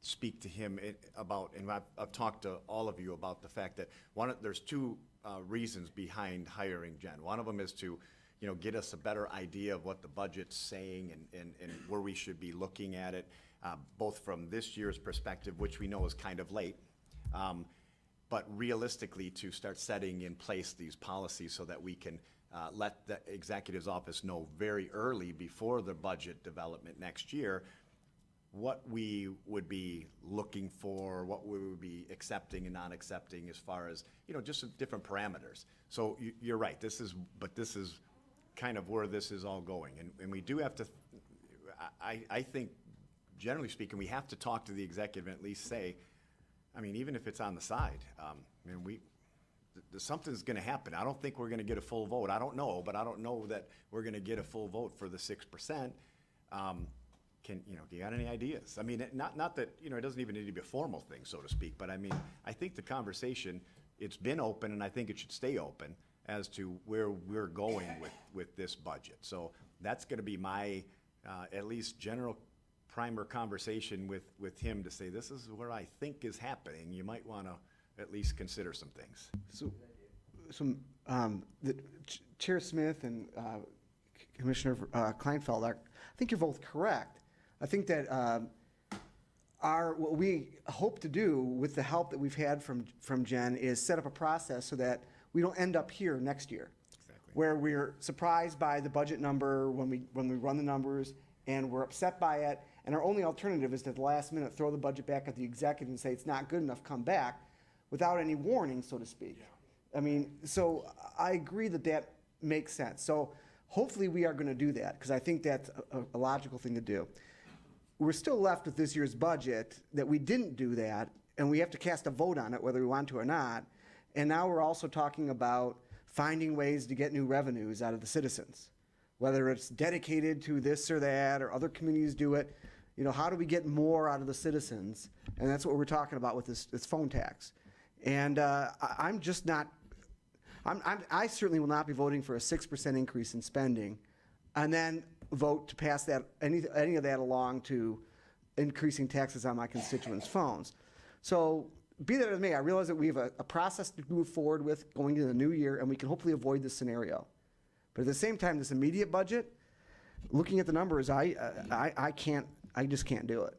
speak to him about, and I've talked to all of you about the fact that there's two reasons behind hiring Jen. One of them is to, get us a better idea of what the budget's saying and where we should be looking at it, both from this year's perspective, which we know is kind of late, but realistically to start setting in place these policies so that we can let the executive's office know very early before the budget development next year what we would be looking for, what we would be accepting and not accepting as far as, just some different parameters. So you're right, this is kind of where this is all going. And we do have to, I think, generally speaking, we have to talk to the executive and at least say, even if it's on the side, something's going to happen. I don't think we're going to get a full vote. I don't know, but I don't know that we're going to get a full vote for the 6%. Do you got any ideas? Not that, it doesn't even need to be a formal thing, so to speak, but I think the conversation, it's been open, and I think it should stay open as to where we're going with this budget. So that's going to be my, at least general primer conversation with him to say, this is where I think is happening. You might want to at least consider some things. Chair Smith and Commissioner Kleinfeld, I think you're both correct. I think that what we hope to do with the help that we've had from Jen is set up a process so that we don't end up here next year. Exactly. Where we're surprised by the budget number when we run the numbers, and we're upset by it, and our only alternative is to at the last minute throw the budget back at the executive and say it's not good enough, come back, without any warning, so to speak. Yeah. So I agree that makes sense. So hopefully we are going to do that, because I think that's a logical thing to do. We're still left with this year's budget that we didn't do that, and we have to cast a vote on it whether we want to or not. And now we're also talking about finding ways to get new revenues out of the citizens, whether it's dedicated to this or that, or other communities do it. How do we get more out of the citizens? And that's what we're talking about with this phone tax. And I'm just not, I certainly will not be voting for a 6% increase in spending and then vote to pass that any of that along to increasing taxes on my constituents' phones. So be that as it may, I realize that we have a process to move forward with going into the new year, and we can hopefully avoid this scenario. But at the same time, this immediate budget, looking at the numbers, I just can't do it.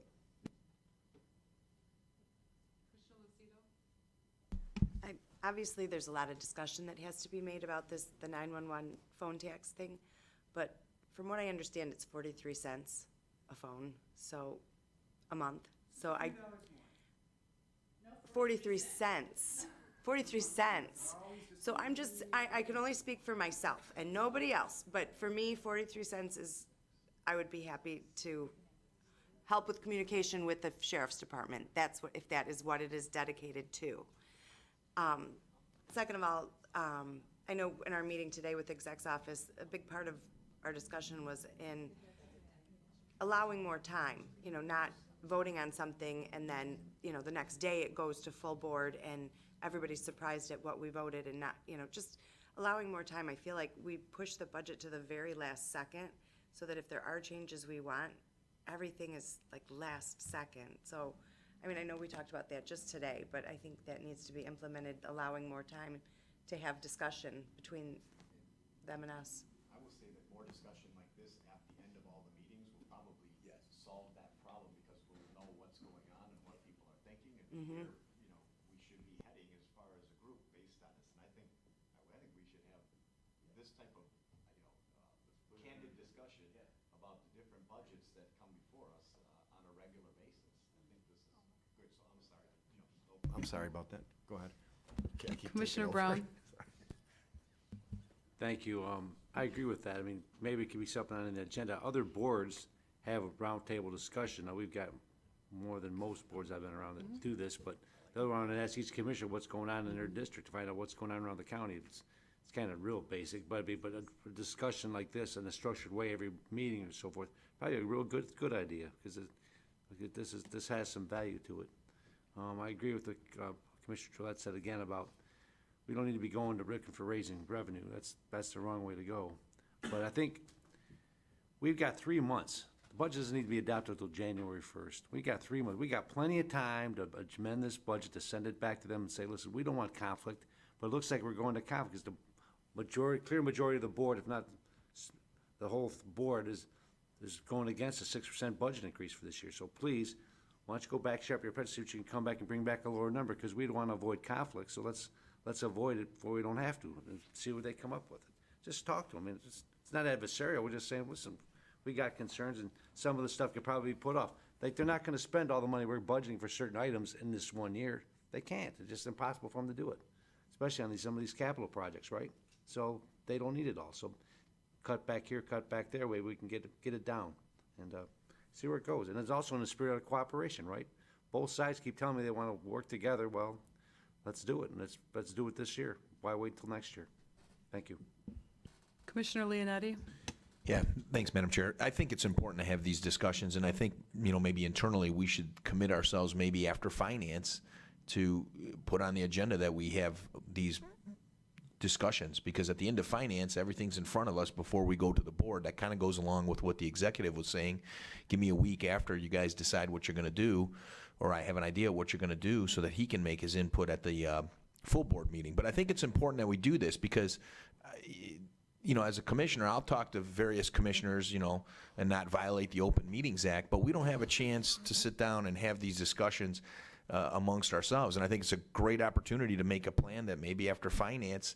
Obviously, there's a lot of discussion that has to be made about the 911 phone tax thing, but from what I understand, it's 43 cents a phone, so a month. So 43 cents. 43 cents. So I can only speak for myself and nobody else, but for me, 43 cents I would be happy to help with communication with the sheriff's department. If that is what it is dedicated to. Second of all, I know in our meeting today with the exec's office, a big part of our discussion was in allowing more time, not voting on something and then, the next day it goes to full board and everybody's surprised at what we voted and not, just allowing more time, I feel like we push the budget to the very last second, so that if there are changes we want, everything is like last second. So, I mean, I know we talked about that just today, but I think that needs to be implemented, allowing more time to have discussion between them and us. I will say that more discussion like this at the end of all the meetings will probably solve that problem, because we'll know what's going on and what people are thinking, and where, we should be heading as far as a group based on this. And I think we should have this type of, candid discussion about the different budgets that come before us on a regular basis. I think this is good, so I'm sorry. I'm sorry about that. Go ahead. Okay, I keep taking Commissioner over. Brown? Thank you. I agree with that. I mean, maybe it could be something on the agenda. Other boards have a roundtable discussion. Now, we've got more than most boards I've been around that do this, but the other one, and ask each commissioner what's going on in their district to find out what's going on around the county. It's kind of real basic, but a discussion like this in a structured way every meeting and so forth, probably a real good idea, because this has some value to it. I agree with the Commissioner Trillette said again about we don't need to be going to Rickon for raising revenue. That's the wrong way to go. But I think we've got 3 months. The budget doesn't need to be adopted until January 1st. We got 3 months. We got plenty of time to amend this budget, to send it back to them and say, listen, we don't want conflict, but it looks like we're going to conflict, because the clear majority of the board, if not the whole board, is going against a 6% budget increase for this year. So please, why don't you go back, sharpen your pencil, see what you can come back and bring back a lower number, because we don't want to avoid conflict. So let's avoid it before we don't have to, and see what they come up with. Just talk to them. I mean, it's not adversarial. We're just saying, listen, we got concerns, and some of the stuff could probably be put off. Like, they're not going to spend all the money we're budgeting for certain items in this 1 year. They can't. It's just impossible for them to do it, especially on some of these capital projects, right? So they don't need it all. So cut back here, cut back there, way we can get it down and see where it goes. And it's also in the spirit of cooperation, right? Both sides keep telling me they want to work together. Well, let's do it, and let's do it this year. Why wait till next year? Thank you. Commissioner Leonetti? Yeah, thanks, Madam Chair. I think it's important to have these discussions, and I think, maybe internally we should commit ourselves maybe after finance to put on the agenda that we have these discussions, because at the end of finance, everything's in front of us before we go to the board. That kind of goes along with what the executive was saying. Give me a week after you guys decide what you're going to do, or I have an idea what you're going to do, so that he can make his input at the full board meeting. But I think it's important that we do this, because as a commissioner, I'll talk to various commissioners, and not violate the Open Meetings Act, but we don't have a chance to sit down and have these discussions amongst ourselves. And I think it's a great opportunity to make a plan that maybe after finance,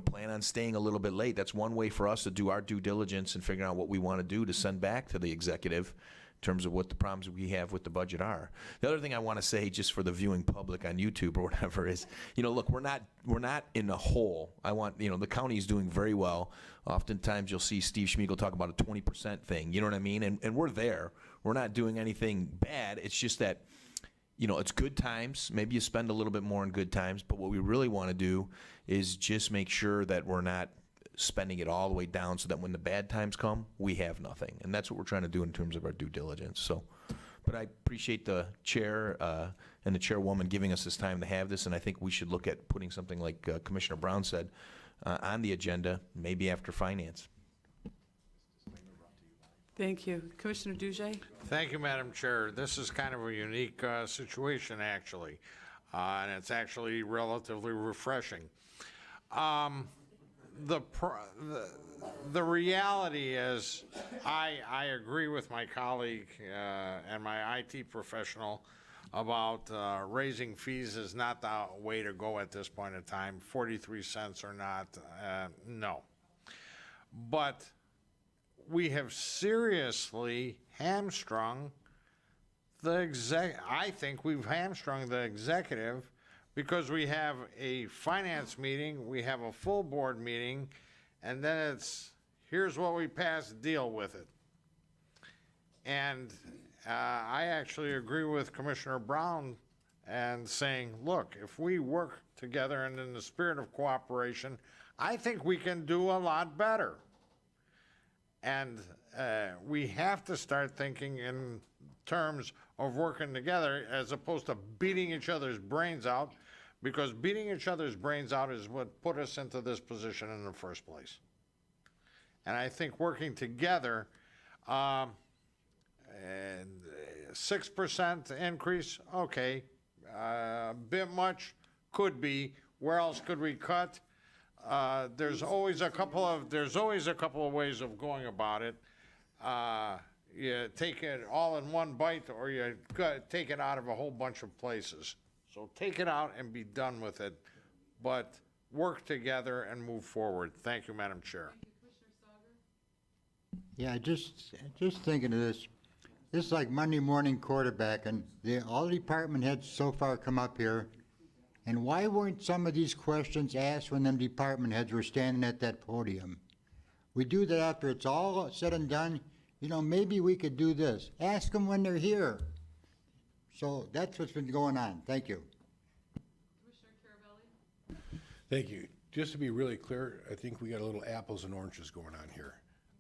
plan on staying a little bit late. That's one way for us to do our due diligence and figure out what we want to do to send back to the executive in terms of what the problems we have with the budget are. The other thing I want to say, just for the viewing public on YouTube or whatever, is, look, we're not in a hole. I want, the county is doing very well. Oftentimes you'll see Steve Schmiegel talk about a 20% thing, you know what I mean? And we're there. We're not doing anything bad. It's just that, it's good times. Maybe you spend a little bit more in good times, but what we really want to do is just make sure that we're not spending it all the way down, so that when the bad times come, we have nothing. And that's what we're trying to do in terms of our due diligence. So, but I appreciate the chair and the chairwoman giving us this time to have this, and I think we should look at putting something like Commissioner Brown said on the agenda, maybe after finance. Thank you. Commissioner Duge? Thank you, Madam Chair. This is kind of a unique situation, actually, and it's actually relatively refreshing. The reality is, I agree with my colleague and my IT professional about raising fees is not the way to go at this point in time. 43 cents or not, no. But we have seriously hamstrung I think we've hamstrung the executive, because we have a finance meeting, we have a full board meeting, and then it's, here's what we passed, deal with it. And I actually agree with Commissioner Brown and saying, look, if we work together and in the spirit of cooperation, I think we can do a lot better. And we have to start thinking in terms of working together as opposed to beating each other's brains out, because beating each other's brains out is what put us into this position in the first place. And I think working together, and 6% increase, okay, a bit much, could be. Where else could we cut? There's always a couple of ways of going about it. You take it all in one bite, or you take it out of a whole bunch of places. So take it out and be done with it, but work together and move forward. Thank you, Madam Chair. Yeah, just thinking of this. This is like Monday morning quarterback, and all the department heads so far come up here. And why weren't some of these questions asked when them department heads were standing at that podium? We do that after it's all said and done. You know, maybe we could do this. Ask them when they're here. So that's what's been going on. Thank you. Commissioner Carabelli? Thank you. Just to be really clear, I think we got a little apples and oranges going on here.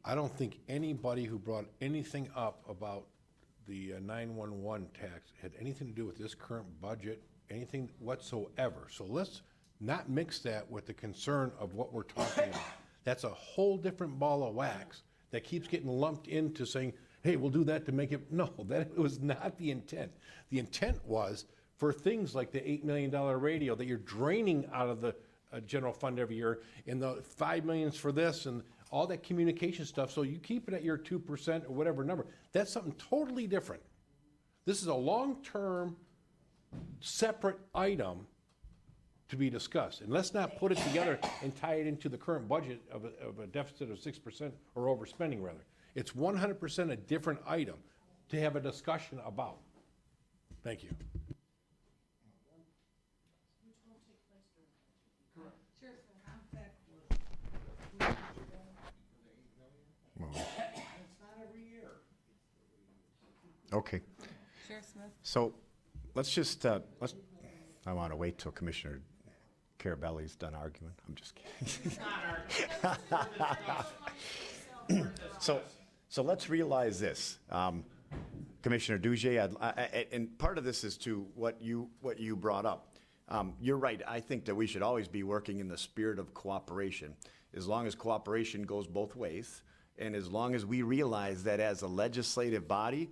I don't think anybody who brought anything up about the 911 tax had anything to do with this current budget, anything whatsoever. So let's not mix that with the concern of what we're talking about. That's a whole different ball of wax that keeps getting lumped into saying, hey, we'll do that to make it. No, that was not the intent. The intent was for things like the $8 million radio that you're draining out of the general fund every year, and the $5 million for this and all that communication stuff. So you keep it at your 2% or whatever number. That's something totally different. This is a long-term, separate item to be discussed. And let's not put it together and tie it into the current budget of a deficit of 6% or overspending, rather. It's 100% a different item to have a discussion about. Thank you. Okay. Sheriff Smith? So let's just, I want to wait till Commissioner Carabelli's done arguing. I'm just kidding. So let's realize this. Commissioner Duje, and part of this is to what you brought up. You're right. I think that we should always be working in the spirit of cooperation, as long as cooperation goes both ways, and as long as we realize that as a legislative body,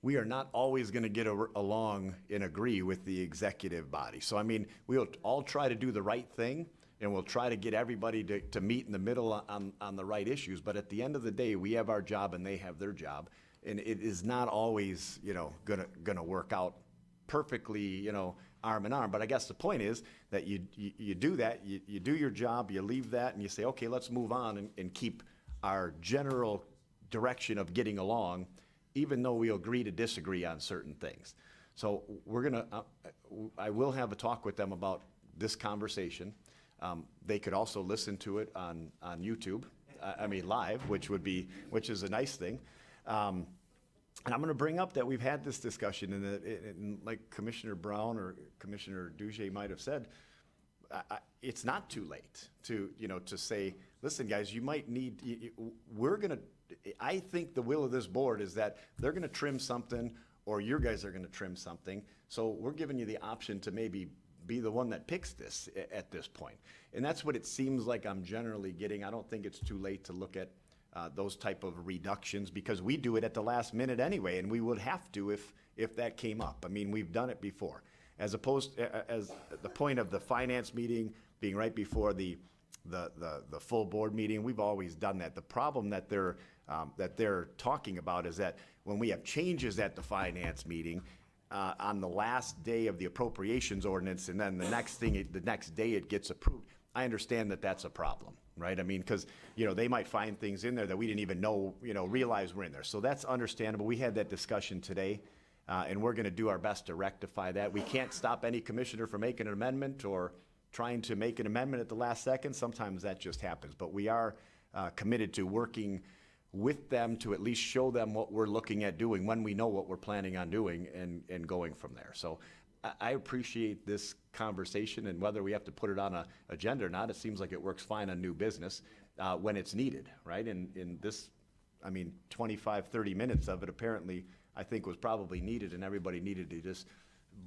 we are not always going to get along and agree with the executive body. So, I mean, we'll all try to do the right thing, and we'll try to get everybody to meet in the middle on the right issues. But at the end of the day, we have our job and they have their job. And it is not always, gonna work out perfectly, arm in arm. But I guess the point is that you do that, you do your job, you leave that, and you say, okay, let's move on and keep our general direction of getting along, even though we agree to disagree on certain things. So I will have a talk with them about this conversation. They could also listen to it on YouTube, live, which is a nice thing. And I'm going to bring up that we've had this discussion, and like Commissioner Brown or Commissioner Duje might have said, it's not too late to say, listen, guys, you might need. I think the will of this board is that they're going to trim something, or you guys are going to trim something. So we're giving you the option to maybe be the one that picks this at this point. And that's what it seems like I'm generally getting. I don't think it's too late to look at those type of reductions, because we do it at the last minute anyway, and we would have to if that came up. I mean, we've done it before. As opposed, as the point of the finance meeting being right before the full board meeting, we've always done that. The problem that they're talking about is that when we have changes at the finance meeting, on the last day of the appropriations ordinance, and then the next day it gets approved, I understand that that's a problem, right? I mean, because, they might find things in there that we didn't even know, realize were in there. So that's understandable. We had that discussion today, and we're going to do our best to rectify that. We can't stop any commissioner from making an amendment or trying to make an amendment at the last second. Sometimes that just happens. But we are committed to working with them to at least show them what we're looking at doing when we know what we're planning on doing, and going from there. So I appreciate this conversation, and whether we have to put it on an agenda or not, it seems like it works fine on new business when it's needed, right? In this, 25, 30 minutes of it apparently, I think, was probably needed, and everybody needed to just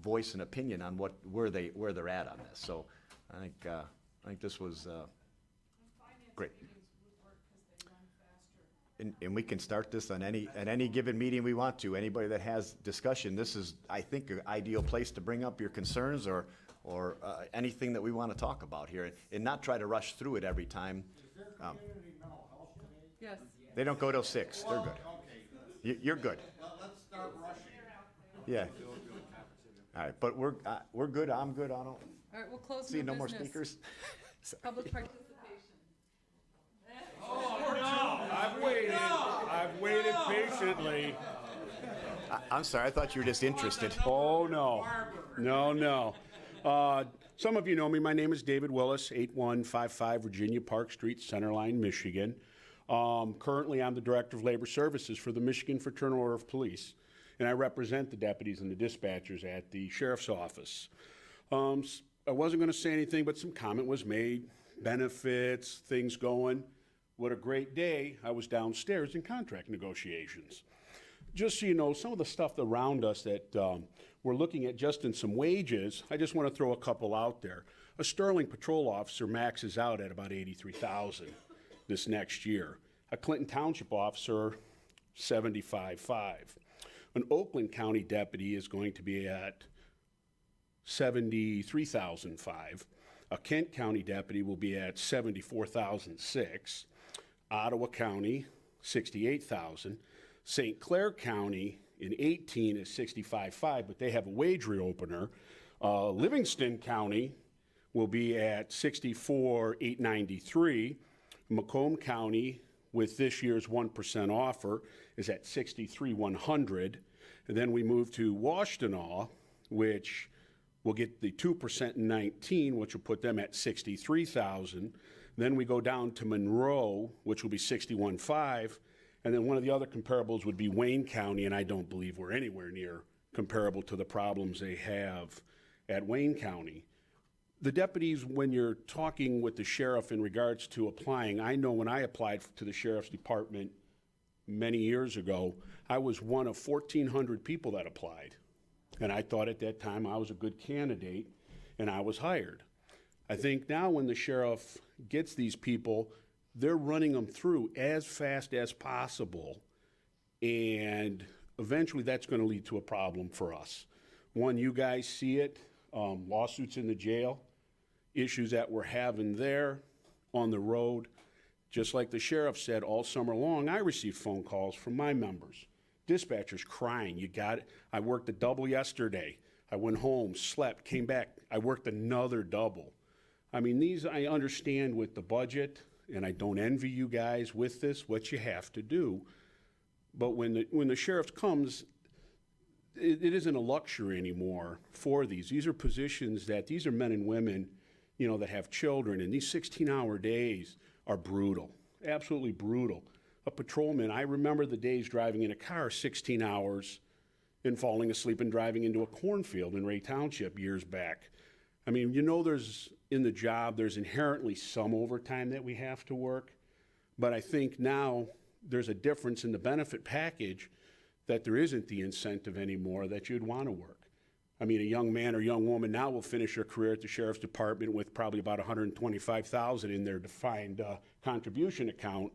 voice an opinion on where they're at on this. So I think this was great. And we can start this on any given meeting we want to. Anybody that has discussion, this is, I think, an ideal place to bring up your concerns or anything that we want to talk about here, and not try to rush through it every time. Yes. They don't go till 6. They're good. You're good. Let's start rushing. Yeah. All right, but we're good. I'm good. I don't All right, we'll close see new no more business. speakers. Public participation. I've waited patiently. I'm sorry, I thought you were just interested. Oh, no. No. Some of you know me. My name is David Willis, 8155 Virginia Park Street, Centerline, Michigan. Currently, I'm the Director of Labor Services for the Michigan Fraternal Order of Police, and I represent the deputies and the dispatchers at the Sheriff's Office. I wasn't going to say anything, but some comment was made. Benefits, things going. What a great day. I was downstairs in contract negotiations. Just so you know, some of the stuff around us that we're looking at just in some wages, I just want to throw a couple out there. A Sterling patrol officer maxes out at about $83,000 this next year. A Clinton Township officer, $75,500. An Oakland County deputy is going to be at $73,500. A Kent County deputy will be at $74,600. Ottawa County, $68,000. St. Clair County in 18 is $65,500, but they have a wage reopener. Livingston County will be at $64,893. Macomb County, with this year's 1% offer, is at $63,100. And then we move to Washtenaw, which will get the 2% in 19, which will put them at $63,000. Then we go down to Monroe, which will be $61,500. And then one of the other comparables would be Wayne County, and I don't believe we're anywhere near comparable to the problems they have at Wayne County. The deputies, when you're talking with the sheriff in regards to applying, I know when I applied to the sheriff's department many years ago, I was one of 1,400 people that applied. And I thought at that time I was a good candidate, and I was hired. I think now when the sheriff gets these people, they're running them through as fast as possible, and eventually that's going to lead to a problem for us. One, you guys see it, lawsuits in the jail, issues that we're having there on the road. Just like the sheriff said, all summer long, I received phone calls from my members, dispatchers crying, you got it. I worked a double yesterday. I went home, slept, came back. I worked another double. I mean, these I understand with the budget, and I don't envy you guys with this, what you have to do. But when the sheriff comes, it isn't a luxury anymore for these. These are positions that, these are men and women, you know, that have children, and these 16-hour days are brutal, absolutely brutal. A patrolman, I remember the days driving in a car 16 hours and falling asleep and driving into a cornfield in Ray Township years back. I mean, you know, in the job, there's inherently some overtime that we have to work, but I think now there's a difference in the benefit package that there isn't the incentive anymore that you'd want to work. I mean, a young man or young woman now will finish their career at the sheriff's department with probably about $125,000 in their defined contribution account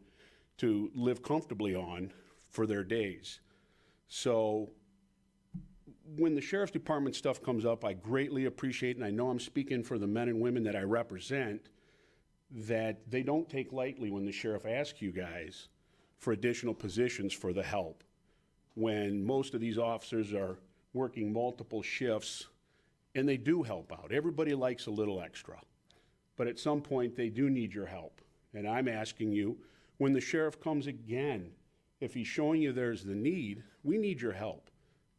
to live comfortably on for their days. So when the sheriff's department stuff comes up, I greatly appreciate, and I know I'm speaking for the men and women that I represent, that they don't take lightly when the sheriff asks you guys for additional positions for the help. When most of these officers are working multiple shifts, and they do help out. Everybody likes a little extra. But at some point, they do need your help. And I'm asking you, when the sheriff comes again, if he's showing you there's the need, we need your help.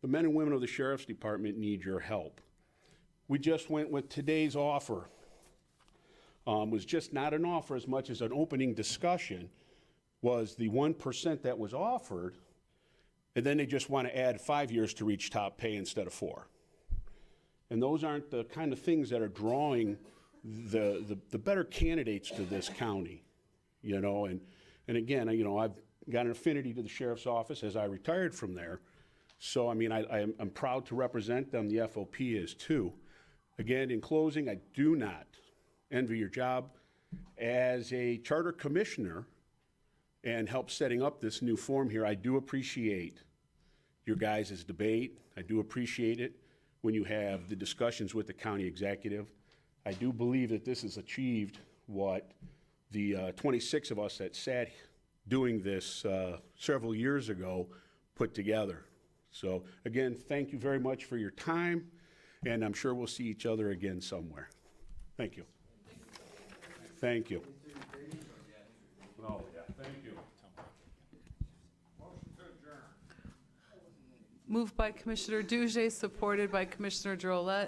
The men and women of the sheriff's department need your help. We just went with today's offer. Was just not an offer as much as an opening discussion, was the 1% that was offered, and then they just want to add 5 years to reach top pay instead of 4. And those aren't the kind of things that are drawing the better candidates to this county, you know. And again, you know, I've got an affinity to the sheriff's office as I retired from there. So, I mean, I'm proud to represent them. The FOP is too. Again, in closing, I do not envy your job as a charter commissioner and help setting up this new form here. I do appreciate your guys' debate. I do appreciate it when you have the discussions with the county executive. I do believe that this has achieved what the 26 of us that sat doing this several years ago put together. So again, thank you very much for your time, and I'm sure we'll see each other again somewhere. Thank you. Thank you. Oh, yeah, thank you. Moved by Commissioner Douget, supported by Commissioner Drollet.